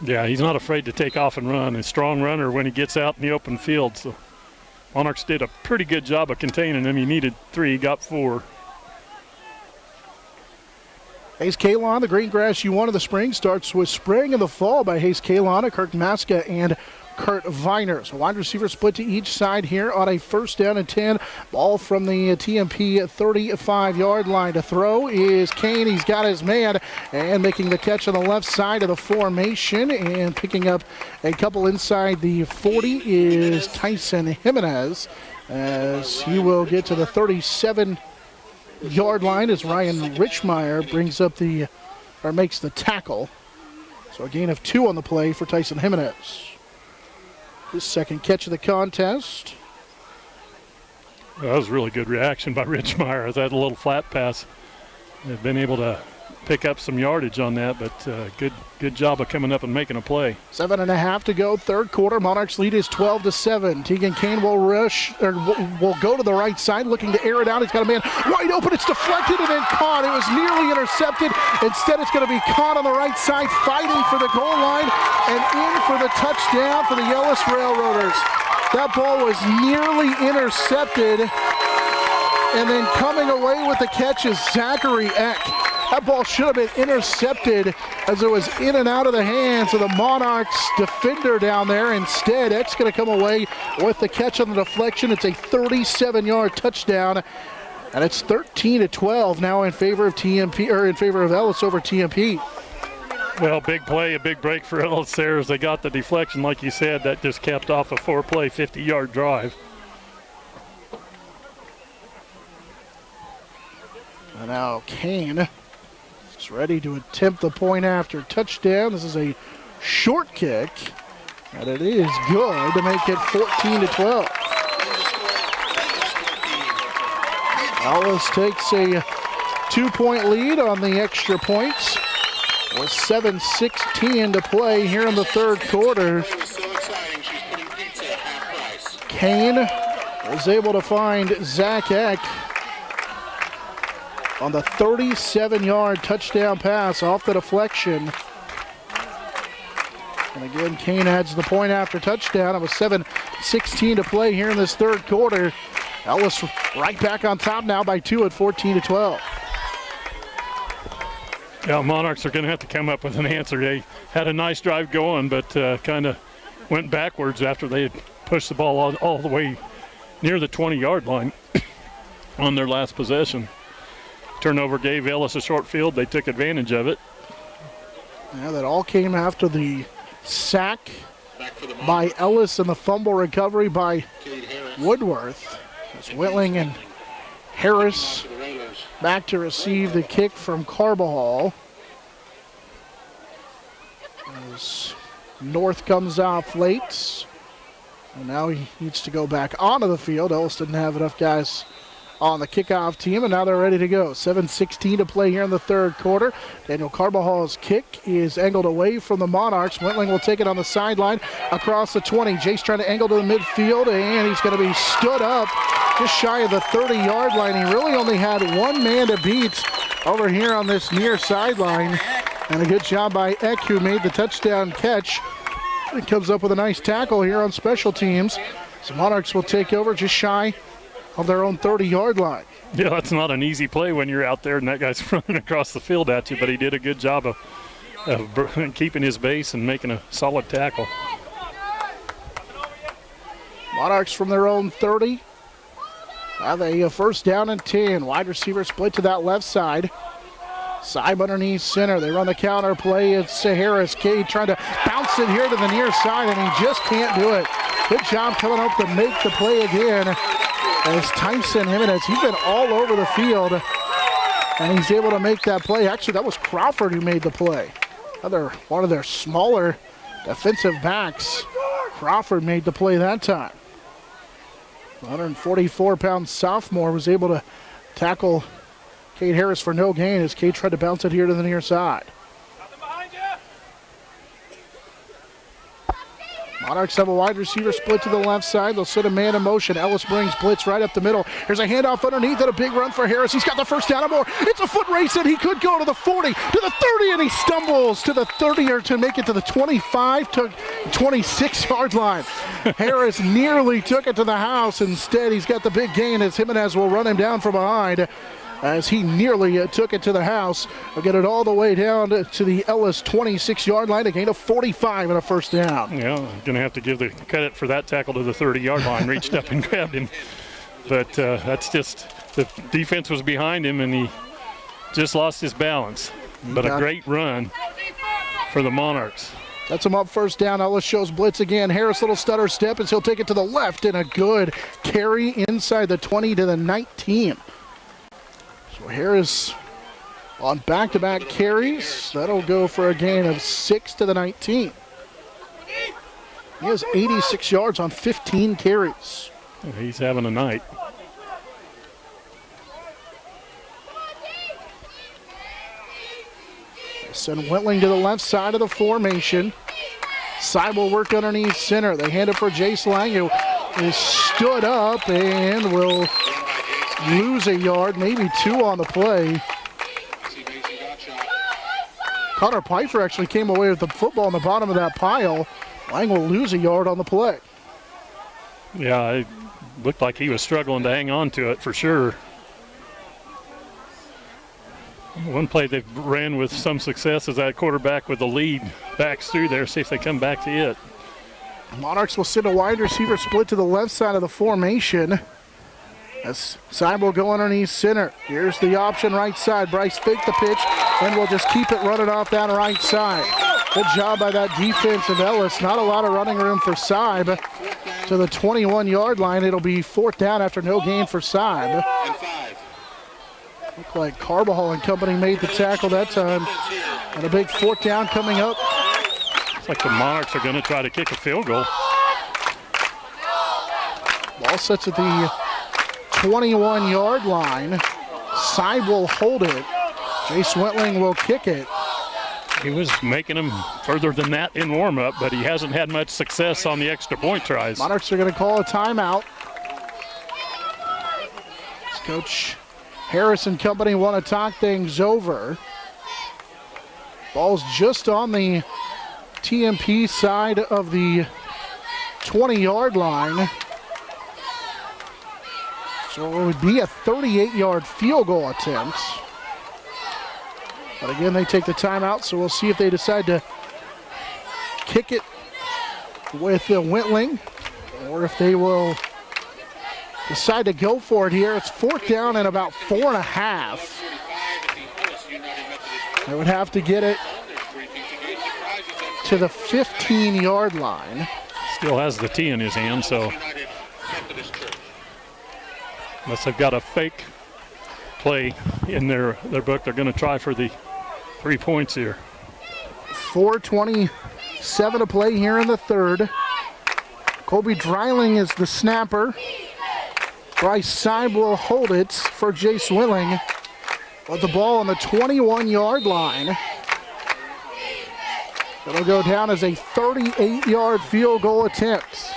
Yeah, he's not afraid to take off and run. A strong runner when he gets out in the open field. So Monarchs did a pretty good job of containing him. He needed 3, he got 4. Hayes Kalon, the green grass you want of the spring, starts with Spring in the Fall by Hayes Kalon, Kirk Maska, and Kurt Viner. So wide receiver split to each side here on a 1st down and 10. Ball from the TMP 35-yard line. To throw is Kane. He's got his man and making the catch on the left side of the formation, and picking up a couple inside the 40 is Tyson Jimenez, as he will get to the 37-yard line as Ryan Richmeyer brings up makes the tackle. So a gain of 2 on the play for Tyson Jimenez. His 2nd catch of the contest. That was a really good reaction by Richmeyer. That little flat pass. They've been able to pick up some yardage on that, but good job of coming up and making a play. 7.5 to go, 3rd quarter. Monarchs lead is 12-7. Tegan Kane will will go to the right side, looking to air it out. He's got a man wide open. It's deflected and then caught. It was nearly intercepted. Instead, it's going to be caught on the right side, fighting for the goal line and in for the touchdown for the Ellis Railroaders. That ball was nearly intercepted, and then coming away with the catch is Zachary Eck. That ball should have been intercepted as it was in and out of the hands of the Monarchs defender down there. Instead, Eck's going to come away with the catch on the deflection. It's a 37-yard touchdown, and it's 13-12 now in favor of TMP, or in favor of Ellis over TMP. Well, big play, a big break for Ellis there as they got the deflection. Like you said, that just capped off a 4-play, 50-yard drive. And now Kane is ready to attempt the point after touchdown. This is a short kick, and it is good to make it 14-12. Ellis takes a 2-point lead on the extra points with 7:16 to play here in the 3rd quarter. Kane was able to find Zach Eck on the 37-yard touchdown pass off the deflection. And again, Kane adds the point after touchdown. It was 7:16 to play here in this 3rd quarter. Ellis right back on top now by 2 at 14-12. Yeah, Monarchs are going to have to come up with an answer. They had a nice drive going, but kind of went backwards after they had pushed the ball all the way near the 20-yard line on their last possession. Turnover gave Ellis a short field. They took advantage of it. Yeah, that all came after the sack by Ellis and the fumble recovery by Woodworth. As Whitling and Harris back to receive the kick from Carbajal. As North comes off late. And now he needs to go back onto the field. Ellis didn't have enough guys on the kickoff team, and now they're ready to go. 7:16 to play here in the third quarter. Daniel Carbajal's kick is angled away from the Monarchs. Whitling will take it on the sideline across the 20. Jace trying to angle to the midfield, and he's going to be stood up just shy of the 30-yard line. He really only had one man to beat over here on this near sideline. And a good job by Eck, who made the touchdown catch. It comes up with a nice tackle here on special teams. So Monarchs will take over just shy of their own 30-yard line. Yeah, that's not an easy play when you're out there and that guy's running across the field at you, but he did a good job of keeping his base and making a solid tackle. Monarchs from their own 30 have a first down and 10. Wide receiver split to that left side. Side underneath center. They run the counter play. It's Harris. Cade trying to bounce it here to the near side, and he just can't do it. Good job coming up to make the play again. As Tyson Jimenez, he's been all over the field, and he's able to make that play. Actually, that was Crawford who made the play. One of their smaller defensive backs. Crawford made the play that time. 144-pound sophomore was able to tackle Cade Harris for no gain as Cade tried to bounce it here to the near side. Monarchs have a wide receiver split to the left side. They'll set a man in motion. Ellis brings blitz right up the middle. Here's a handoff underneath and a big run for Harris. He's got the first down and more. It's a foot race and he could go to the 40, to the 30, and he stumbles to the 30 or to make it to the 25 to 26-yard line. Harris nearly took it to the house. Instead, he's got the big gain as Jimenez will run him down from behind. As he nearly took it to the house. We'll get it all the way down to the Ellis 26-yard line, a gain of 45 and a first down. Yeah, going to have to give the credit for that tackle to the 30-yard line. Reached up and grabbed him. But that's just, the defense was behind him, and he just lost his balance. But a great run for the Monarchs. Sets him up first down. Ellis shows blitz again. Harris little stutter step as he'll take it to the left, and a good carry inside the 20 to the 19. So Harris on back-to-back carries. That'll go for a gain of 6 to the 19. He has 86 yards on 15 carries. He's having a night. Send Whitling to the left side of the formation. Side will work underneath center. They hand it for Jace Lang, who is stood up and will lose a yard, maybe two on the play. Connor Pfeiffer actually came away with the football in the bottom of that pile. Lang will lose a yard on the play. Yeah, it looked like he was struggling to hang on to it for sure. One play they ran with some success is that quarterback with the lead backs through there. See if they come back to it. Monarchs will send a wide receiver split to the left side of the formation. As side will go underneath center. Here's the option right side. Bryce faked the pitch and will just keep it running off that right side. Good job by that defense of Ellis. Not a lot of running room for Saib. To the 21-yard line, it'll be fourth down after no gain for Saib. Looked like Carbajal and company made the tackle that time. And a big fourth down coming up. Looks like the Monarchs are going to try to kick a field goal. Ball sets at the 21-yard line. Side will hold it. Jace Whitling will kick it. He was making them further than that in warm-up, but he hasn't had much success on the extra point tries. Monarchs are going to call a timeout. Coach Harris and company want to talk things over. Ball's just on the TMP side of the 20-yard line. So it would be a 38-yard field goal attempt. But again, they take the timeout, so we'll see if they decide to kick it with Whitling or if they will decide to go for it here. It's fourth down and about 4.5. They would have to get it to the 15-yard line. Still has the tee in his hand, so unless they've got a fake play in their book, they're going to try for the 3 points here. 4:27 to play here in the third. Colby Dreiling is the snapper. Bryce Seib will hold it for Jace Willing. With the ball on the 21-yard line. It'll go down as a 38-yard field goal attempt.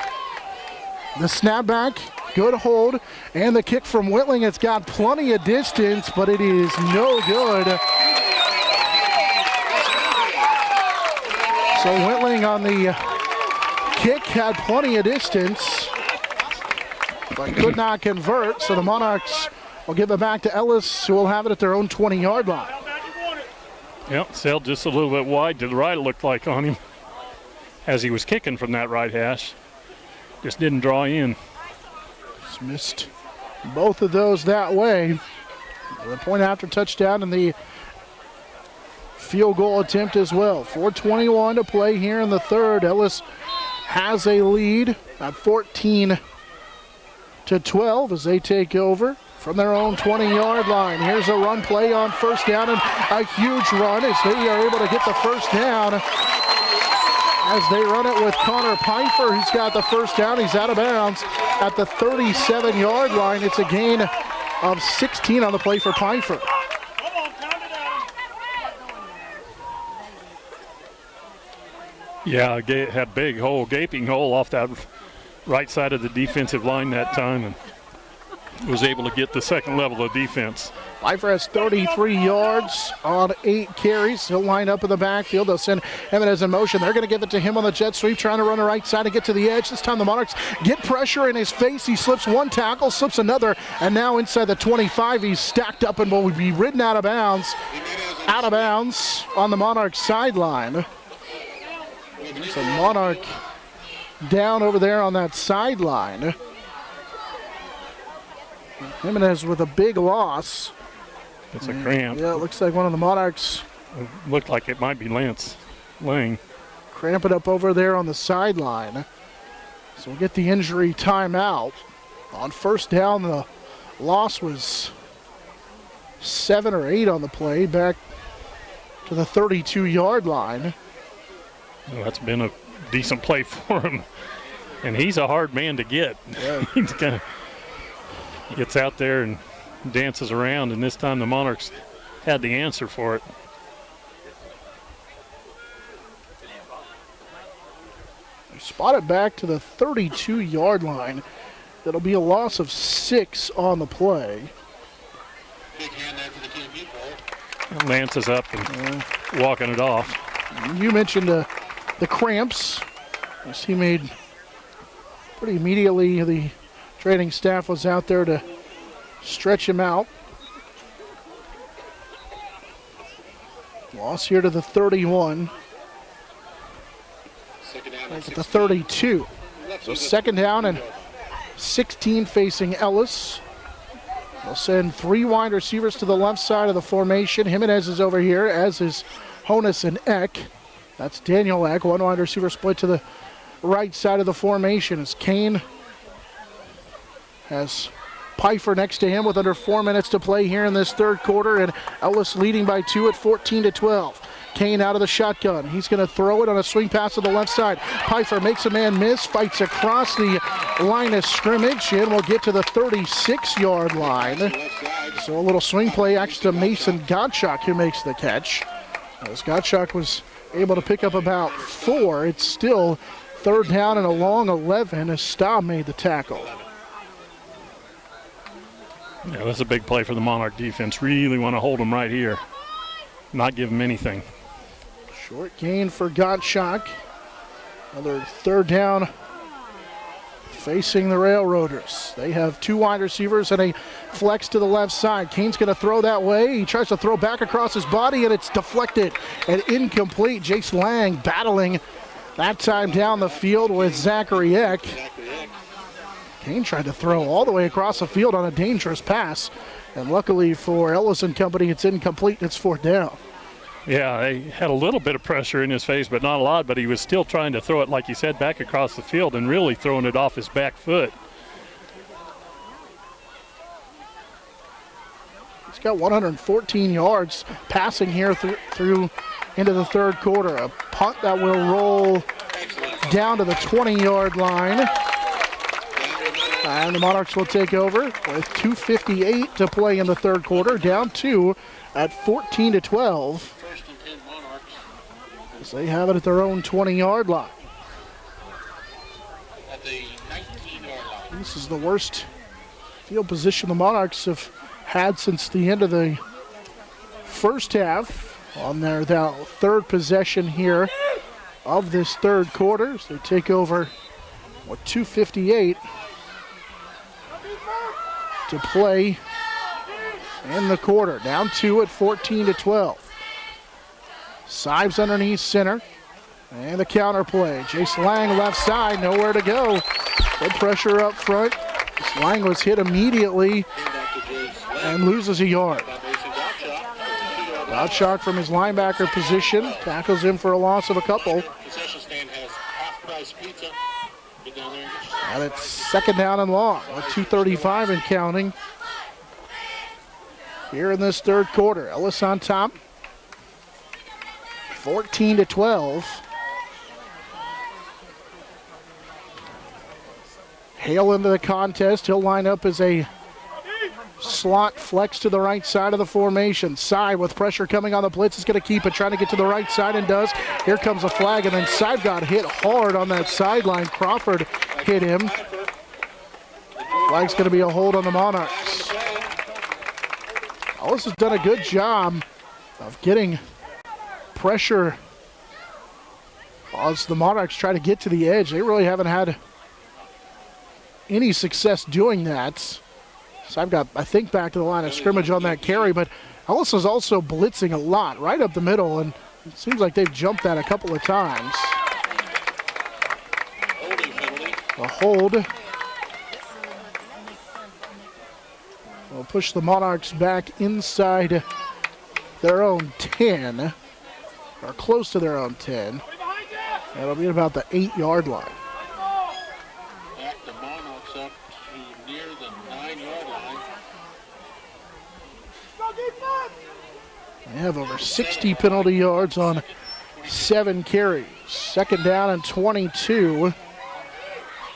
The snapback, good hold, and the kick from Whitling. It's got plenty of distance, but it is no good. So Whitling on the kick had plenty of distance, but could not convert. So the Monarchs will give it back to Ellis, who will have it at their own 20-yard line. Yep, sailed just a little bit wide to the right, it looked like, on him as he was kicking from that right hash. Just didn't draw in. Just missed both of those that way. The point after touchdown and the field goal attempt as well. 4:21 to play here in the third. Ellis has a lead at 14-12 as they take over from their own 20-yard line. Here's a run play on first down, and a huge run as they are able to get the first down. As they run it with Connor Pfeiffer, he's got the first down. He's out of bounds at the 37-yard line. It's a gain of 16 on the play for Pfeiffer. Yeah, had big hole, gaping hole off that right side of the defensive line that time, and was able to get the second level of defense. Pfeiffer has 33 yards on 8 carries. He'll line up in the backfield. They'll send Jimenez in motion. They're going to give it to him on the jet sweep, trying to run the right side and get to the edge. This time the Monarchs get pressure in his face. He slips one tackle, slips another, and now inside the 25, he's stacked up and will be ridden out of bounds. Out of bounds on the Monarchs sideline. So Monarch down over there on that sideline. Jimenez with a big loss. It's a cramp. Yeah, it looks like one of the Monarchs. It looked like it might be Lance Lang. Cramp it up over there on the sideline. So we'll get the injury timeout. On first down, the loss was 7 or 8 on the play, back to the 32-yard line. Well, that's been a decent play for him. And he's a hard man to get. Yeah. He's kind of gets out there and dances around, and this time the Monarchs had the answer for it. Spot it back to the 32-yard line. That'll be a loss of 6 on the play. And Lance is up and walking it off. You mentioned the cramps. As he made pretty immediately, the training staff was out there to stretch him out. Loss here to the 31. At the 32. So second down and 16 facing Ellis. They'll send 3 wide receivers to the left side of the formation. Jimenez is over here, as is Honus and Eck. That's Daniel Eck. 1 wide receiver split to the right side of the formation as Kane has Pfeiffer next to him with under 4 minutes to play here in this third quarter, and Ellis leading by 2 at 14-12. Kane out of the shotgun. He's going to throw it on a swing pass to the left side. Pfeiffer makes a man miss, fights across the line of scrimmage, and will get to the 36-yard line. So a little swing play actually to Mason Gottschalk, who makes the catch. As Gottschalk was able to pick up about 4, it's still third down and a long 11 as Staub made the tackle. Yeah, that's a big play for the Monarch defense. Really want to hold them right here. Not give them anything. Short gain for Gottschalk. Another third down facing the Railroaders. They have 2 wide receivers and a flex to the left side. Kane's going to throw that way. He tries to throw back across his body, and it's deflected and incomplete. Jace Lang battling that time down the field with Zachary Eck. Kane tried to throw all the way across the field on a dangerous pass. And luckily for Ellis and company, it's incomplete. It's fourth down. Yeah, they had a little bit of pressure in his face, but not a lot, but he was still trying to throw it, like you said, back across the field and really throwing it off his back foot. He's got 114 yards passing here through into the third quarter. A punt that will roll down to the 20-yard line. And the Monarchs will take over with 2:58 to play in the third quarter, down 2 at 14-12. First and 10 Monarchs. As they have it at their own 20-yard line. At the 19-yard line. This is the worst field position the Monarchs have had since the end of the first half on their third possession here of this third quarter. As they take over with 2:58 to play in the quarter. Down 2 at 14-12. Sives underneath center. And the counter play. Jace Lang left side, nowhere to go. Good pressure up front. Lang was hit immediately and loses a yard. Gottschalk from his linebacker position. Tackles him for a loss of a couple. Concession stand has half-price pizza. Get down there and get your And it's second down and long with 2:35 and counting. Here in this third quarter, Ellis on top. 14-12. Hale into the contest. He'll line up as a slot flex to the right side of the formation. Side with pressure coming on the blitz is going to keep it, trying to get to the right side and does. Here comes a flag, and then Side got hit hard on that sideline. Crawford hit him. Flag's going to be a hold on the Monarchs. Ellis has done a good job of getting pressure as the Monarchs try to get to the edge. They really haven't had any success doing that. So I've got, I think, back to the line of scrimmage on that carry, but Ellis is also blitzing a lot right up the middle, and it seems like they've jumped that a couple of times. A hold will push the Monarchs back inside their own 10, or close to their own 10. That'll be about the 8-yard line. back the Monarchs up to near the 9-yard line. They have over 60 penalty yards on 7 carries. Second down and 22.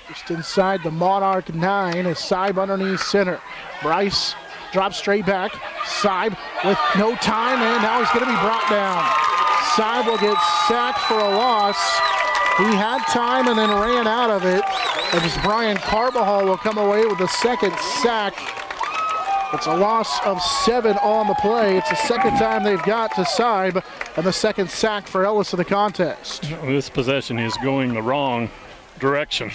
Just inside the Monarch 9 is Seib underneath center. Bryce drops straight back. Seib with no time, and now he's going to be brought down. Seib will get sacked for a loss. He had time and then ran out of it. As Brian Carbajal will come away with the second sack. It's a loss of 7 on the play. It's the second time they've got to Seib, and the second sack for Ellis in the contest. This possession is going the wrong direction.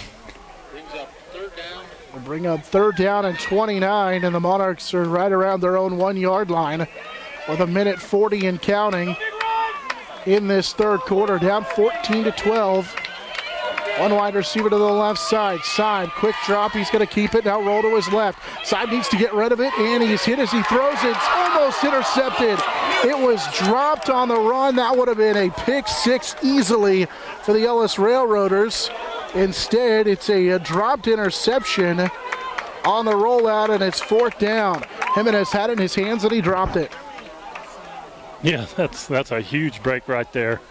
We'll bring up third down and 29, and the Monarchs are right around their own 1-yard line with 1:40 and counting in this third quarter, down 14-12. One wide receiver to the left side. Seib, quick drop. He's going to keep it. Now roll to his left. Seib needs to get rid of it, and he's hit as he throws it. It's almost intercepted. It was dropped on the run. That would have been a pick six easily for the Ellis Railroaders. Instead, it's a dropped interception on the rollout, and it's fourth down. Jimenez had it in his hands, and he dropped it. Yeah, that's a huge break right there.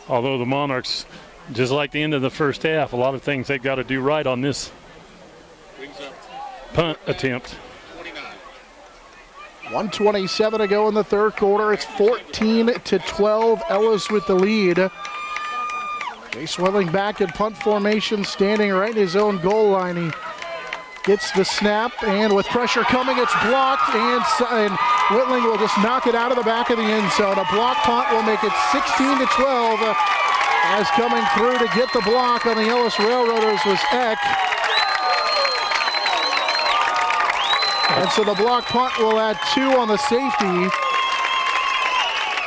Although the Monarchs, just like the end of the first half, a lot of things they've got to do right on this punt attempt. 1:27 to go in the third quarter. It's 14-12. Ellis with the lead. Jay Swelling back in punt formation, standing right in his own goal line. He gets the snap, and with pressure coming, it's blocked, and Whitling will just knock it out of the back of the end zone. A block punt will make it 16-12. As coming through to get the block on the Ellis Railroaders was Eck. And so the block punt will add 2 on the safety.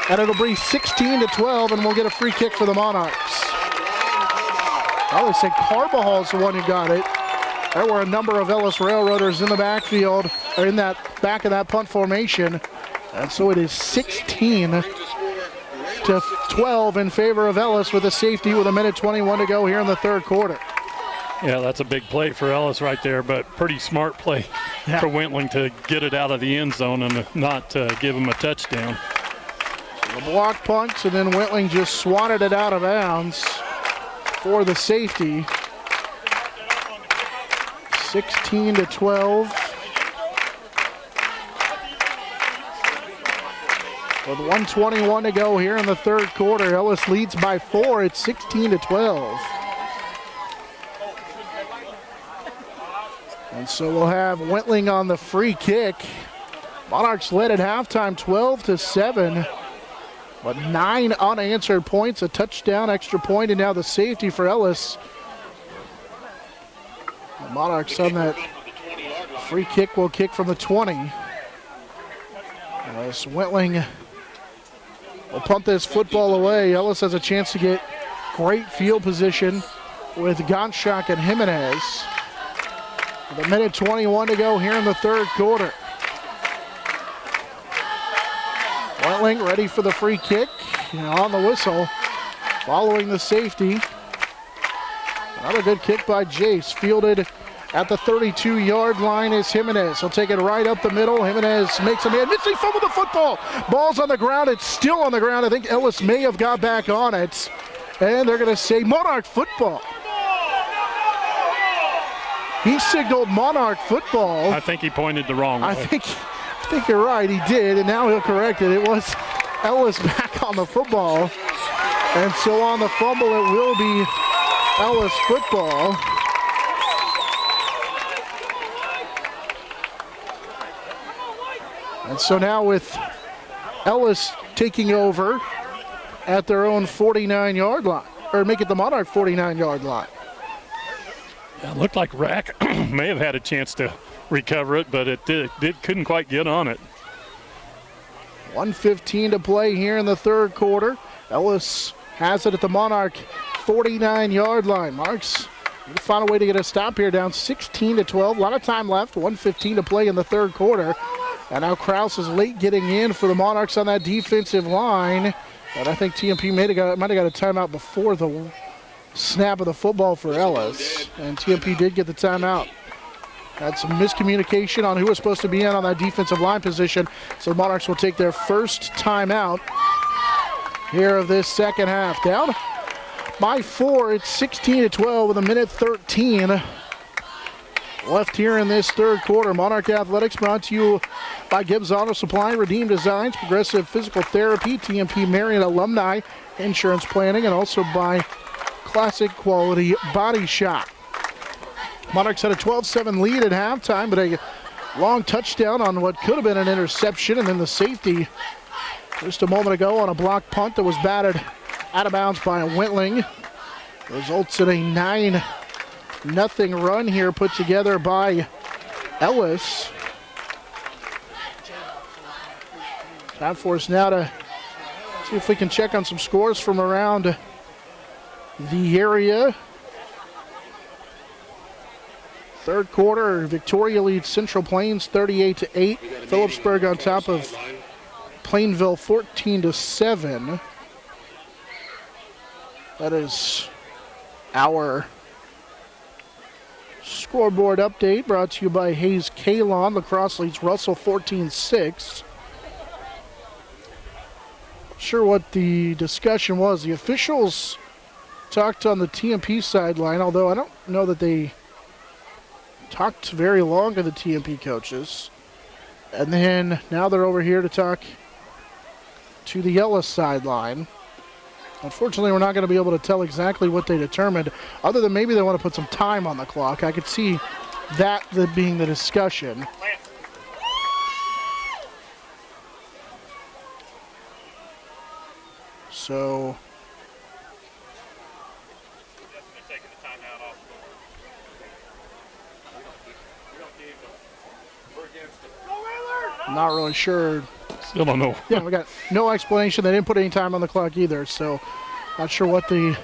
And it'll be 16-12, and we'll get a free kick for the Monarchs. I always say Carbajal's the one who got it. There were a number of Ellis Railroaders in the backfield, or in that back of that punt formation. And so it is 16 12 in favor of Ellis with a safety with 1:21 to go here in the third quarter. Yeah, that's a big play for Ellis right there, but pretty smart play for Wentling to get it out of the end zone and not give him a touchdown. The block punt, and then Wentling just swatted it out of bounds for the safety. 16-12. With 1:21 to go here in the third quarter, Ellis leads by 4 at 16-12. And so we'll have Wentling on the free kick. Monarchs led at halftime 12-7. But 9 unanswered points, a touchdown, extra point, and now the safety for Ellis. The Monarchs on that free kick will kick from the 20. As Wentling will punt this football away. Ellis has a chance to get great field position with Gonchak and Jimenez. With 1:21 to go here in the third quarter. Wentling ready for the free kick, on the whistle, following the safety. Another good kick by Jace, fielded at the 32-yard line is Jimenez. He'll take it right up the middle. Jimenez makes a man, missing fumble the football. Ball's on the ground, it's still on the ground. I think Ellis may have got back on it. And they're gonna say Monarch football. He signaled Monarch football. I think he pointed the wrong way. I think you're right, he did, and now he'll correct it. It was Ellis back on the football. And so on the fumble, it will be Ellis football. And so now with Ellis taking over at their own 49-yard line, or make it the Monarch 49-yard line. Yeah, it looked like Rack may have had a chance to recover it, but it couldn't quite get on it. 1:15 to play here in the third quarter. Ellis has it at the Monarch 49-yard line. Monarchs need to find a way to get a stop here, down 16-12. A lot of time left, 1:15 to play in the third quarter. And now Krause is late getting in for the Monarchs on that defensive line. And I think TMP might have got a timeout before the snap of the football for Ellis. And TMP did get the timeout. Had some miscommunication on who was supposed to be in on that defensive line position. So the Monarchs will take their first timeout here of this second half. Down by 4, it's 16-12 with 1:13 left here in this third quarter. Monarch Athletics brought to you by Gibbs Auto Supply, Redeem Designs, Progressive Physical Therapy, TMP Marion Alumni Insurance Planning, and also by Classic Quality Body Shop. Monarchs had a 12-7 lead at halftime, but a long touchdown on what could have been an interception, and then the safety just a moment ago on a block punt that was batted out of bounds by Wentling. Results in a 9-0 run here put together by Ellis. Time for us now to see if we can check on some scores from around the area. Third quarter, Victoria leads Central Plains 38-8. Phillipsburg on top of Plainville 14-7. That is our scoreboard update brought to you by Hayes Kalon. Lacrosse leads Russell 14-6. Not sure what the discussion was. The officials talked on the TMP sideline, although I don't know that they talked very long to the TMP coaches. And then now they're over here to talk to the Ellis sideline. Unfortunately, we're not going to be able to tell exactly what they determined, other than maybe they want to put some time on the clock. I could see that being the discussion. So I'm not really sure. Still don't know. Yeah, we got no explanation. They didn't put any time on the clock either, so not sure what the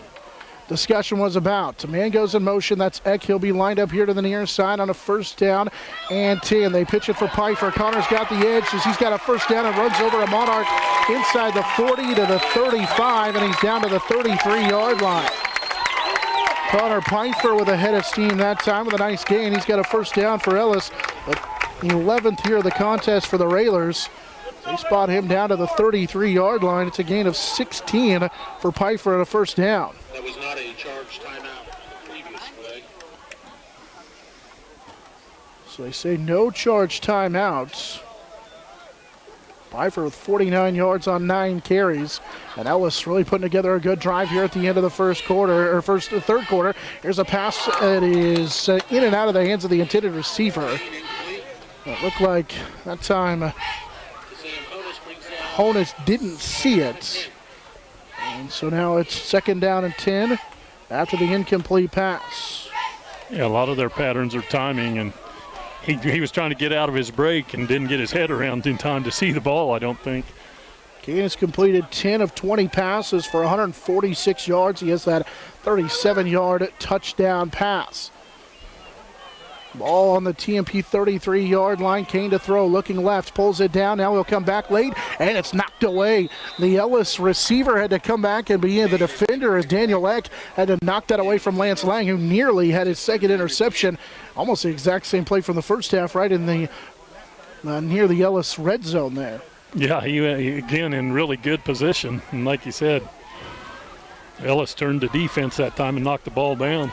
discussion was about. A man goes in motion. That's Eck. He'll be lined up here to the near side on a 1st down and 10. They pitch it for Pfeiffer. Connor's got the edge as he's got a 1st down and runs over a Monarch inside the 40 to the 35, and he's down to the 33-yard line. Connor Pfeiffer with a head of steam that time with a nice gain. He's got a 1st down for Ellis. The 11th here of the contest for the Railers. They spot him down to the 33-yard line. It's a gain of 16 for Pfeiffer and a 1st down. That was not a charged timeout the previous play. So they say no charge timeouts. Pfeiffer with 49 yards on 9 carries. And Ellis really putting together a good drive here at the end of the third quarter. Here's a pass that is in and out of the hands of the intended receiver. It looked like that time Honus didn't see it. And so now it's 2nd down and 10 after the incomplete pass. Yeah, a lot of their patterns are timing, and he was trying to get out of his break and didn't get his head around in time to see the ball, I don't think. Kane has completed 10 of 20 passes for 146 yards. He has that 37-yard touchdown pass. Ball on the TMP 33-yard line. Kane to throw, looking left, pulls it down. Now he'll come back late, and it's knocked away. The Ellis receiver had to come back and be in. The defender, as Daniel Eck, had to knock that away from Lance Lang, who nearly had his 2nd interception. Almost the exact same play from the 1st half, right in the near the Ellis red zone there. Yeah, he again in really good position. And like you said, Ellis turned to defense that time and knocked the ball down.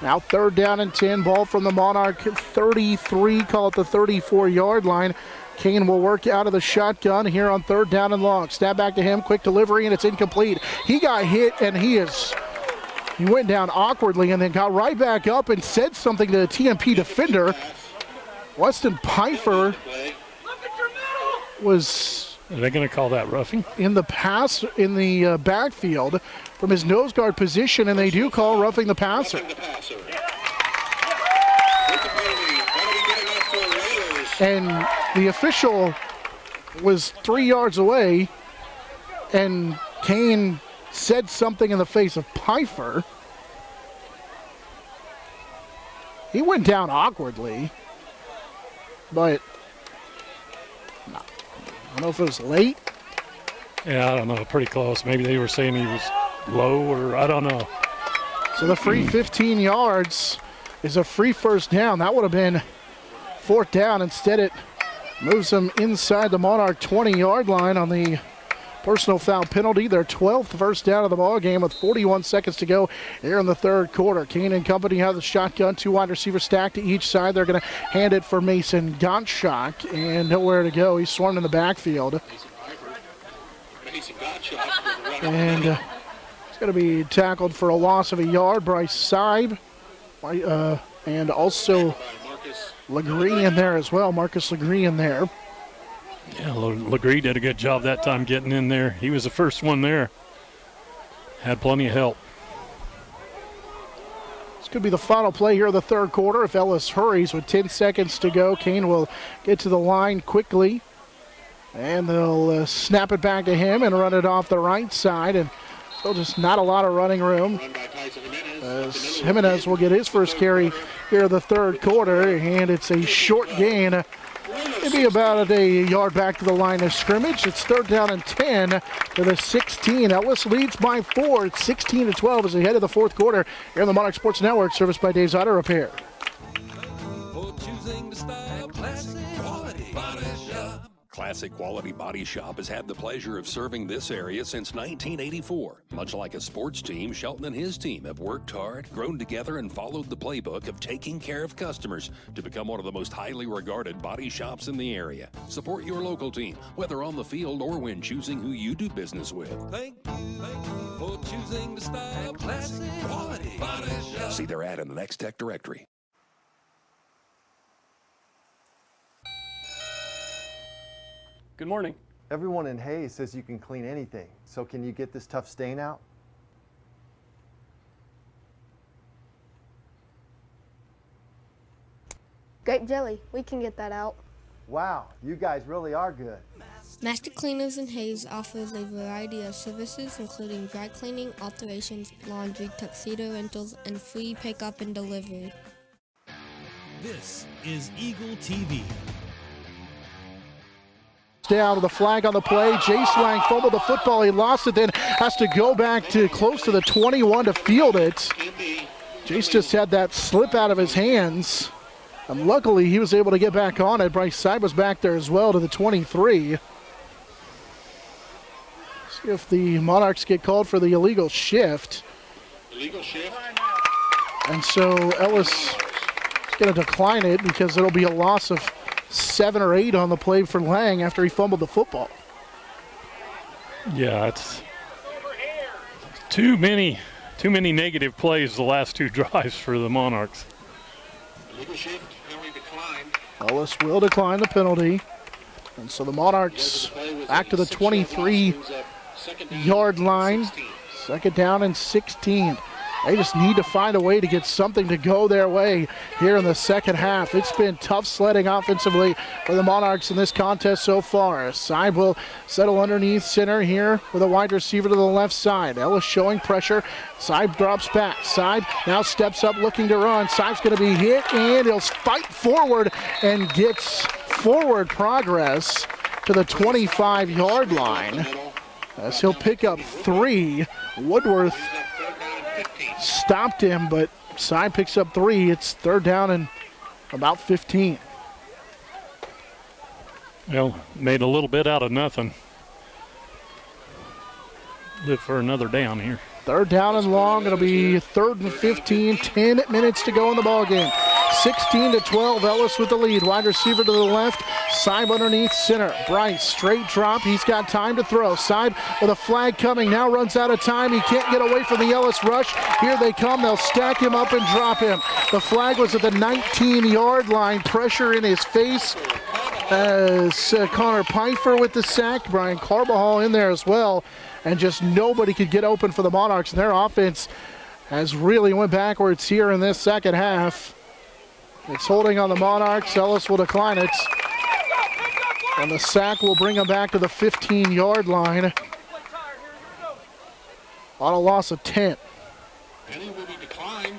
Now 3rd down and 10, ball from the Monarch 33, call it the 34-yard line. Kane will work out of the shotgun here on 3rd down and long. Snap back to him, quick delivery, and it's incomplete. He got hit, and he went down awkwardly and then got right back up and said something to the TMP defender. Weston Pfeiffer was... Are they going to call that roughing? In the backfield from his nose guard position, and they do call roughing the passer. And the official was 3 yards away, and Kane said something in the face of Pfeiffer. He went down awkwardly, but I don't know if it was late. Yeah, I don't know. Pretty close. Maybe they were saying he was low, or I don't know. So the free 15 yards is a free 1st down. That would have been 4th down. Instead, it moves them inside the Monarch 20-yard line on the personal foul penalty. Their 12th 1st down of the ball game with 41 seconds to go here in the 3rd quarter. Kane and company have the shotgun, 2 wide receivers stacked to each side. They're going to hand it for Mason Gottschalk, and nowhere to go. He's swarmed in the backfield. And he's going to be tackled for a loss of a yard. Bryce Seib, and also Legree in there as well. Marcus Legree in there. Yeah, Legree did a good job that time getting in there. He was the first one there. Had plenty of help. This could be the final play here of the 3rd quarter. If Ellis hurries with 10 seconds to go, Kane will get to the line quickly. And they'll snap it back to him and run it off the right side. And still just not a lot of running room. As Jimenez will get his first carry here in the 3rd quarter. And it's a short gain. Maybe about a yard back to the line of scrimmage. It's 3rd down and 10 to the 16. Ellis leads by 4. It's 16-12 as they head to the 4th quarter here on the Monarch Sports Network, serviced by Dave's Auto Repair. For choosing the style, classic quality body shop. Classic Quality Body Shop has had the pleasure of serving this area since 1984. Much like a sports team, Shelton and his team have worked hard, grown together, and followed the playbook of taking care of customers to become one of the most highly regarded body shops in the area. Support your local team, whether on the field or when choosing who you do business with. Thank you for choosing the style, classic quality body shop. See their ad in the Next Tech directory. Good morning. Everyone in Hayes says you can clean anything. So can you get this tough stain out? Grape jelly, we can get that out. Wow, you guys really are good. Master Cleaners in Hayes offers a variety of services including dry cleaning, alterations, laundry, tuxedo rentals, and free pickup and delivery. This is Eagle TV. Down with the flag on the play. Jace Lang fumbled the football. He lost it, then has to go back to close to the 21 to field it. Jace just had that slip out of his hands. And luckily, he was able to get back on it. Bryce Seib was back there as well to the 23. See if the Monarchs get called for the illegal shift. Illegal shift. And so Ellis is going to decline it because it'll be a loss of 7 or 8 on the play for Lang after he fumbled the football. Yeah, it's too many negative plays the last 2 drives for the Monarchs. Illegal shift, penalty declined. Ellis will decline the penalty. And so the Monarchs back to the 23-yard line. 2nd down and 16. They just need to find a way to get something to go their way here in the second half. It's been tough sledding offensively for the Monarchs in this contest so far. Seib will settle underneath center here with a wide receiver to the left side. Ellis showing pressure. Seib drops back. Seib now steps up looking to run. Seib's going to be hit, and he'll fight forward and gets forward progress to the 25-yard line as he'll pick up 3. Woodworth stopped him, but Seib picks up 3. It's 3rd down and about 15. Well, made a little bit out of nothing. Live for another down here. 3rd down and long. It'll be 3rd and 15. 10 minutes to go in the ballgame. 16-12. Ellis with the lead. Wide receiver to the left. Seib underneath center. Bryce straight drop. He's got time to throw. Seib with a flag coming. Now runs out of time. He can't get away from the Ellis rush. Here they come. They'll stack him up and drop him. The flag was at the 19-yard line. Pressure in his face as Connor Pfeiffer with the sack. Brian Carbajal in there as well. And just nobody could get open for the Monarchs. And their offense has really went backwards here in this second half. It's holding on the Monarchs. Ellis will decline it. And the sack will bring him back to the 15-yard line on a loss of 10. Penalty will be declined.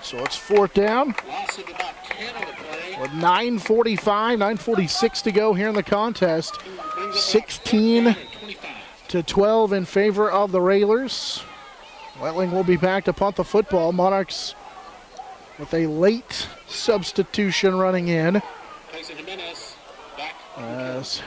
So it's 4th down. Loss of about 10 on the play. With 9:46 to go here in the contest. 16-12 in favor of the Railers. Wetling will be back to punt the football. Monarchs with a late substitution running in. As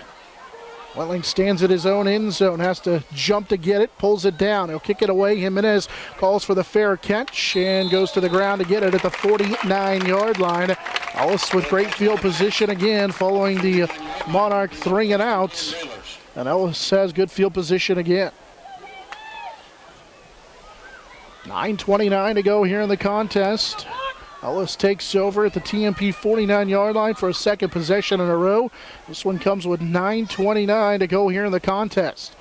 Wetling stands at his own end zone, has to jump to get it, pulls it down. He'll kick it away. Jimenez calls for the fair catch and goes to the ground to get it at the 49-yard line. Ellis with great field position again following the Monarch 3 and out. And Ellis has good field position again. 9:29 to go here in the contest. Ellis takes over at the TMP 49-yard line for a second possession in a row. This one comes with 9:29 to go here in the contest.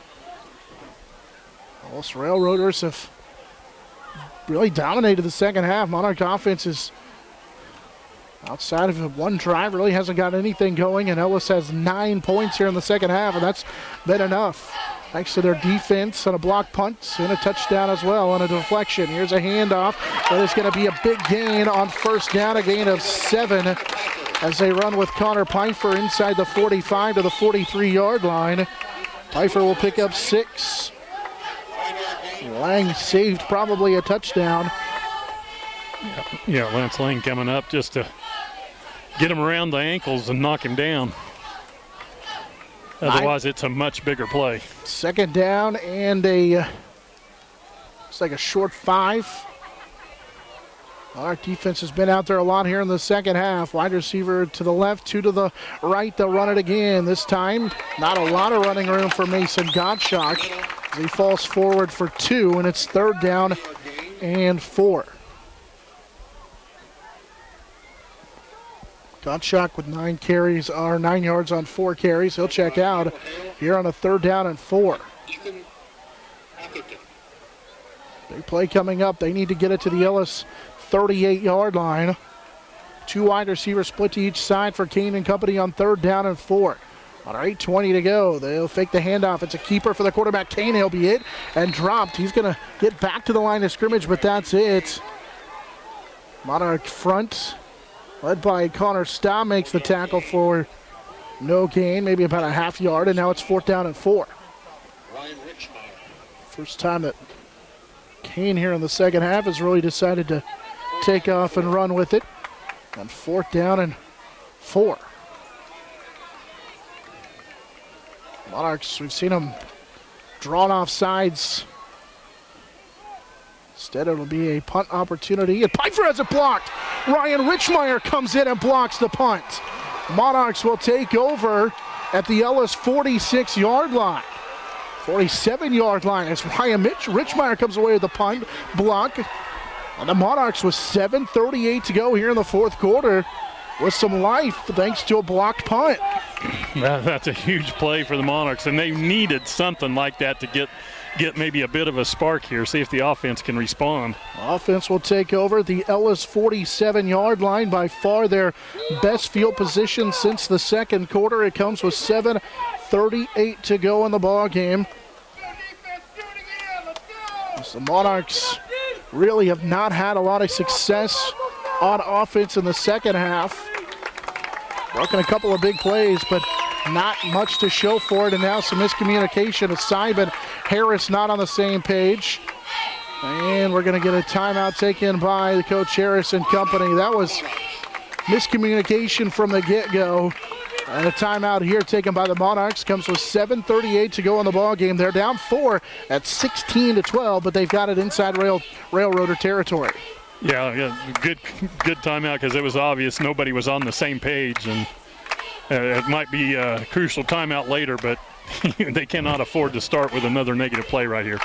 Ellis Railroaders have really dominated the second half. Monarch offense is outside of one drive, really hasn't got anything going, and Ellis has 9 points here in the second half, and that's been enough. Thanks to their defense on a block punt and a touchdown as well on a deflection. Here's a handoff. That is going to be a big gain on 1st down, a gain of 7 as they run with Connor Pfeiffer inside the 45 to the 43-yard line. Pfeiffer will pick up 6. Lang saved probably a touchdown. Yeah, Lance Lang coming up just to get him around the ankles and knock him down. Otherwise, it's a much bigger play. 2nd down and it's like a short 5. Our defense has been out there a lot here in the second half. Wide receiver to the left, 2 to the right. They'll run it again. This time, not a lot of running room for Mason Gottschalk as he falls forward for 2, and it's 3rd down and 4. Gottschalk with 9 carries, or 9 yards on 4 carries. He'll check out here on a 3rd down and 4. Big play coming up. They need to get it to the Ellis 38-yard line. 2 wide receivers split to each side for Kane and company on 3rd down and 4. All right, 8:20 to go. They'll fake the handoff. It's a keeper for the quarterback, Kane. He'll be hit and dropped. He's going to get back to the line of scrimmage, but that's it. Monarch front, led by Connor Staub, makes the tackle for no gain, maybe about a half yard, and now it's 4th down and 4. First time that Kane here in the second half has really decided to take off and run with it. And 4th down and 4. Monarchs, we've seen them drawn off sides. Instead, it'll be a punt opportunity. And Pfeiffer has it blocked. Ryan Richmeyer comes in and blocks the punt. Monarchs will take over at the Ellis 46-yard line. 47-yard line as Ryan Richmeyer comes away with the punt block. And the Monarchs with 7:38 to go here in the fourth quarter with some life thanks to a blocked punt. That's a huge play for the Monarchs, and they needed something like that to get maybe a bit of a spark here, see if the offense can respond. Offense will take over the Ellis 47-yard line, by far their best field position since the second quarter. It comes with 7:38 to go in the ball game. The Monarchs really have not had a lot of success on offense in the second half. Broken a couple of big plays, but not much to show for it. And now some miscommunication with Simon Harris not on the same page. And we're going to get a timeout taken by Coach Harris and company. That was miscommunication from the get-go. And a timeout here taken by the Monarchs comes with 7:38 to go in the ball game. They're down 4 at 16-12, but they've got it inside Railroader territory. Yeah, good timeout because it was obvious nobody was on the same page, and it might be a crucial timeout later, but they cannot afford to start with another negative play right here.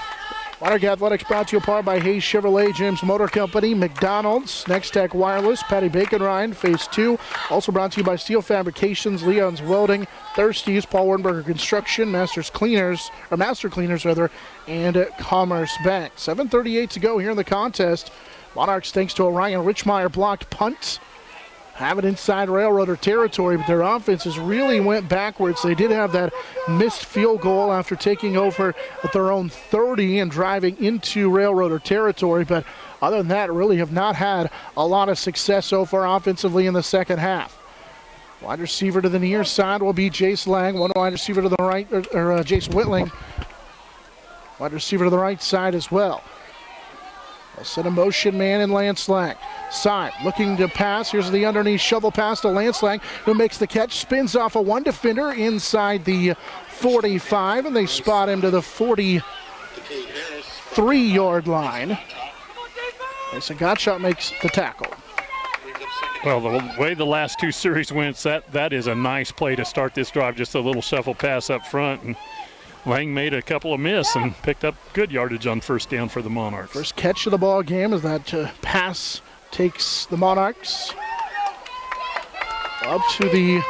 Monarch Athletics brought to you apart by Hayes Chevrolet, James Motor Company, McDonald's, Next Tech Wireless, Patty Bacon Ryan, Phase 2. Also brought to you by Steel Fabrications, Leon's Welding, Thirsties, Paul Wernberger Construction, Master Cleaners, and Commerce Bank. 7:38 to go here in the contest. Monarchs, thanks to a Ryan Richmeyer blocked punt, have it inside Railroader territory, but their offenses really went backwards. They did have that missed field goal after taking over at their own 30 and driving into Railroader territory, but other than that, really have not had a lot of success so far offensively in the second half. Wide receiver to the near side will be Jace Lang. One wide receiver to the right, or Jace Whitling. Wide receiver to the right side as well. They'll set a motion man in Lance Lang. Side looking to pass. Here's the underneath shovel pass to Lance Lang, who makes the catch, spins off a one defender inside the 45, and they spot him to the 43-yard line. Mason Gottschalk makes the tackle. Well, the way the last two series went, that is a nice play to start this drive. Just a little shuffle pass up front, and Lang made a couple of miss and picked up good yardage on first down for the Monarchs. First catch of the ball game as that pass takes the Monarchs up to the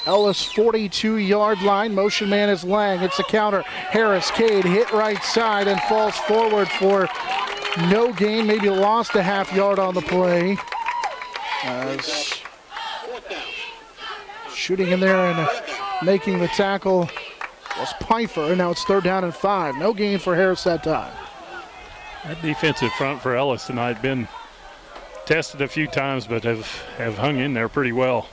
Ellis 42-yard line. Motion man is Lang. It's a counter. Harris Cade hit right side and falls forward for no gain. Maybe lost a half yard on the play. As shooting in there and making the tackle was Pfeiffer, and now it's 3rd down and 5. No gain for Harris that time. That defensive front for Ellis tonight been tested a few times, but have hung in there pretty well.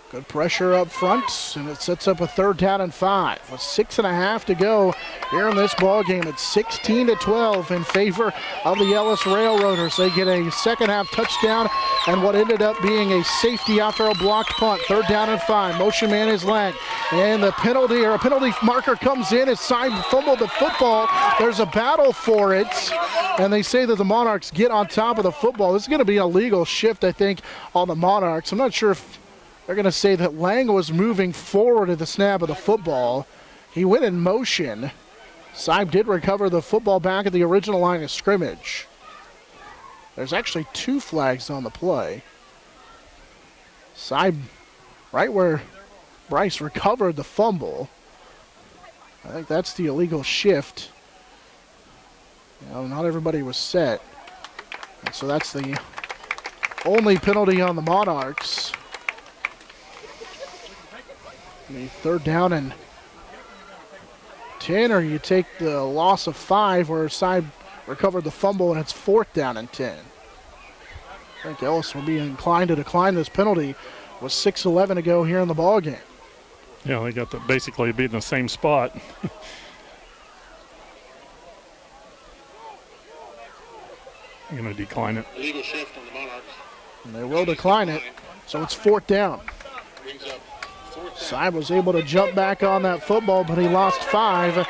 Good pressure up front, and it sets up a 3rd down and 5 with 6.5 to go here in this ball game. It's 16-12 in favor of the Ellis Railroaders. They get a second half touchdown and what ended up being a safety after a blocked punt. 3rd down and 5. Motion man is Lang, and the penalty marker comes in. It's Side fumbled the football. There's a battle for it, and they say that the Monarchs get on top of the football. This is going to be an illegal shift, I think, on the Monarchs. I'm not sure if they're going to say that Lang was moving forward at the snap of the football. He went in motion. Seib did recover the football back at the original line of scrimmage. There's actually 2 flags on the play. Seib, right where Bryce recovered the fumble. I think that's the illegal shift. Not everybody was set. And so that's the only penalty on the Monarchs. The 3rd down and 10, or you take the loss of 5 where Saib recovered the fumble and it's 4th down and 10. I think Ellis will be inclined to decline this penalty with 6:11 to go here in the ball game. Yeah, they got to basically be in the same spot. I'm going to decline it. Illegal shift on the Monarchs. And they will decline it, so it's 4th down. Saib was able to jump back on that football, but he lost 5.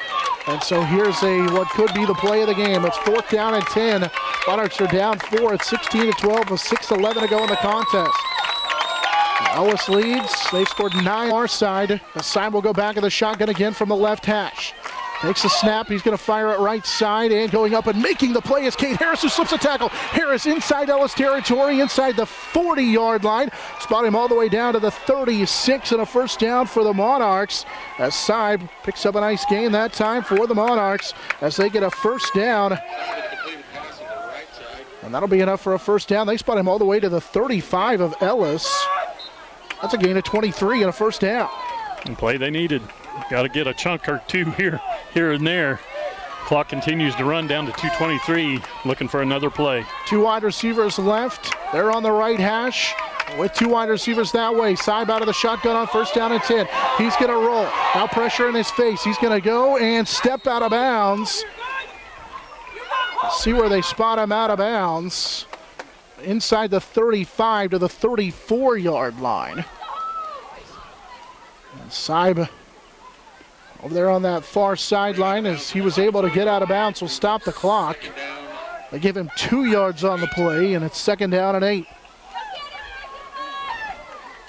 And so here's what could be the play of the game. It's 4th down and 10. Monarchs are down 4 at 16-12 with 6:11 to go in the contest. Ellis leads. They've scored 9 on our side. Saib will go back in the shotgun again from the left hash. Takes a snap. He's going to fire it right side, and going up and making the play is Cade Harris, who slips a tackle. Harris inside Ellis territory, inside the 40-yard line. Spot him all the way down to the 36, and a 1st down for the Monarchs as Saib picks up a nice gain that time for the Monarchs as they get a 1st down. And that'll be enough for a 1st down. They spot him all the way to the 35 of Ellis. That's a gain of 23 and a 1st down. And play they needed. Got to get a chunk or two here and there. Clock continues to run down to 2:23. Looking for another play. 2 wide receivers left. They're on the right hash with 2 wide receivers that way. Saib out of the shotgun on 1st down and 10. He's going to roll. Now pressure in his face. He's going to go and step out of bounds. See where they spot him out of bounds. Inside the 35 to the 34-yard line. And Saib over there on that far sideline, as he was able to get out of bounds, will stop the clock. They give him 2 yards on the play, and it's 2nd down and 8.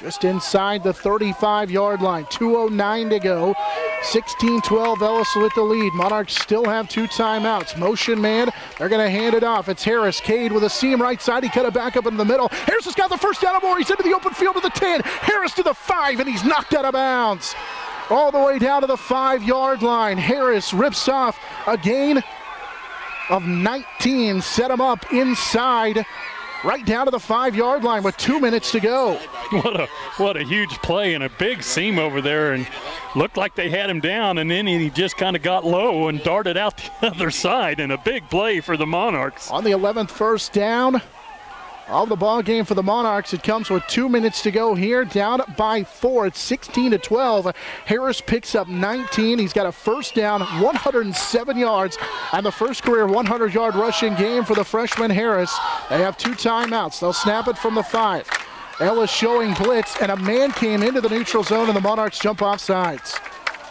Just inside the 35-yard line, 2:09 to go. 16-12, Ellis with the lead. Monarchs still have 2 timeouts. Motion man, they're going to hand it off. It's Harris. Cade with a seam right side. He cut it back up in the middle. Harris has got the 1st down or more. He's into the open field to the 10. Harris to the 5, and he's knocked out of bounds. All the way down to the 5-yard line. Harris rips off a gain of 19. Set him up inside, right down to the 5-yard line with 2 minutes to go. What a huge play and a big seam over there, and looked like they had him down, and then he just kind of got low and darted out the other side, and a big play for the Monarchs. On the 11th 1st down of the ball game for the Monarchs. It comes with 2 minutes to go here, down by 4. It's 16-12. Harris picks up 19. He's got a 1st down, 107 yards, and the first career 100-yard rushing game for the freshman Harris. They have 2 timeouts. They'll snap it from the 5. Ellis showing blitz, and a man came into the neutral zone, and the Monarchs jump off sides.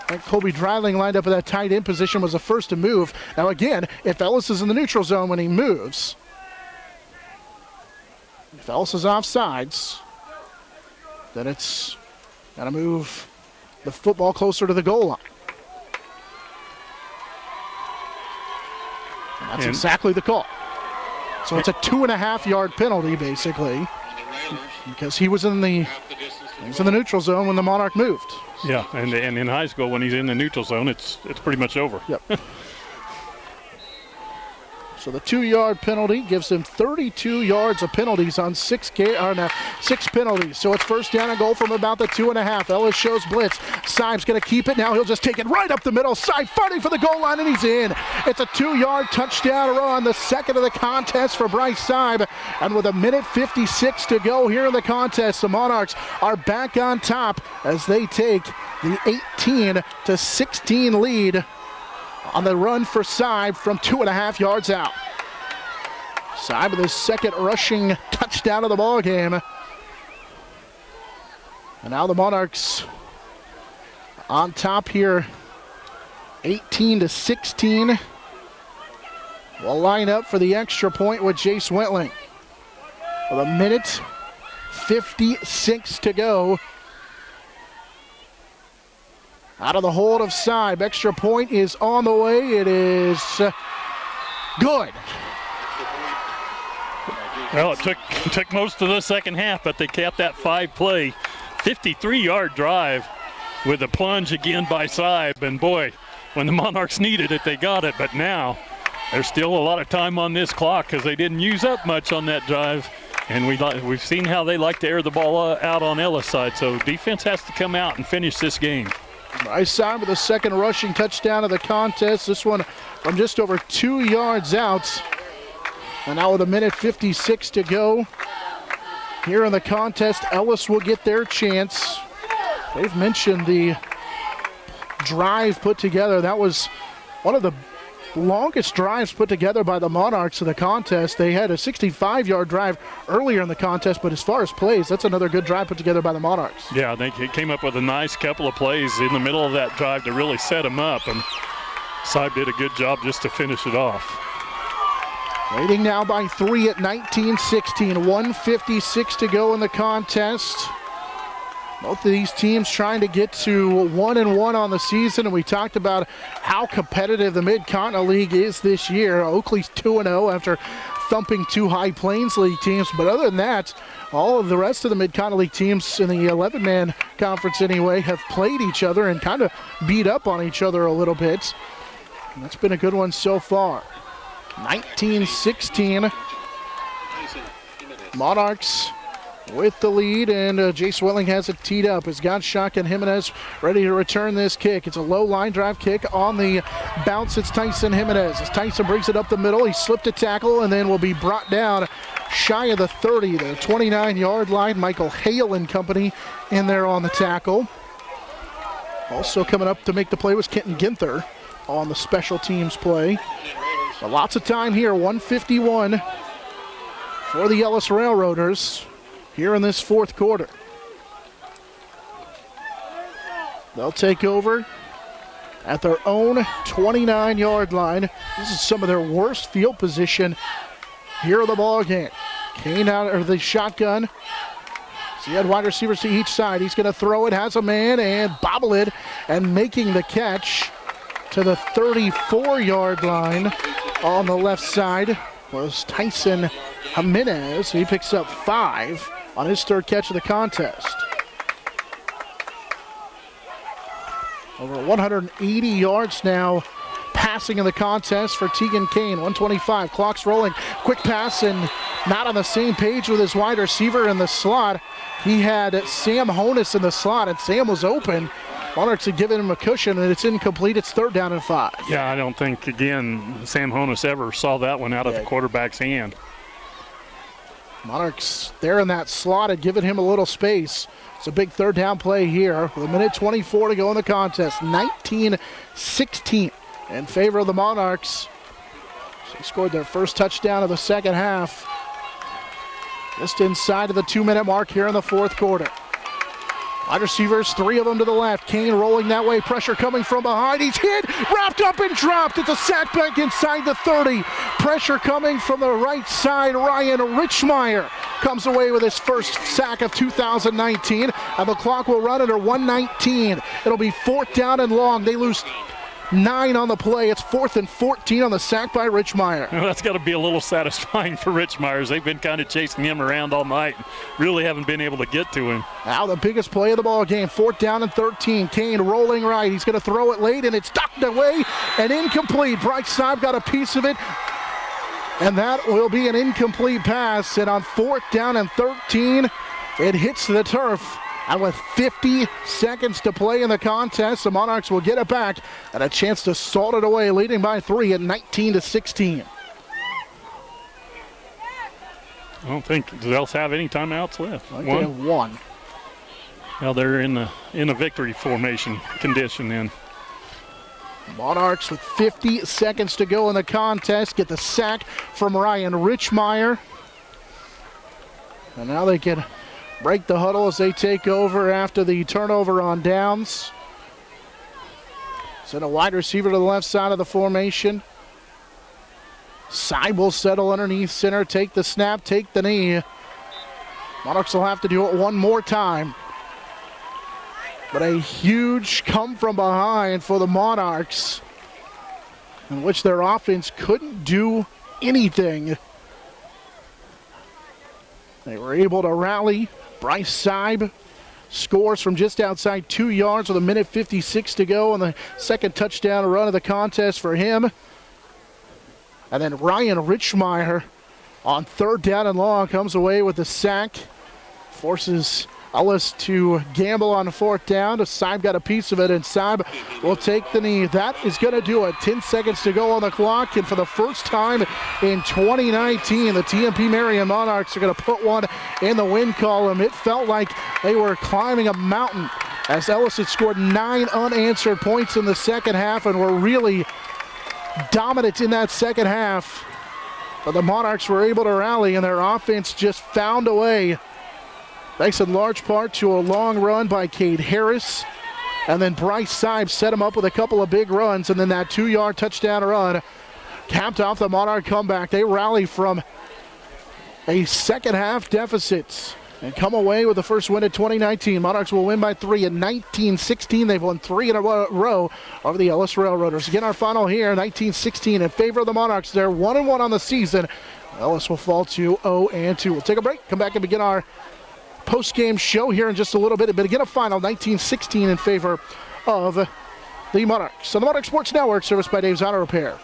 And Colby Dreiling lined up in that tight end position, was the first to move. Now again, if Ellis is in the neutral zone when he moves, if Ellis is off sides, then it's got to move the football closer to the goal line. And that's exactly the call. So it's a 2.5-yard penalty, basically, because he was in the neutral zone when the Monarch moved. Yeah, and in high school, when he's in the neutral zone, it's pretty much over. Yep. So the 2-yard penalty gives him 32 yards of penalties on 6 penalties. So it's 1st down and goal from about the 2.5. Ellis shows blitz. Saib's going to keep it now. He'll just take it right up the middle. Saib fighting for the goal line, and he's in. It's a 2-yard touchdown run, the 2nd of the contest for Bryce Saib. And with 1:56 to go here in the contest, the Monarchs are back on top as they take the 18-16 lead on the run for Saib from 2.5 yards out. Saib with his 2nd rushing touchdown of the ball game. And now the Monarchs on top here, 18-16. Will line up for the extra point with Jace Wentling. With 1:56 to go. Out of the hold of Saib. Extra point is on the way. It is good. Well, it took most of the second half, but they kept that 5-play, 53-yard drive with a plunge again by Saib. And boy, when the Monarchs needed it, they got it. But now there's still a lot of time on this clock because they didn't use up much on that drive. And we've seen how they like to air the ball out on Ellis' side, so defense has to come out and finish this game. Bryce Saib with the second rushing touchdown of the contest. This one from just over 2 yards out. And now with 1:56 to go here in the contest, Ellis will get their chance. They've mentioned the drive put together. That was one of the longest drives put together by the Monarchs in the contest. They had a 65-yard drive earlier in the contest, but as far as plays, that's another good drive put together by the Monarchs. Yeah, they came up with a nice couple of plays in the middle of that drive to really set them up, and Saib did a good job just to finish it off. Leading now by 3 at 19-16, 1:56 to go in the contest. Both of these teams trying to get to 1-1 on the season, and we talked about how competitive the Mid-Continent League is this year. Oakley's 2-0 after thumping 2 High Plains League teams, but other than that, all of the rest of the Mid-Continent League teams in the 11-man conference anyway have played each other and kind of beat up on each other a little bit. And that's been a good one so far. 19-16, Monarchs with the lead, and Jace Welling has it teed up. Has got shotgun Jimenez ready to return this kick. It's a low line drive kick on the bounce. It's Tyson Jimenez. As Tyson brings it up the middle, he slipped a tackle and then will be brought down shy of the 30, the 29-yard line. Michael Hale and company in there on the tackle. Also coming up to make the play was Kenton Ginther on the special teams play. But lots of time here, 1:51 for the Ellis Railroaders here in this fourth quarter. They'll take over at their own 29-yard line. This is some of their worst field position here in the ball game. Kane out of the shotgun. So he had wide receivers to each side. He's going to throw it, has a man, and bobble it, and making the catch to the 34-yard line on the left side was Tyson Jimenez. He picks up 5 on his third catch of the contest. Over 180 yards now passing in the contest for Tegan Kane. 125, clock's rolling. Quick pass and not on the same page with his wide receiver in the slot. He had Sam Honus in the slot, and Sam was open. Monarchs had given him a cushion, and it's incomplete. It's 3rd down and 5. Yeah, I don't think, again, Sam Honus ever saw that one out of the quarterback's hand. Monarchs there in that slot had given him a little space. It's a big 3rd down play here with 1:24 to go in the contest. 19-16 in favor of the Monarchs. They scored their first touchdown of the second half. Just inside of the 2-minute mark here in the fourth quarter. Wide receivers, 3 of them to the left. Kane rolling that way, pressure coming from behind. He's hit, wrapped up and dropped. It's a sack back inside the 30. Pressure coming from the right side. Ryan Richmeyer comes away with his first sack of 2019. And the clock will run under 1:19. It'll be 4th down and long. They lose 9 on the play. It's 4th and 14 on the sack by Richmeyer. Well, that's got to be a little satisfying for Richmeyer. They've been kind of chasing him around all night. Really haven't been able to get to him. Now the biggest play of the ball game, 4th down and 13. Kane rolling right. He's going to throw it late, and it's tucked away and incomplete. Bryce Saib got a piece of it, and that will be an incomplete pass. And on 4th down and 13, it hits the turf. And with 50 seconds to play in the contest, the Monarchs will get it back and a chance to salt it away, leading by 3 at 19-16. I don't think does Ellis have any timeouts left. They have 1. Well, they're in a victory formation condition then. Monarchs with 50 seconds to go in the contest get the sack from Ryan Richmeyer. And now they can break the huddle as they take over after the turnover on downs. Send a wide receiver to the left side of the formation. Saib will settle underneath center, take the snap, take the knee. Monarchs will have to do it one more time. But a huge come from behind for the Monarchs, in which their offense couldn't do anything. They were able to rally. Bryce Saib scores from just outside 2 yards with 1:56 to go on the second touchdown run of the contest for him. And then Ryan Richmeyer on 3rd down and long, comes away with the sack, forces Ellis to gamble on 4th down. Saib got a piece of it, and Saib will take the knee. That is going to do it. 10 seconds to go on the clock, and for the first time in 2019, the TMP Marion Monarchs are going to put one in the win column. It felt like they were climbing a mountain as Ellis had scored 9 unanswered points in the second half and were really dominant in that second half. But the Monarchs were able to rally, and their offense just found a way. Thanks in large part to a long run by Cade Harris. And then Bryce Saib set him up with a couple of big runs, and then that 2-yard touchdown run capped off the Monarch comeback. They rally from a second half deficit and come away with the first win of 2019. Monarchs will win by 3 in 1916. They've won 3 in a row over the Ellis Railroaders. Again, our final here, 1916 in favor of the Monarchs. They're 1-1 on the season. Ellis will fall to 0-2. We'll take a break, come back and begin our post-game show here in just a little bit. But again, a final 1916 in favor of the Monarchs. So the Monarch Sports Network, serviced by Dave's Auto Repair.